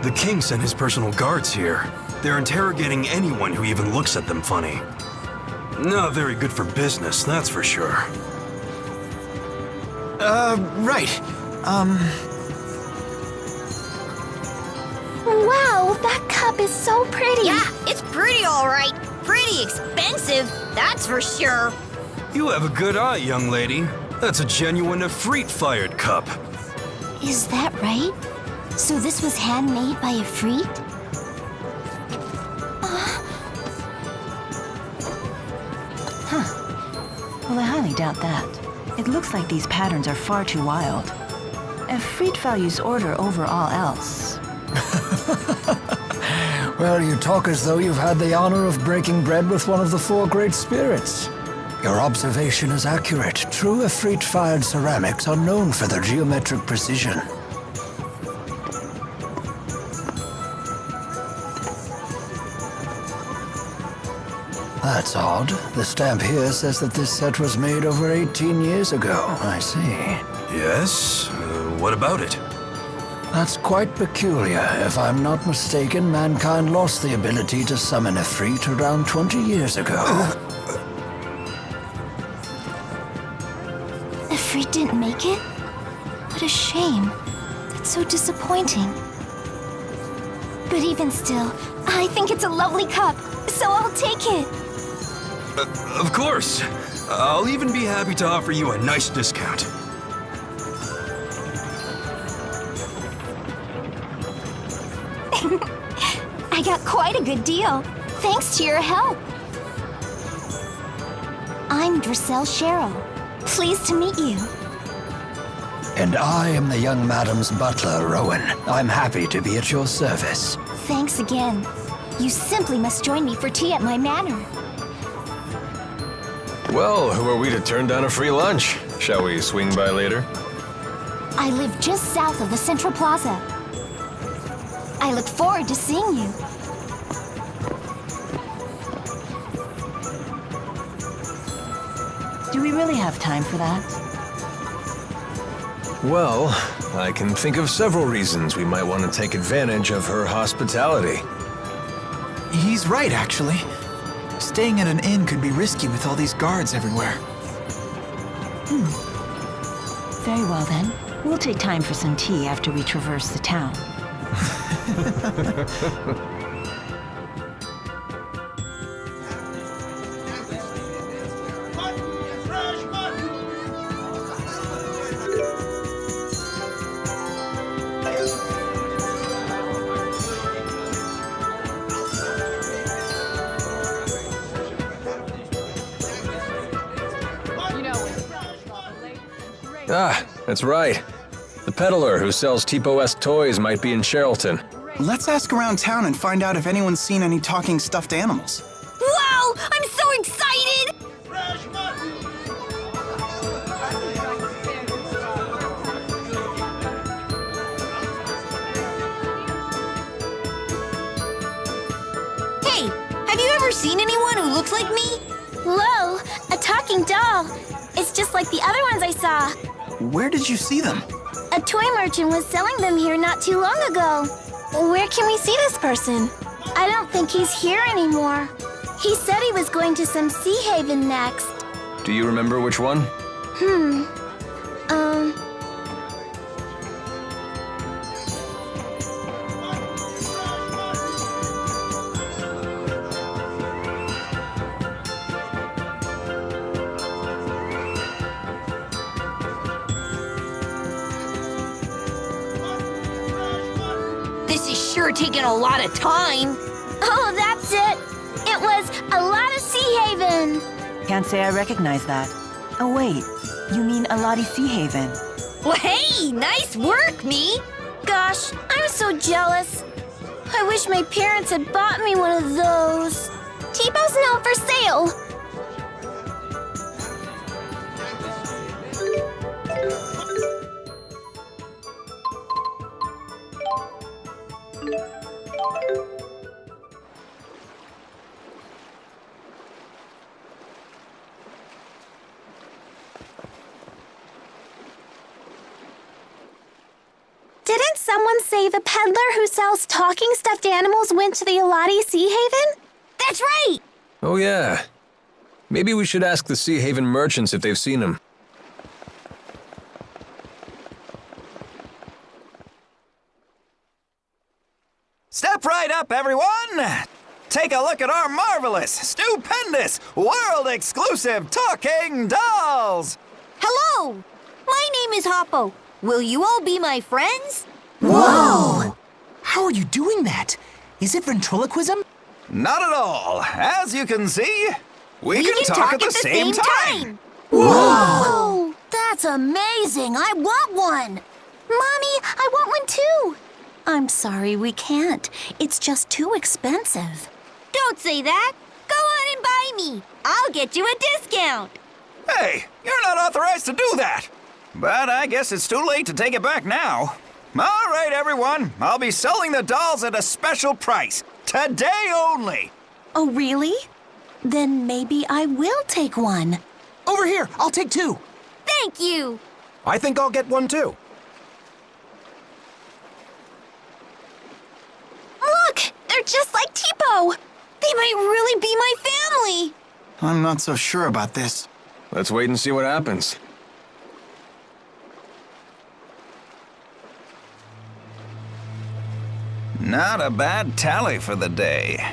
The king sent his personal guards here. They're interrogating anyone who even looks at them funny. Not very good for business, that's for sure. Right. Wow, that cup is so pretty. Yeah, it's pretty all right. Pretty expensive, that's for sure. You have a good eye, young lady. That's a genuine Efreet-fired cup. Is that right? So this was handmade by Efreet? Well, I highly doubt that. It looks like these patterns are far too wild. Efreet values order over all else. Well, you talk as though you've had the honor of breaking bread with one of the four great spirits. Your observation is accurate. True Efreet-fired ceramics are known for their geometric precision. That's odd. The stamp here says that this set was made over 18 years ago. I see. Yes? What about it? That's quite peculiar. If I'm not mistaken, mankind lost the ability to summon Ifrit around 20 years ago. Ifrit didn't make it? What a shame. That's so disappointing. But even still, I think it's a lovely cup, so I'll take it. Of course. I'll even be happy to offer you a nice discount. I got quite a good deal, thanks to your help. I'm Drissel Cheryl. Pleased to meet you. And I am the young madam's butler, Rowan. I'm happy to be at your service. Thanks again. You simply must join me for tea at my manor. Well, who are we to turn down a free lunch? Shall we swing by later? I live just south of the Central Plaza. I look forward to seeing you. Do we really have time for that? Well, I can think of several reasons we might want to take advantage of her hospitality. He's right, actually. Staying at an inn could be risky with all these guards everywhere. Very well then. We'll take time for some tea after we traverse the town. Ah, that's right. The peddler who sells Tipo-esque toys might be in Sherrilton. Let's ask around town and find out if anyone's seen any talking stuffed animals. Wow! I'm so excited! Hey, have you ever seen anyone who looks like me? Whoa, a talking doll. It's just like the other ones I saw. Where did you see them? A toy merchant was selling them here not too long ago. Where can we see this person? I don't think he's here anymore. He said he was going to some sea haven next. Do you remember which one? This is sure taking a lot of time. Oh, that's it. It was a lot of Sea Haven. Can't say I recognize that. Oh wait, you mean Alati Sea Haven. Well, hey, nice work, me. Gosh, I'm so jealous. I wish my parents had bought me one of those. T-Bow's not for sale. Didn't someone say the peddler who sells talking stuffed animals went to the Alati Sea Haven? That's right! Oh yeah. Maybe we should ask the Sea Haven merchants if they've seen him. Step right up, everyone! Take a look at our marvelous, stupendous, world-exclusive talking dolls! Hello! My name is Hoppo. Will you all be my friends? Whoa! How are you doing that? Is it ventriloquism? Not at all. As you can see, we can talk at the same time. Whoa! That's amazing. I want one. Mommy, I want one too. I'm sorry, we can't. It's just too expensive. Don't say that. Go on and buy me. I'll get you a discount. Hey, you're not authorized to do that. But I guess it's too late to take it back now. All right, everyone. I'll be selling the dolls at a special price. Today only. Oh, really? Then maybe I will take one. Over here, I'll take 2. Thank you! I think I'll get one too. Look! They're just like Tipo! They might really be my family! I'm not so sure about this. Let's wait and see what happens. Not a bad tally for the day.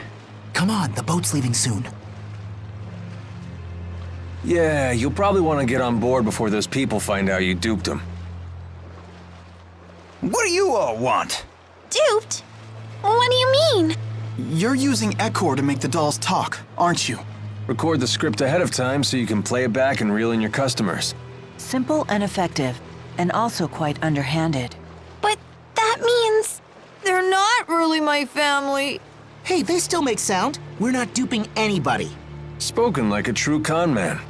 Come on, the boat's leaving soon. Yeah, you'll probably want to get on board before those people find out you duped them. What do you all want? Duped? What do you mean? You're using Echor to make the dolls talk, aren't you? Record the script ahead of time so you can play it back and reel in your customers. Simple and effective, and also quite underhanded. But that means... They're not really my family. Hey, they still make sound. We're not duping anybody. Spoken like a true con man.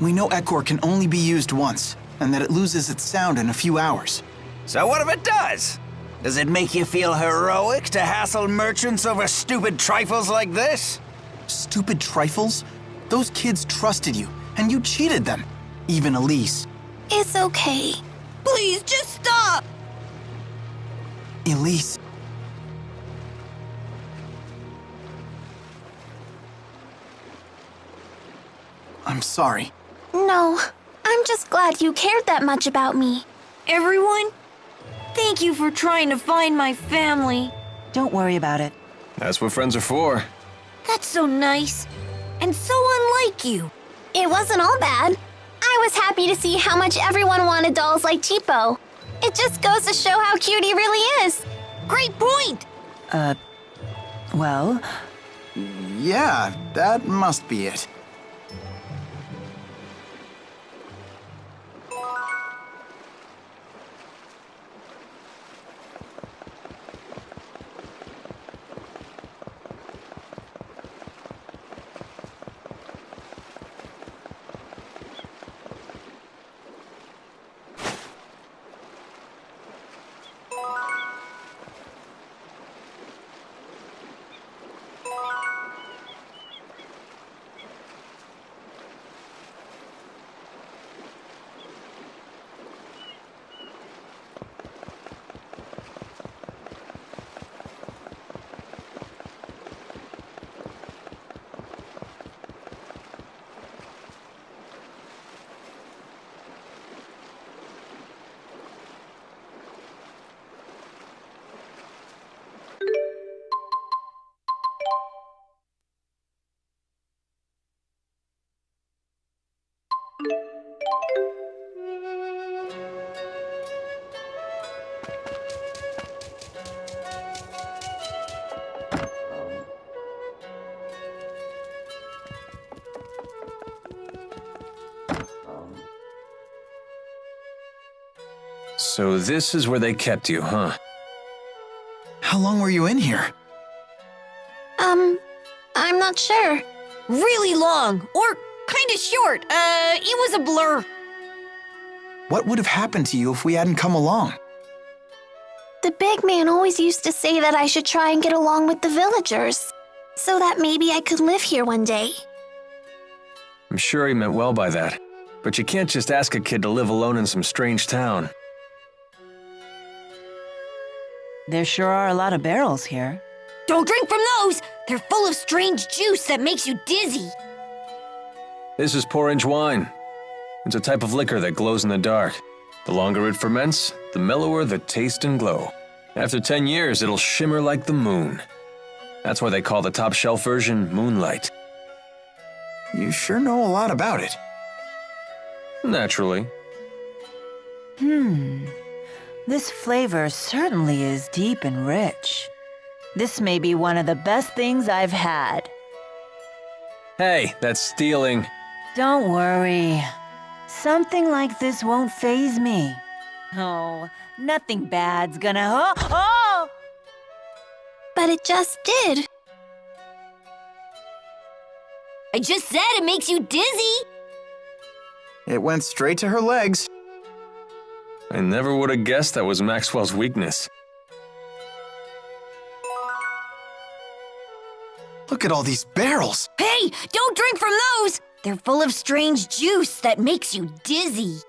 We know Echor can only be used once, and that it loses its sound in a few hours. So what if it does? Does it make you feel heroic to hassle merchants over stupid trifles like this? Stupid trifles? Those kids trusted you, and you cheated them. Even Elise. It's okay. Please, just stop! Elise. I'm sorry. No, I'm just glad you cared that much about me. Everyone, thank you for trying to find my family. Don't worry about it. That's what friends are for. That's so nice. And so unlike you. It wasn't all bad. I was happy to see how much everyone wanted dolls like Tipo. It just goes to show how cute he really is. Great point! Well... Yeah, that must be it. So this is where they kept you, huh? How long were you in here? I'm not sure. Really long, or kinda short. It was a blur. What would have happened to you if we hadn't come along? The big man always used to say that I should try and get along with the villagers, so that maybe I could live here one day. I'm sure he meant well by that. But you can't just ask a kid to live alone in some strange town. There sure are a lot of barrels here. Don't drink from those! They're full of strange juice that makes you dizzy. This is porridge wine. It's a type of liquor that glows in the dark. The longer it ferments, the mellower the taste and glow. After 10 years, it'll shimmer like the moon. That's why they call the top shelf version Moonlight. You sure know a lot about it. Naturally. This flavor certainly is deep and rich. This may be one of the best things I've had. Hey, that's stealing. Don't worry. Something like this won't faze me. Oh, nothing bad's gonna... Oh! But it just did. I just said it makes you dizzy. It went straight to her legs. I never would have guessed that was Maxwell's weakness. Look at all these barrels. Hey, Hey, don't drink from those! They're full of strange juice that makes you dizzy.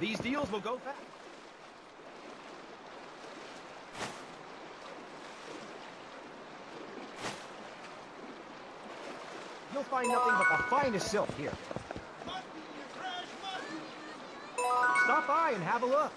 These deals will go fast. You'll find nothing but the finest silk here. Stop by and have a look.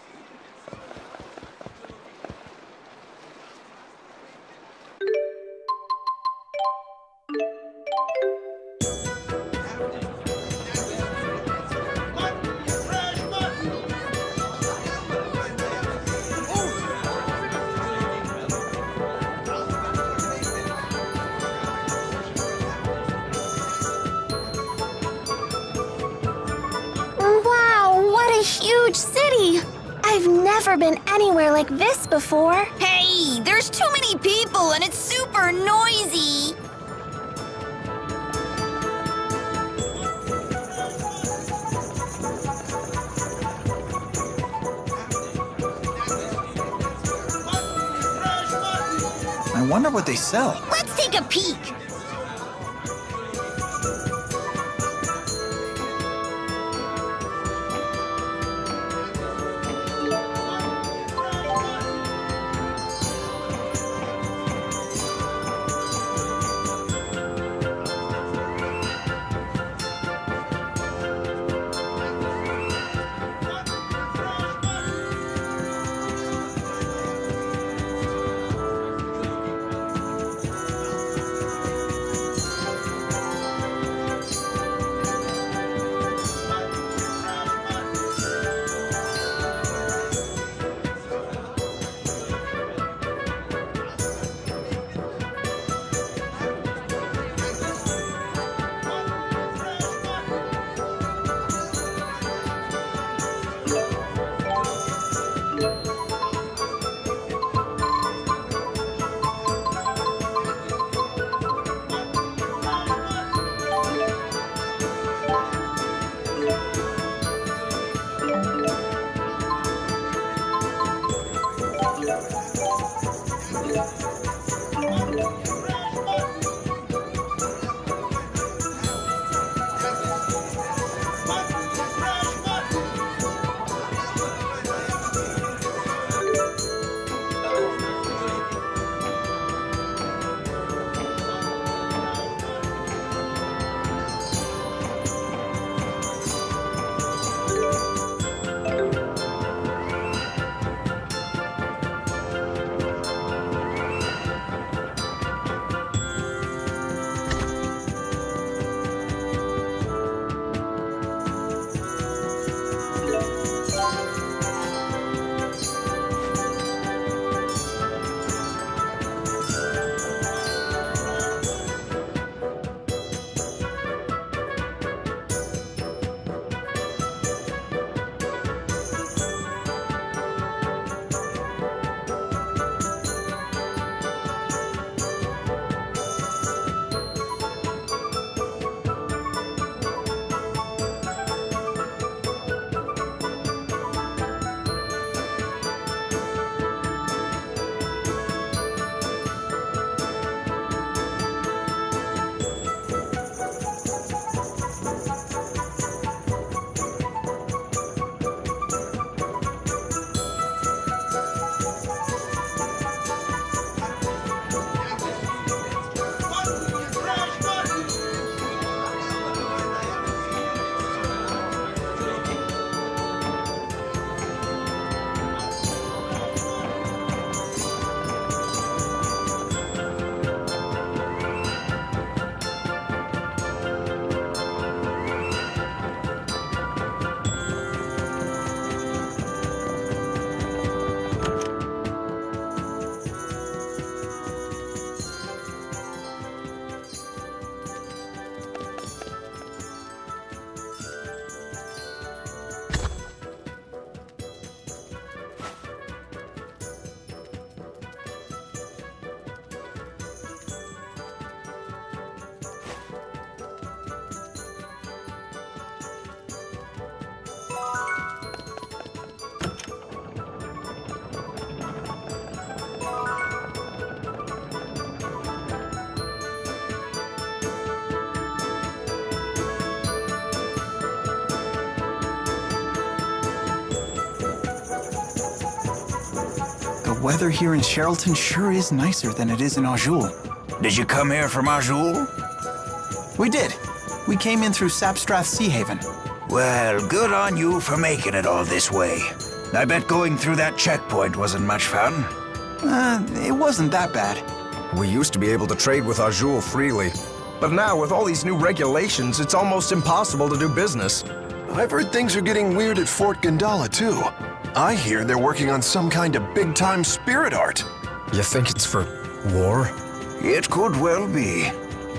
Wow, what a huge city! I've never been anywhere like this before. Hey, there's too many people and it's super noisy. I wonder what they sell. Let's take a peek. weather here in Sherrilton sure is nicer than it is in Azul. Did you come here from Azul? We did. We came in through Sapstrath Sea Haven. Well, good on you for making it all this way. I bet going through that checkpoint wasn't much fun. It wasn't that bad. We used to be able to trade with Azul freely. But now, with all these new regulations, it's almost impossible to do business. I've heard things are getting weird at Fort Gandala, too. I hear they're working on some kind of big-time spirit art. You think it's for war? It could well be.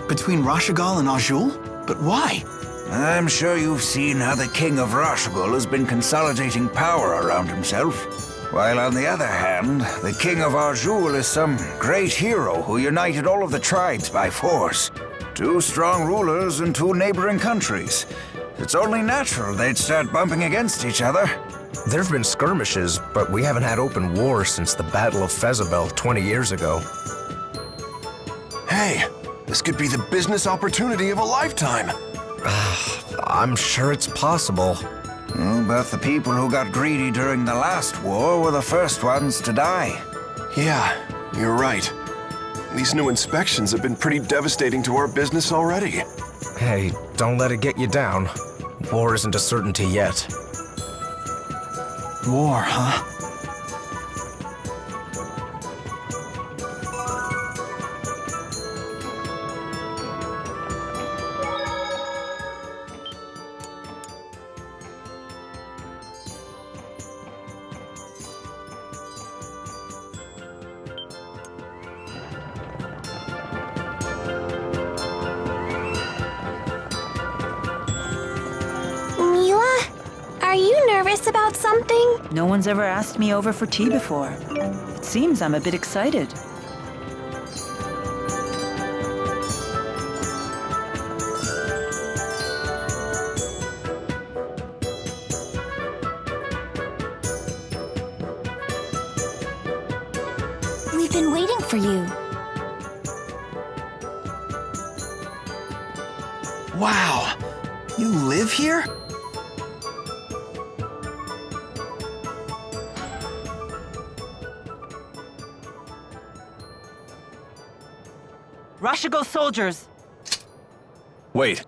Between Rashagal and Azul? But why? I'm sure you've seen how the King of Rashagal has been consolidating power around himself. While on the other hand, the King of Azul is some great hero who united all of the tribes by force. 2 strong rulers in 2 neighboring countries. It's only natural they'd start bumping against each other. There've been skirmishes, but we haven't had open war since the Battle of Fezabel 20 years ago. Hey, this could be the business opportunity of a lifetime. I'm sure it's possible. But the people who got greedy during the last war were the first ones to die. Yeah, you're right. These new inspections have been pretty devastating to our business already. Hey, don't let it get you down. War isn't a certainty yet. War, huh? About something? No one's ever asked me over for tea before. It seems I'm a bit excited. We've been waiting for you. Wow! You live here? Rashagal soldiers! Wait.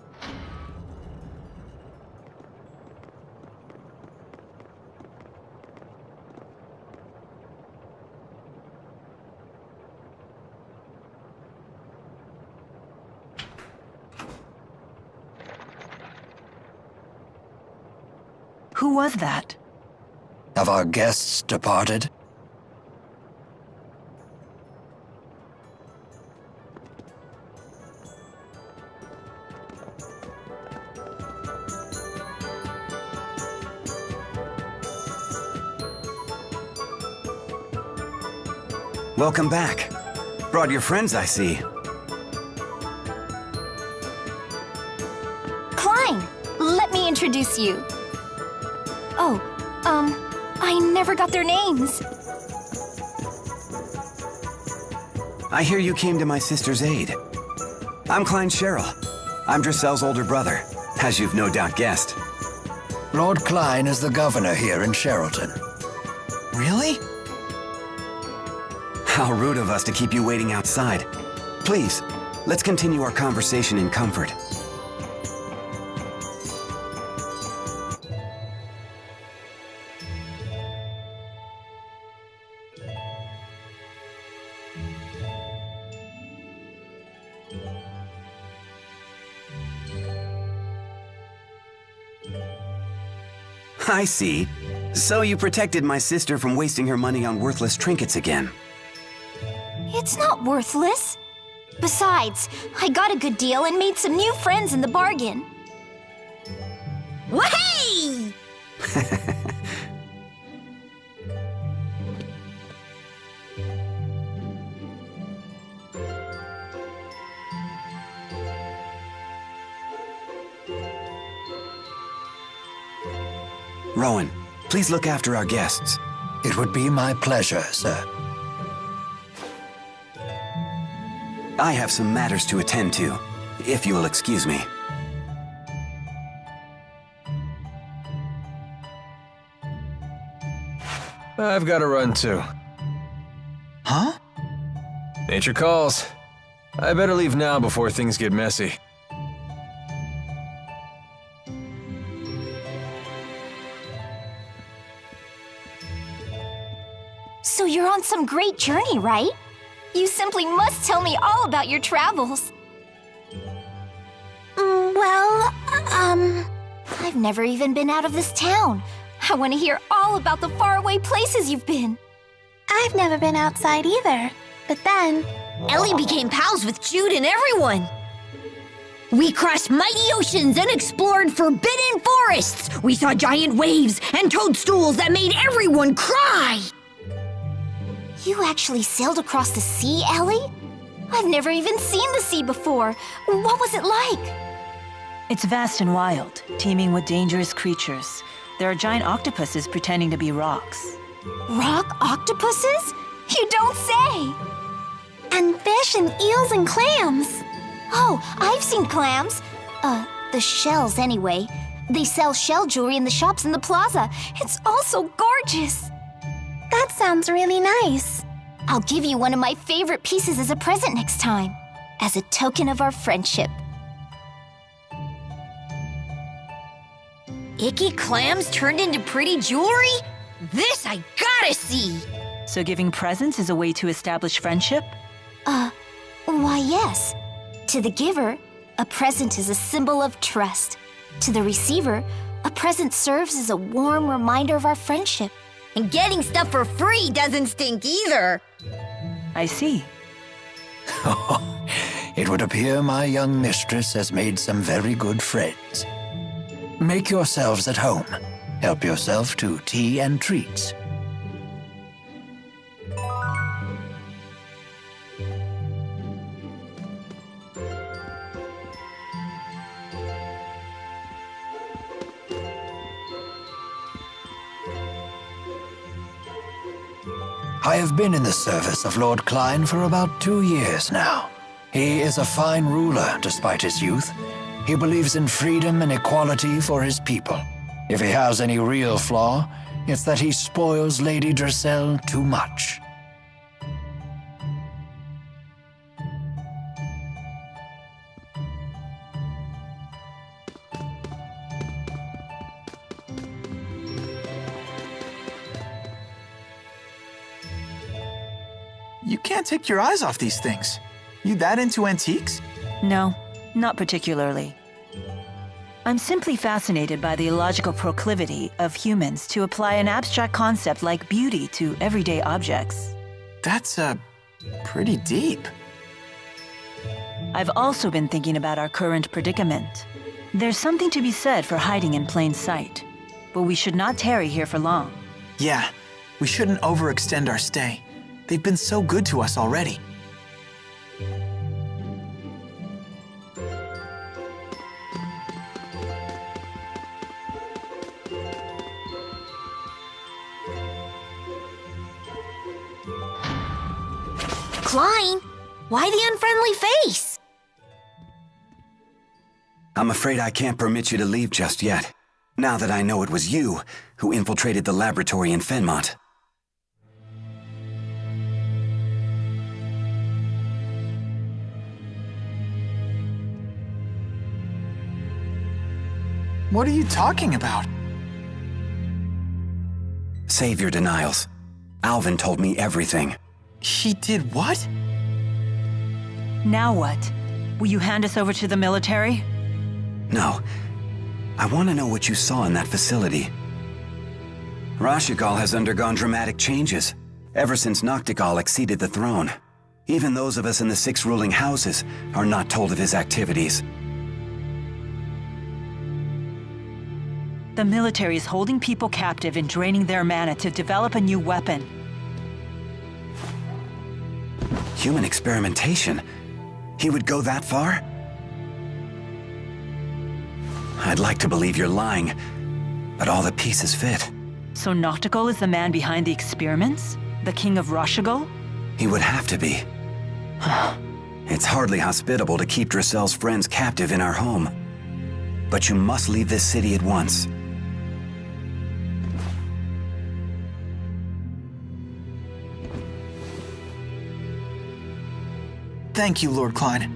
Who was that? Have our guests departed? Welcome back. Brought your friends, I see. Klein, let me introduce you. Oh, I never got their names. I hear you came to my sister's aid. I'm Klein Cheryl. I'm Drissel's older brother, as you've no doubt guessed. Lord Klein is the governor here in Sherrilton. Really? How rude of us to keep you waiting outside. Please, let's continue our conversation in comfort. I see. So you protected my sister from wasting her money on worthless trinkets again. It's not worthless. Besides, I got a good deal and made some new friends in the bargain. Wahey! Rowan, please look after our guests. It would be my pleasure, sir. I have some matters to attend to, if you will excuse me. I've got to run too. Huh? Nature calls. I better leave now before things get messy. So you're on some great journey, right? You simply must tell me all about your travels. I've never even been out of this town. I want to hear all about the faraway places you've been. I've never been outside either. But then, Ellie became pals with Jude and everyone. We crossed mighty oceans and explored forbidden forests. We saw giant waves and toadstools that made everyone cry. You actually sailed across the sea, Ellie? I've never even seen the sea before. What was it like? It's vast and wild, teeming with dangerous creatures. There are giant octopuses pretending to be rocks. Rock octopuses? You don't say! And fish and eels and clams. Oh, I've seen clams. The shells anyway. They sell shell jewelry in the shops in the plaza. It's all so gorgeous. That sounds really nice. I'll give you one of my favorite pieces as a present next time, as a token of our friendship. Icky clams turned into pretty jewelry? This I gotta see! So giving presents is a way to establish friendship? Why yes. To the giver, a present is a symbol of trust. To the receiver, a present serves as a warm reminder of our friendship. And getting stuff for free doesn't stink either. I see. It would appear my young mistress has made some very good friends. Make yourselves at home. Help yourself to tea and treats. I have been in the service of Lord Klein for about 2 years now. He is a fine ruler despite his youth. He believes in freedom and equality for his people. If he has any real flaw, it's that he spoils Lady Dressel too much. You can't take your eyes off these things. You that into antiques? No, not particularly. I'm simply fascinated by the illogical proclivity of humans to apply an abstract concept like beauty to everyday objects. That's, pretty deep. I've also been thinking about our current predicament. There's something to be said for hiding in plain sight, but we should not tarry here for long. Yeah, we shouldn't overextend our stay. They've been so good to us already. Klein, why the unfriendly face? I'm afraid I can't permit you to leave just yet, now that I know it was you who infiltrated the laboratory in Fenmont. What are you talking about? Save your denials. Alvin told me everything. He did what? Now what? Will you hand us over to the military? No. I want to know what you saw in that facility. Rashigal has undergone dramatic changes, ever since Noctigal acceded the throne. Even those of us in the 6 ruling houses are not told of his activities. The military is holding people captive and draining their mana to develop a new weapon. Human experimentation? He would go that far? I'd like to believe you're lying, but all the pieces fit. So Noctigal is the man behind the experiments? The king of Rashigal? He would have to be. It's hardly hospitable to keep Dressel's friends captive in our home. But you must leave this city at once. Thank you, Lord Klein.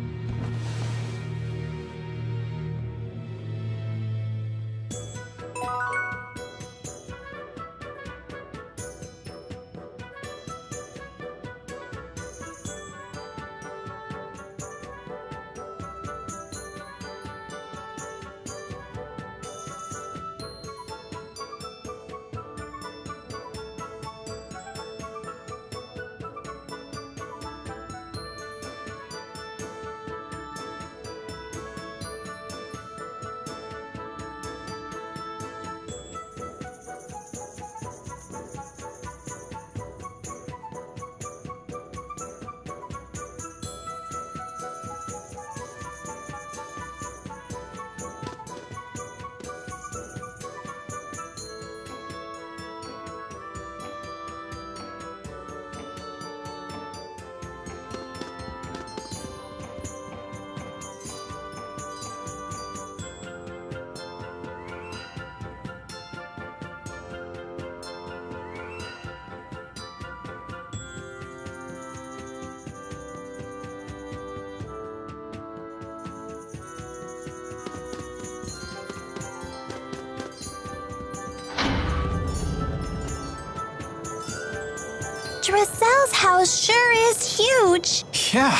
Drizel's house sure is huge. Yeah,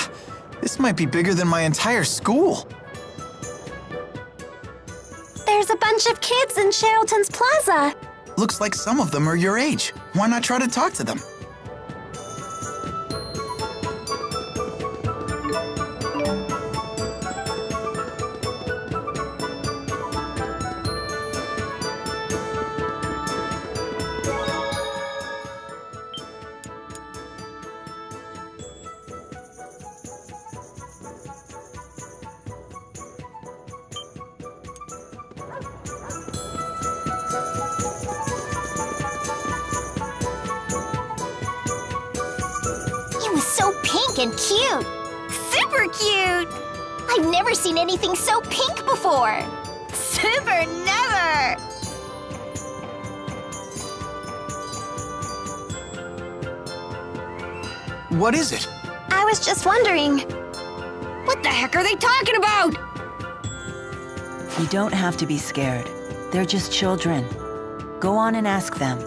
this might be bigger than my entire school. There's a bunch of kids in Sheraton's Plaza. Looks like some of them are your age. Why not try to talk to them? It was so pink and cute. Super cute. I've never seen anything so pink before. Super never. What is it? I was just wondering. What the heck are they talking about? You don't have to be scared. They're just children. Go on and ask them.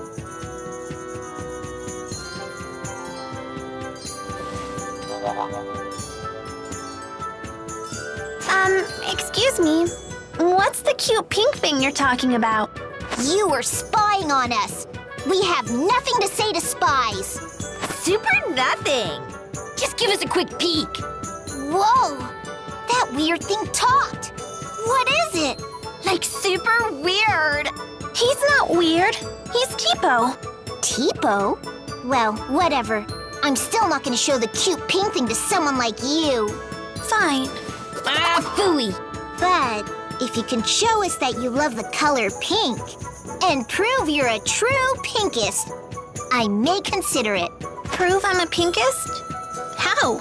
Excuse me. What's the cute pink thing you're talking about? You were spying on us. We have nothing to say to spies. Super nothing. Just give us a quick peek. Whoa! That weird thing talked. What is it? Like super weird. He's not weird. He's Tipo. Tipo? Well, whatever. I'm still not going to show the cute pink thing to someone like you. Fine. Ah, phooey. But if you can show us that you love the color pink and prove you're a true pinkist, I may consider it. Prove I'm a pinkist? How?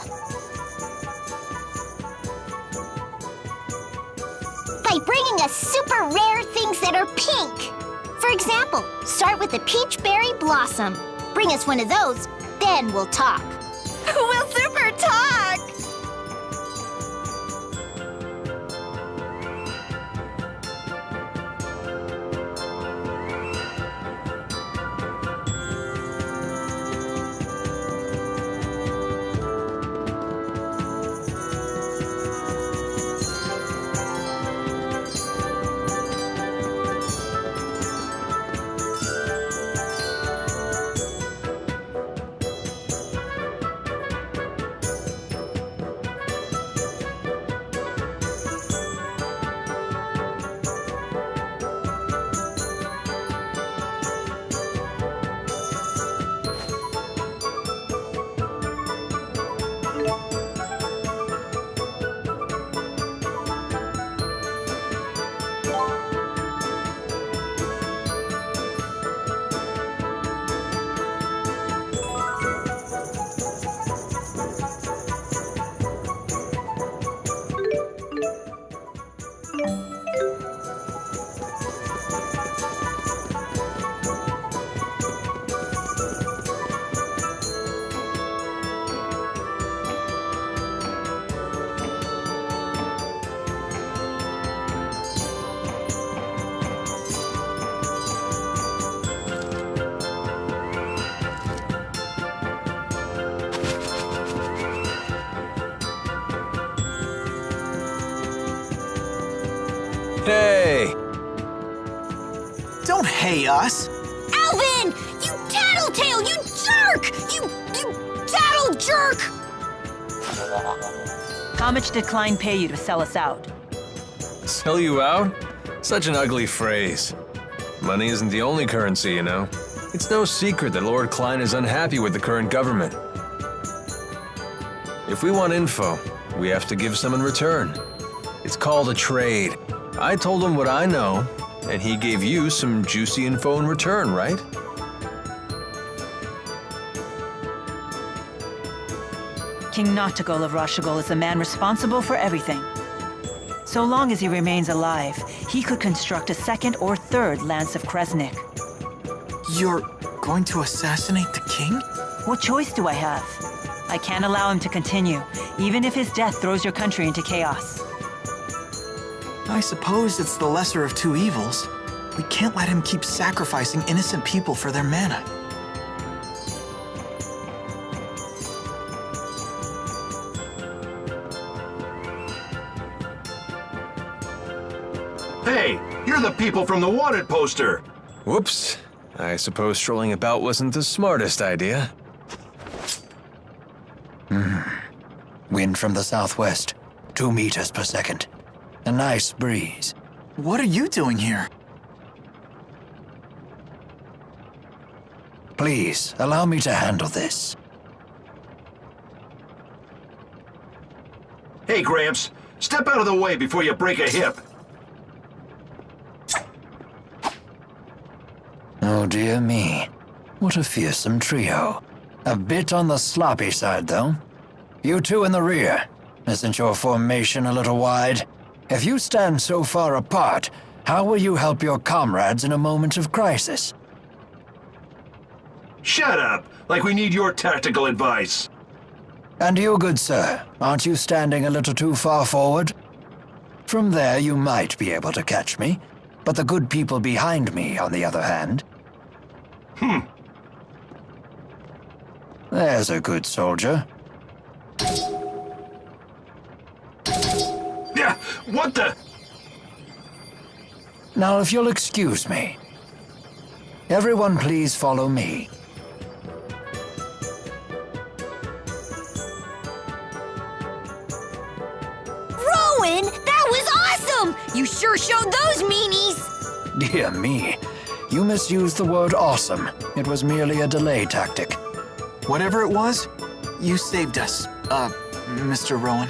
By bringing us super rare things that are pink. For example, start with the peach berry blossom. Bring us one of those, then we'll talk. We'll super talk! Don't hey us! Alvin! You tattletale! You jerk! You tattle jerk! How much did Klein pay you to sell us out? Sell you out? Such an ugly phrase. Money isn't the only currency, you know. It's no secret that Lord Klein is unhappy with the current government. If we want info, we have to give some in return. It's called a trade. I told him what I know, and he gave you some juicy info in return, right? King Noctigol of Rashigol is the man responsible for everything. So long as he remains alive, he could construct a second or third Lance of Kresnik. You're going to assassinate the king? What choice do I have? I can't allow him to continue, even if his death throws your country into chaos. I suppose it's the lesser of two evils. We can't let him keep sacrificing innocent people for their mana. Hey, you're the people from the wanted poster! Whoops. I suppose strolling about wasn't the smartest idea. Wind from the southwest, 2 meters per second. A nice breeze. What are you doing here? Please, allow me to handle this. Hey, Gramps, step out of the way before you break a hip. Oh dear me. What a fearsome trio. A bit on the sloppy side, though. You two in the rear. Isn't your formation a little wide? If you stand so far apart, how will you help your comrades in a moment of crisis? Shut up! Like we need your tactical advice. And you, good sir, aren't you standing a little too far forward? From there you might be able to catch me, but the good people behind me, on the other hand... There's a good soldier. Yeah, what the... Now, if you'll excuse me. Everyone please follow me. Rowan, that was awesome! You sure showed those meanies! Dear me. You misused the word awesome. It was merely a delay tactic. Whatever it was, you saved us, Mr. Rowan.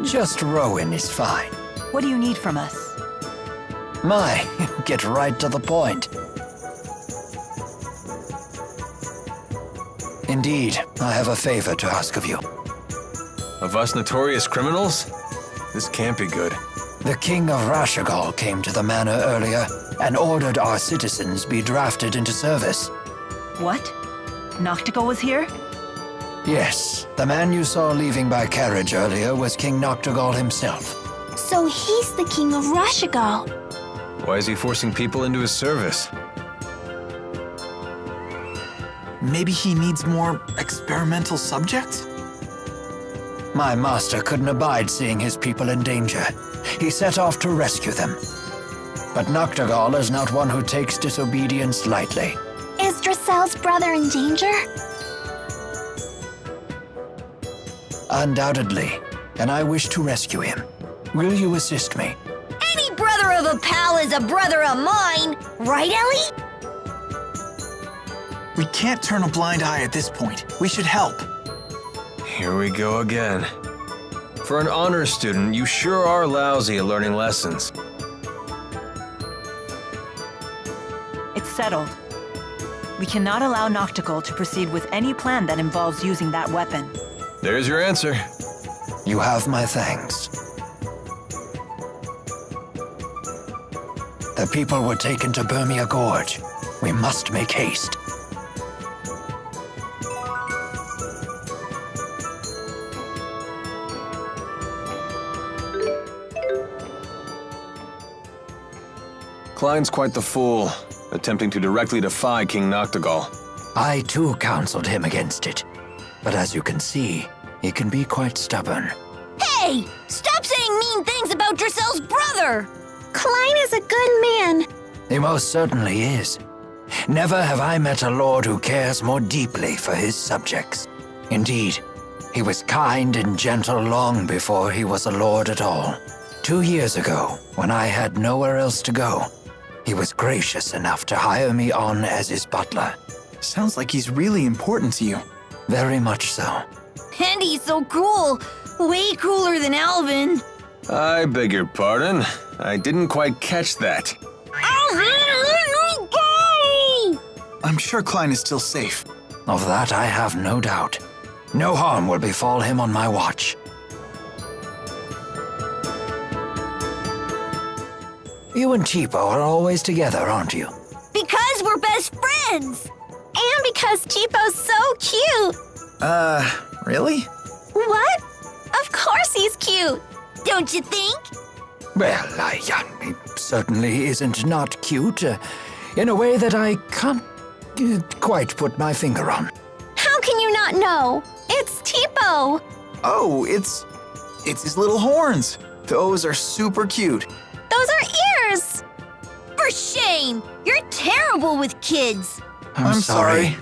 Just Rowan is fine. What do you need from us? My, get right to the point. Indeed, I have a favor to ask of you. Of us notorious criminals? This can't be good. The King of Rashigol came to the manor earlier and ordered our citizens be drafted into service. What? Noctigol was here? Yes, the man you saw leaving by carriage earlier was King Noctigol himself. So he's the King of Rashigol. Why is he forcing people into his service? Maybe he needs more experimental subjects? My master couldn't abide seeing his people in danger. He set off to rescue them. But Noctigol is not one who takes disobedience lightly. Is Drasel's brother in danger? Undoubtedly, and I wish to rescue him. Will you assist me? Any brother of a pal is a brother of mine! Right, Ellie? We can't turn a blind eye at this point. We should help. Here we go again. For an honor student, you sure are lousy at learning lessons. It's settled. We cannot allow Noctigol to proceed with any plan that involves using that weapon. There's your answer. You have my thanks. The people were taken to Burmia Gorge. We must make haste. Klein's quite the fool, attempting to directly defy King Noctigol. I too counseled him against it. But as you can see, he can be quite stubborn. Hey! Stop saying mean things about Drasel's brother! Klein is a good man. He most certainly is. Never have I met a lord who cares more deeply for his subjects. Indeed, he was kind and gentle long before he was a lord at all. 2 years ago, when I had nowhere else to go, he was gracious enough to hire me on as his butler. Sounds like he's really important to you. Very much so. And he's so cool. Way cooler than Alvin. I beg your pardon. I didn't quite catch that. I'm sure Klein is still safe. Of that I have no doubt. No harm will befall him on my watch. You and Cheapo are always together, aren't you? Because we're best friends. And because Cheapo's so cute. Really? What? Of course he's cute. Don't you think? Well, he certainly isn't not cute, in a way that I can't quite put my finger on. How can you not know? It's Cheapo. Oh, it's his little horns. Those are super cute. Those are ears. For shame! You're terrible with kids. I'm sorry.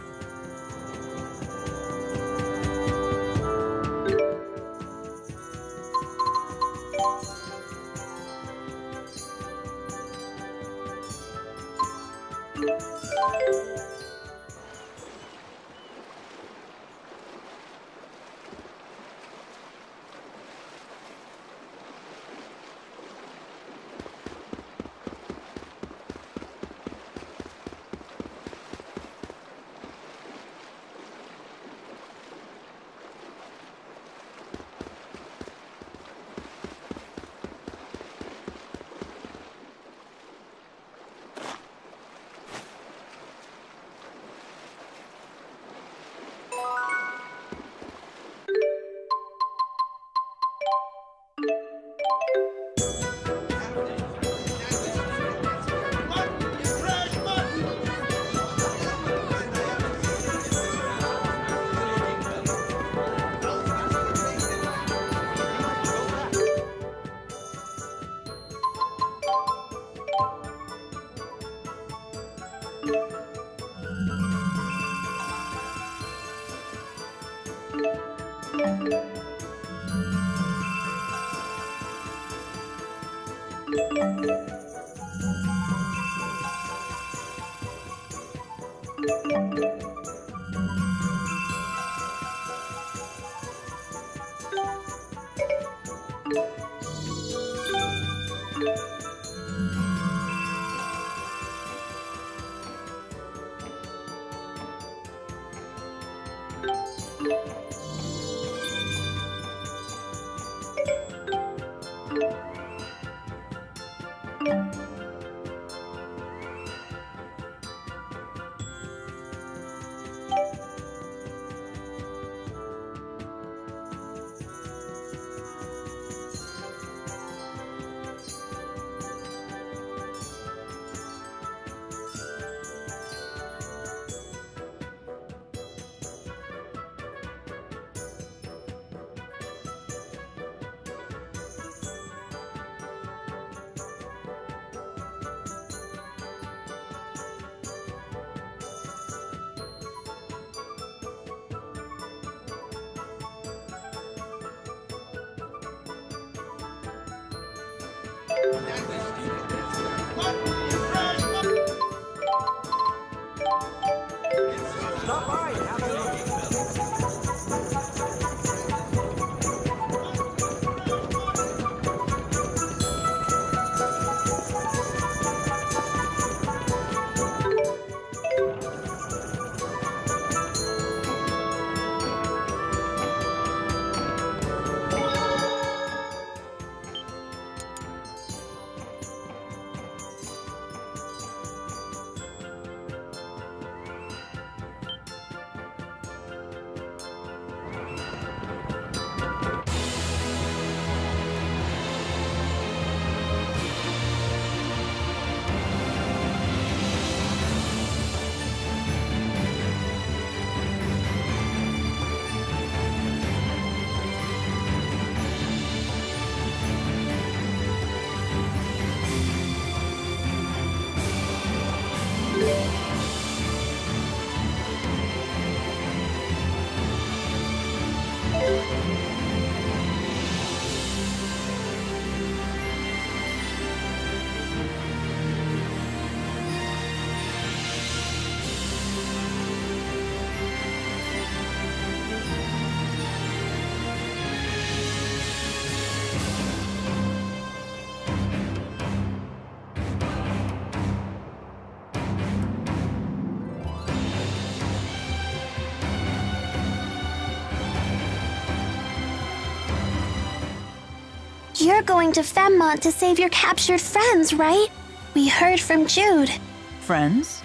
You're going to Femmont to save your captured friends, right? We heard from Jude. Friends?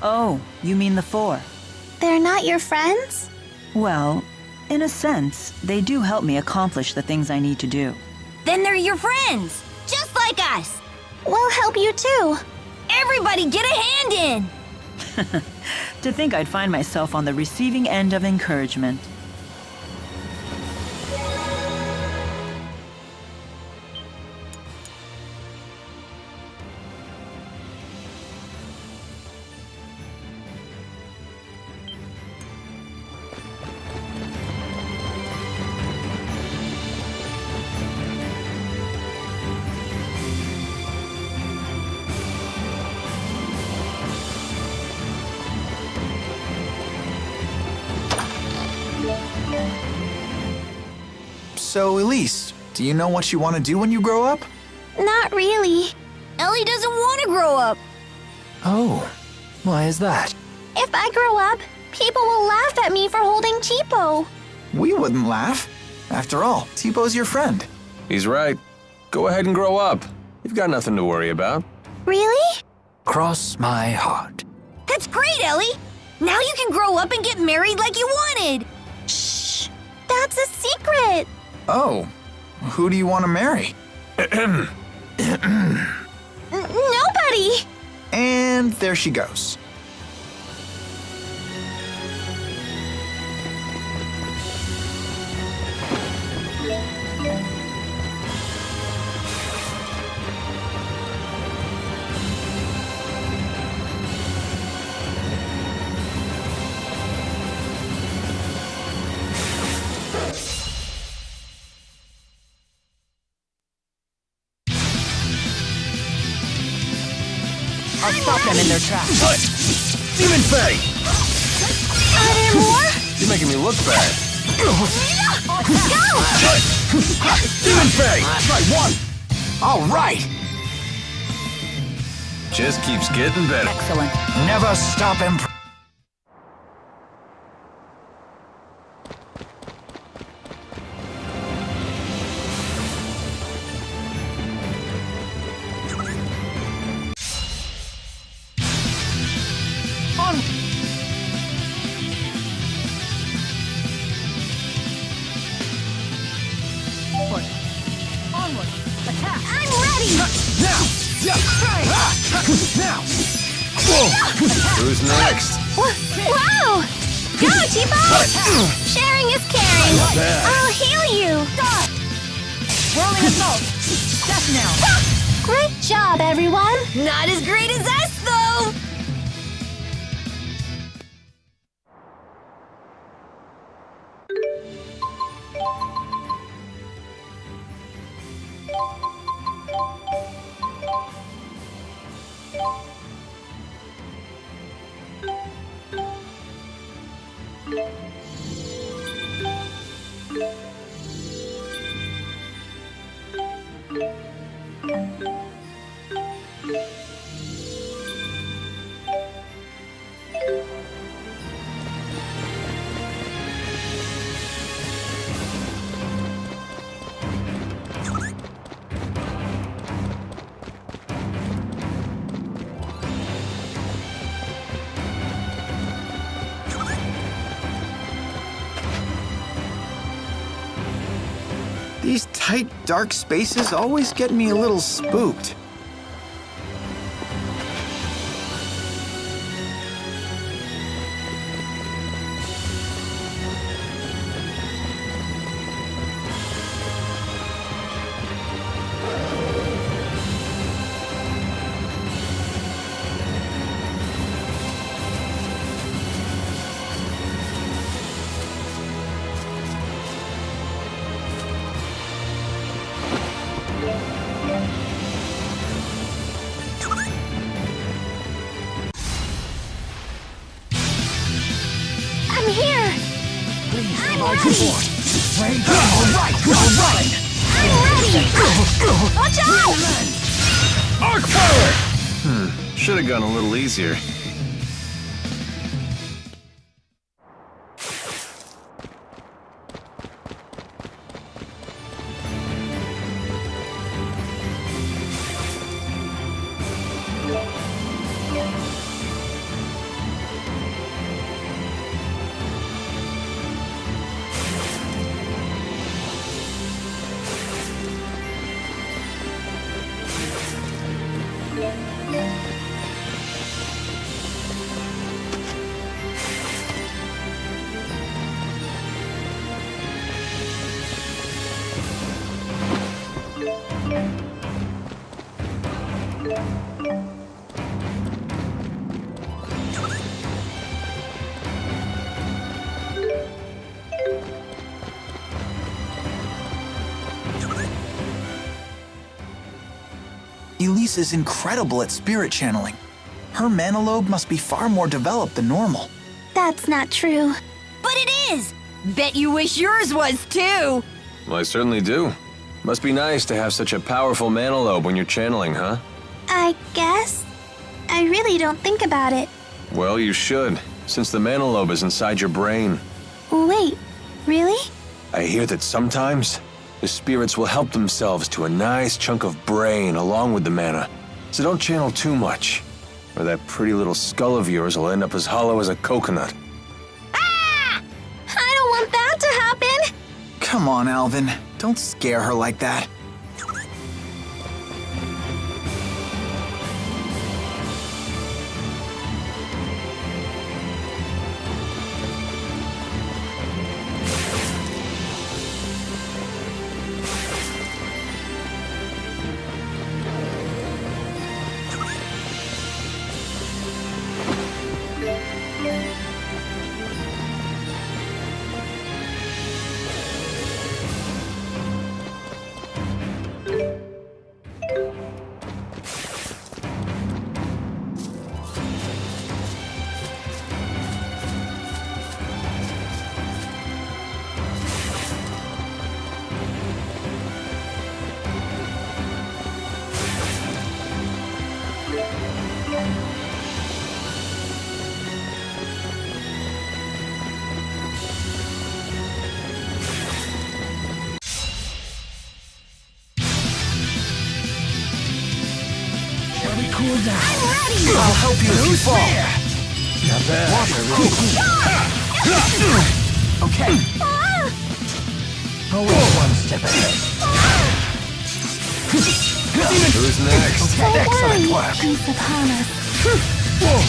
Oh, you mean the Four. They're not your friends? Well, in a sense, they do help me accomplish the things I need to do. Then they're your friends, just like us. We'll help you too. Everybody get a hand in. To think I'd find myself on the receiving end of encouragement. So, Elise, do you know what you want to do when you grow up? Not really. Ellie doesn't want to grow up. Oh, why is that? If I grow up, people will laugh at me for holding Tipo. We wouldn't laugh. After all, Tipo's your friend. He's right. Go ahead and grow up. You've got nothing to worry about. Really? Cross my heart. That's great, Ellie. Now you can grow up and get married like you wanted. Shh. That's a secret. Oh, who do you want to marry? Nobody. And there she goes. I'll stop them in their tracks. Demon Fae! Are there more? You're making me look bad. Go! Demon Fae! Try one. All right. Just keeps getting better. Excellent. Never stop improving. Onward! Attack! I'm ready. Now. Now. Who's next? Wow! Go, Tipo! Sharing is caring. I'll heal you. Whirling assault! Death now! Great job, everyone. Not as great as us, though. These tight, dark spaces always get me a little spooked. I'm here. Please I'm provide ready. support. All right. I'm ready. Watch out! Arc power! Should have gone a little easier. Louise is incredible at spirit channeling. Her mana lobe must be far more developed than normal. That's not true. But it is! Bet you wish yours was too! Well, I certainly do. Must be nice to have such a powerful mana lobe when you're channeling, huh? I guess. I really don't think about it. Well, you should, since the mana lobe is inside your brain. Wait, really? I hear that sometimes the spirits will help themselves to a nice chunk of brain along with the mana. So don't channel too much, or that pretty little skull of yours will end up as hollow as a coconut. I don't want that to happen! Come on, Alvin. Don't scare her like that. Cool down. I'm ready! I'll help you if you fall. Not bad. Okay. Always one step ahead. Who's next? Don't Excellent worry, work. she's upon us.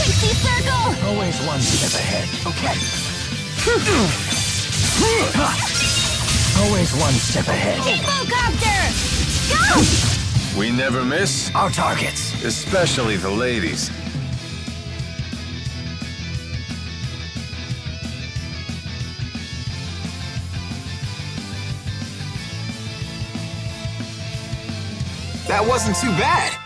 Pixie Circle! Always one step ahead. Okay. Always one step ahead. Hippocopter! Go! We never miss, Our targets. especially the ladies. That wasn't too bad.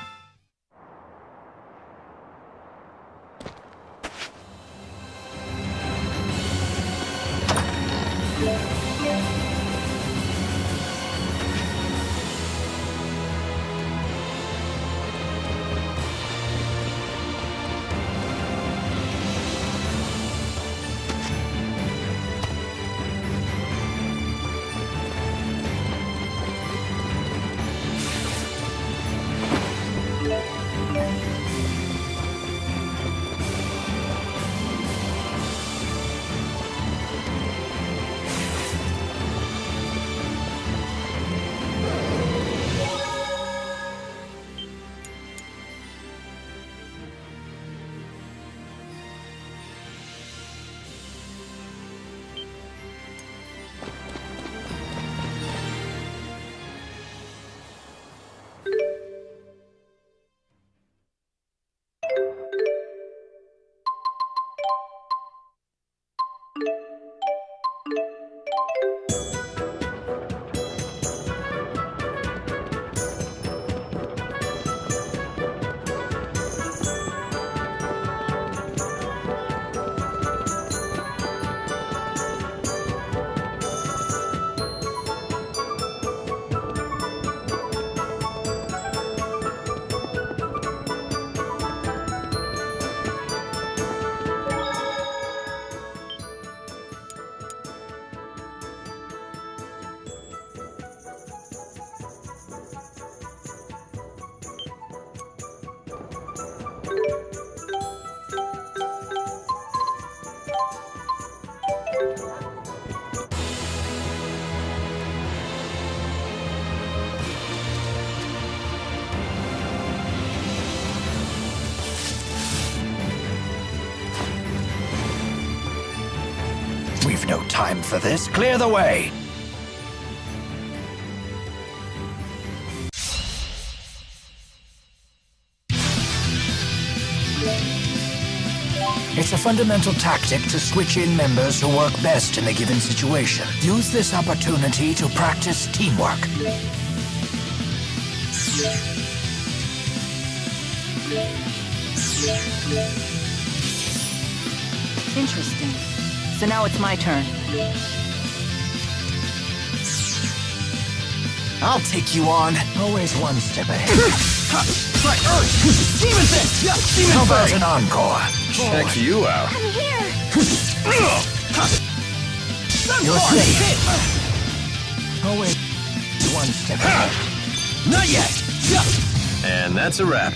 We've no time for this. Clear the way. It's a fundamental tactic to switch in members who work best in a given situation. Use this opportunity to practice teamwork. Interesting. So now it's my turn. I'll take you on. Always one step ahead. Try Earth! Demon Fist! Yeah, Demon How about Fang! an encore? Check you out. I'm here. You're safe. Always one step ahead. Not yet! And that's a wrap.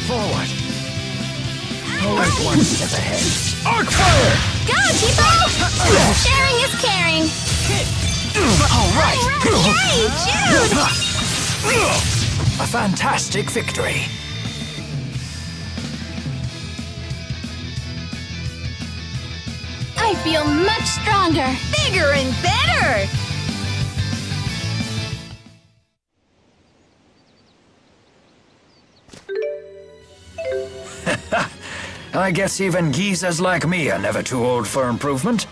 Forward. Always one step ahead. Arc fire! Go, people! Sharing is caring. All right. Yay, Jude! A fantastic victory. I feel much stronger. Bigger and better! I guess even geezers like me are never too old for improvement.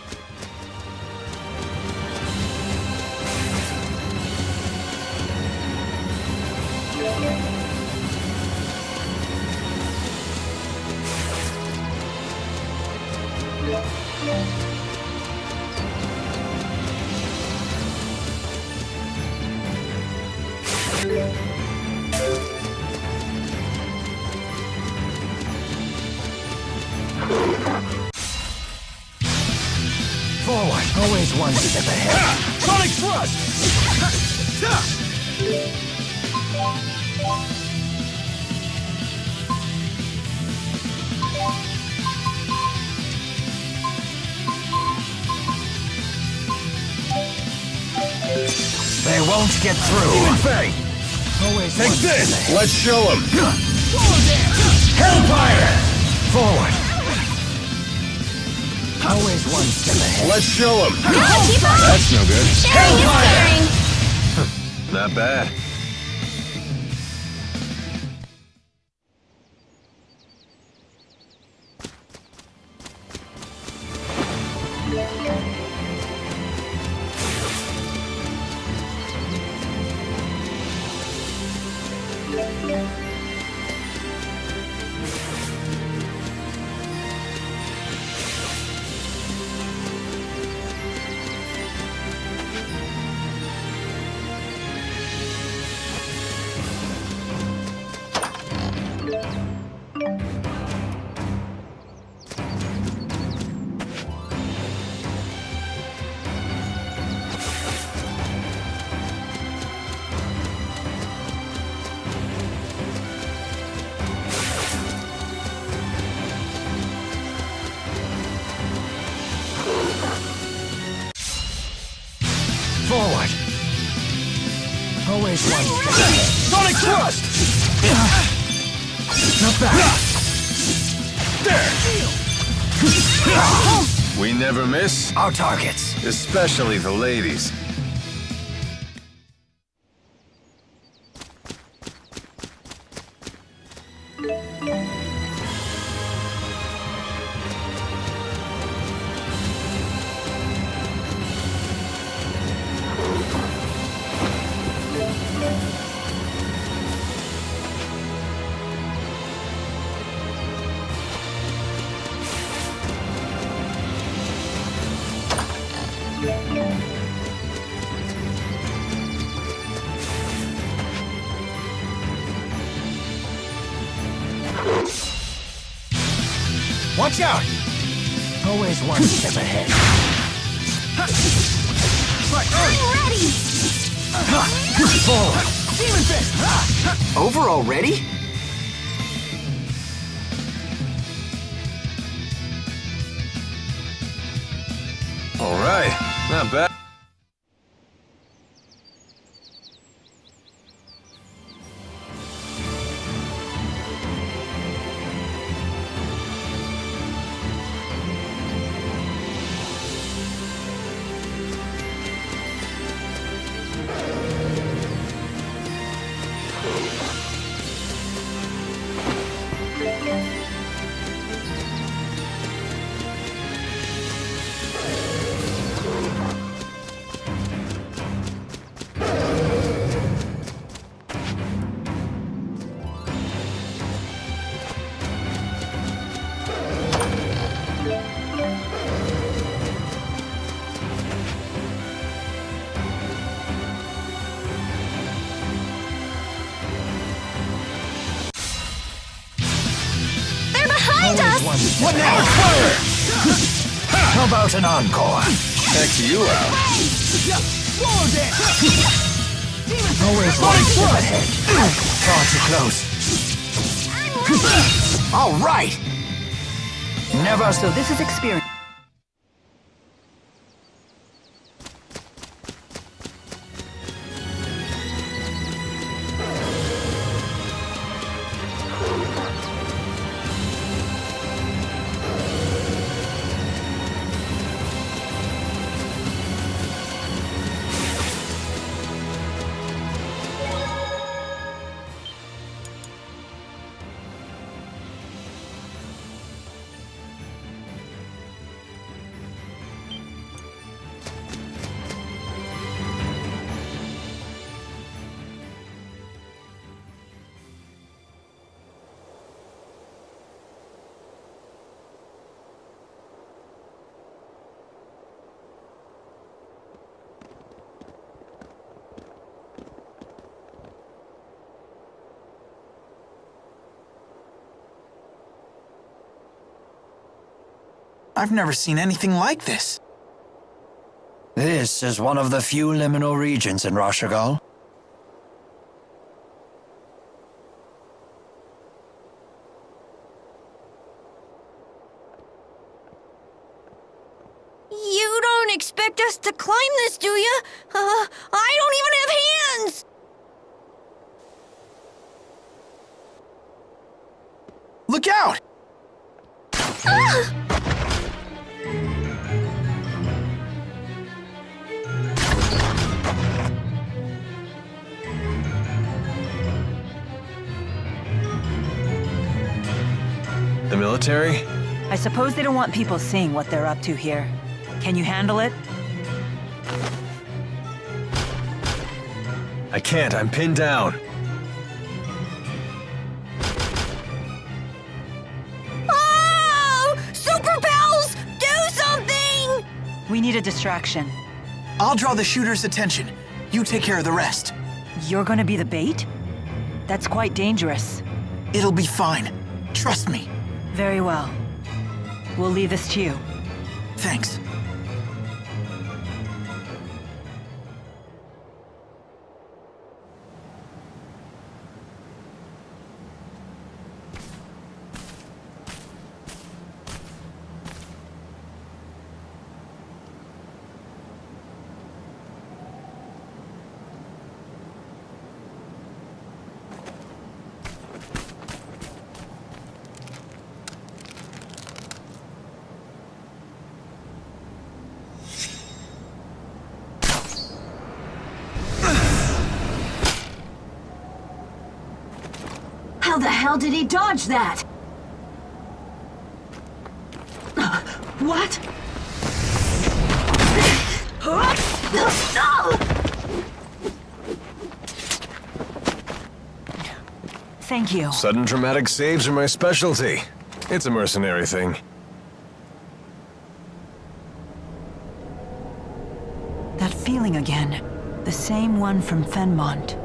Forward. Always one step ahead. Sonic Thrust! They won't get through. Demon Fang! Always Take one step this! ahead. Let's show them! Hellfire! Forward. Always one step ahead. Let's show them! Go, people! That's no good. Sharing is caring. Not bad. Forward. Always one step ahead. Sonic Thrust! Not bad. We never miss, Our targets. especially the ladies. Watch out! Always one step ahead. I'm ready! Forward! Demon Fist! Over already? All right, not bad. What now? How about an encore? Check you out. Always one step ahead. Far too close. All right. Never. So this is experience. I've never seen anything like this. This is one of the few liminal regions in Rashagal. You don't expect us to climb this, do you? I don't even have hands! Look out! The military? I suppose they don't want people seeing what they're up to here. Can you handle it? I can't, I'm pinned down. Oh! Super Pals! Do something! We need a distraction. I'll draw the shooter's attention. You take care of the rest. You're gonna be the bait? That's quite dangerous. It'll be fine. Trust me. Very well. We'll leave this to you. Thanks. How the hell did he dodge that? What? Thank you. Sudden dramatic saves are my specialty. It's a mercenary thing. That feeling again. The same one from Fenmont.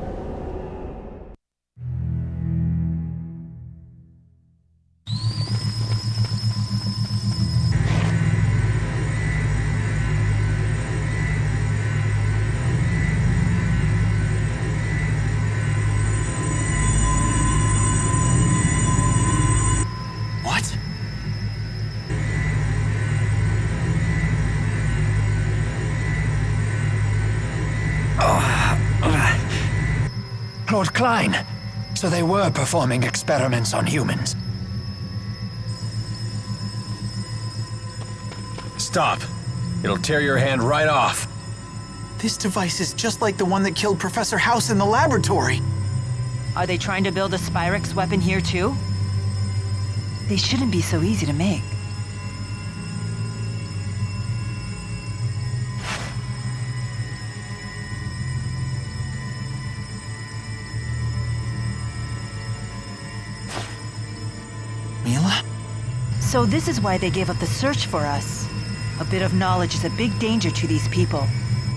Lord Klein. So they were performing experiments on humans. Stop. It'll tear your hand right off. This device is just like the one that killed Professor House in the laboratory. Are they trying to build a Spyrex weapon here too? They shouldn't be so easy to make. Mila? So this is why they gave up the search for us. A bit of knowledge is a big danger to these people.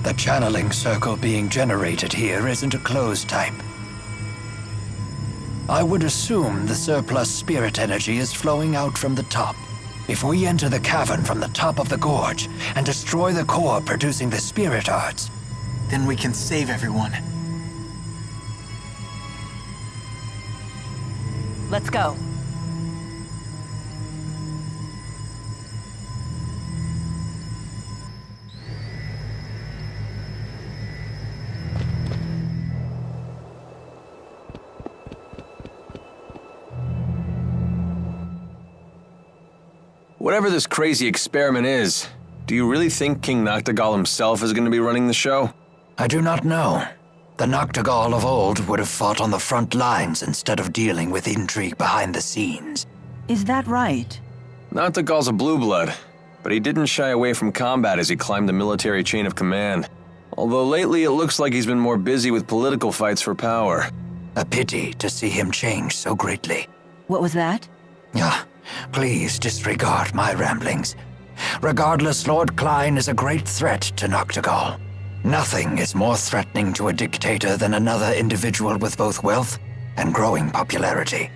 The channeling circle being generated here isn't a closed type. I would assume the surplus spirit energy is flowing out from the top. If we enter the cavern from the top of the gorge and destroy the core producing the spirit arts, then we can save everyone. Let's go. Whatever this crazy experiment is, do you really think King Noctigal himself is going to be running the show? I do not know. The Noctigal of old would have fought on the front lines instead of dealing with intrigue behind the scenes. Is that right? Noctigal's a blue blood, but he didn't shy away from combat as he climbed the military chain of command. Although lately it looks like he's been more busy with political fights for power. A pity to see him change so greatly. What was that? Please disregard my ramblings. Regardless, Lord Klein is a great threat to Noctigal. Nothing is more threatening to a dictator than another individual with both wealth and growing popularity.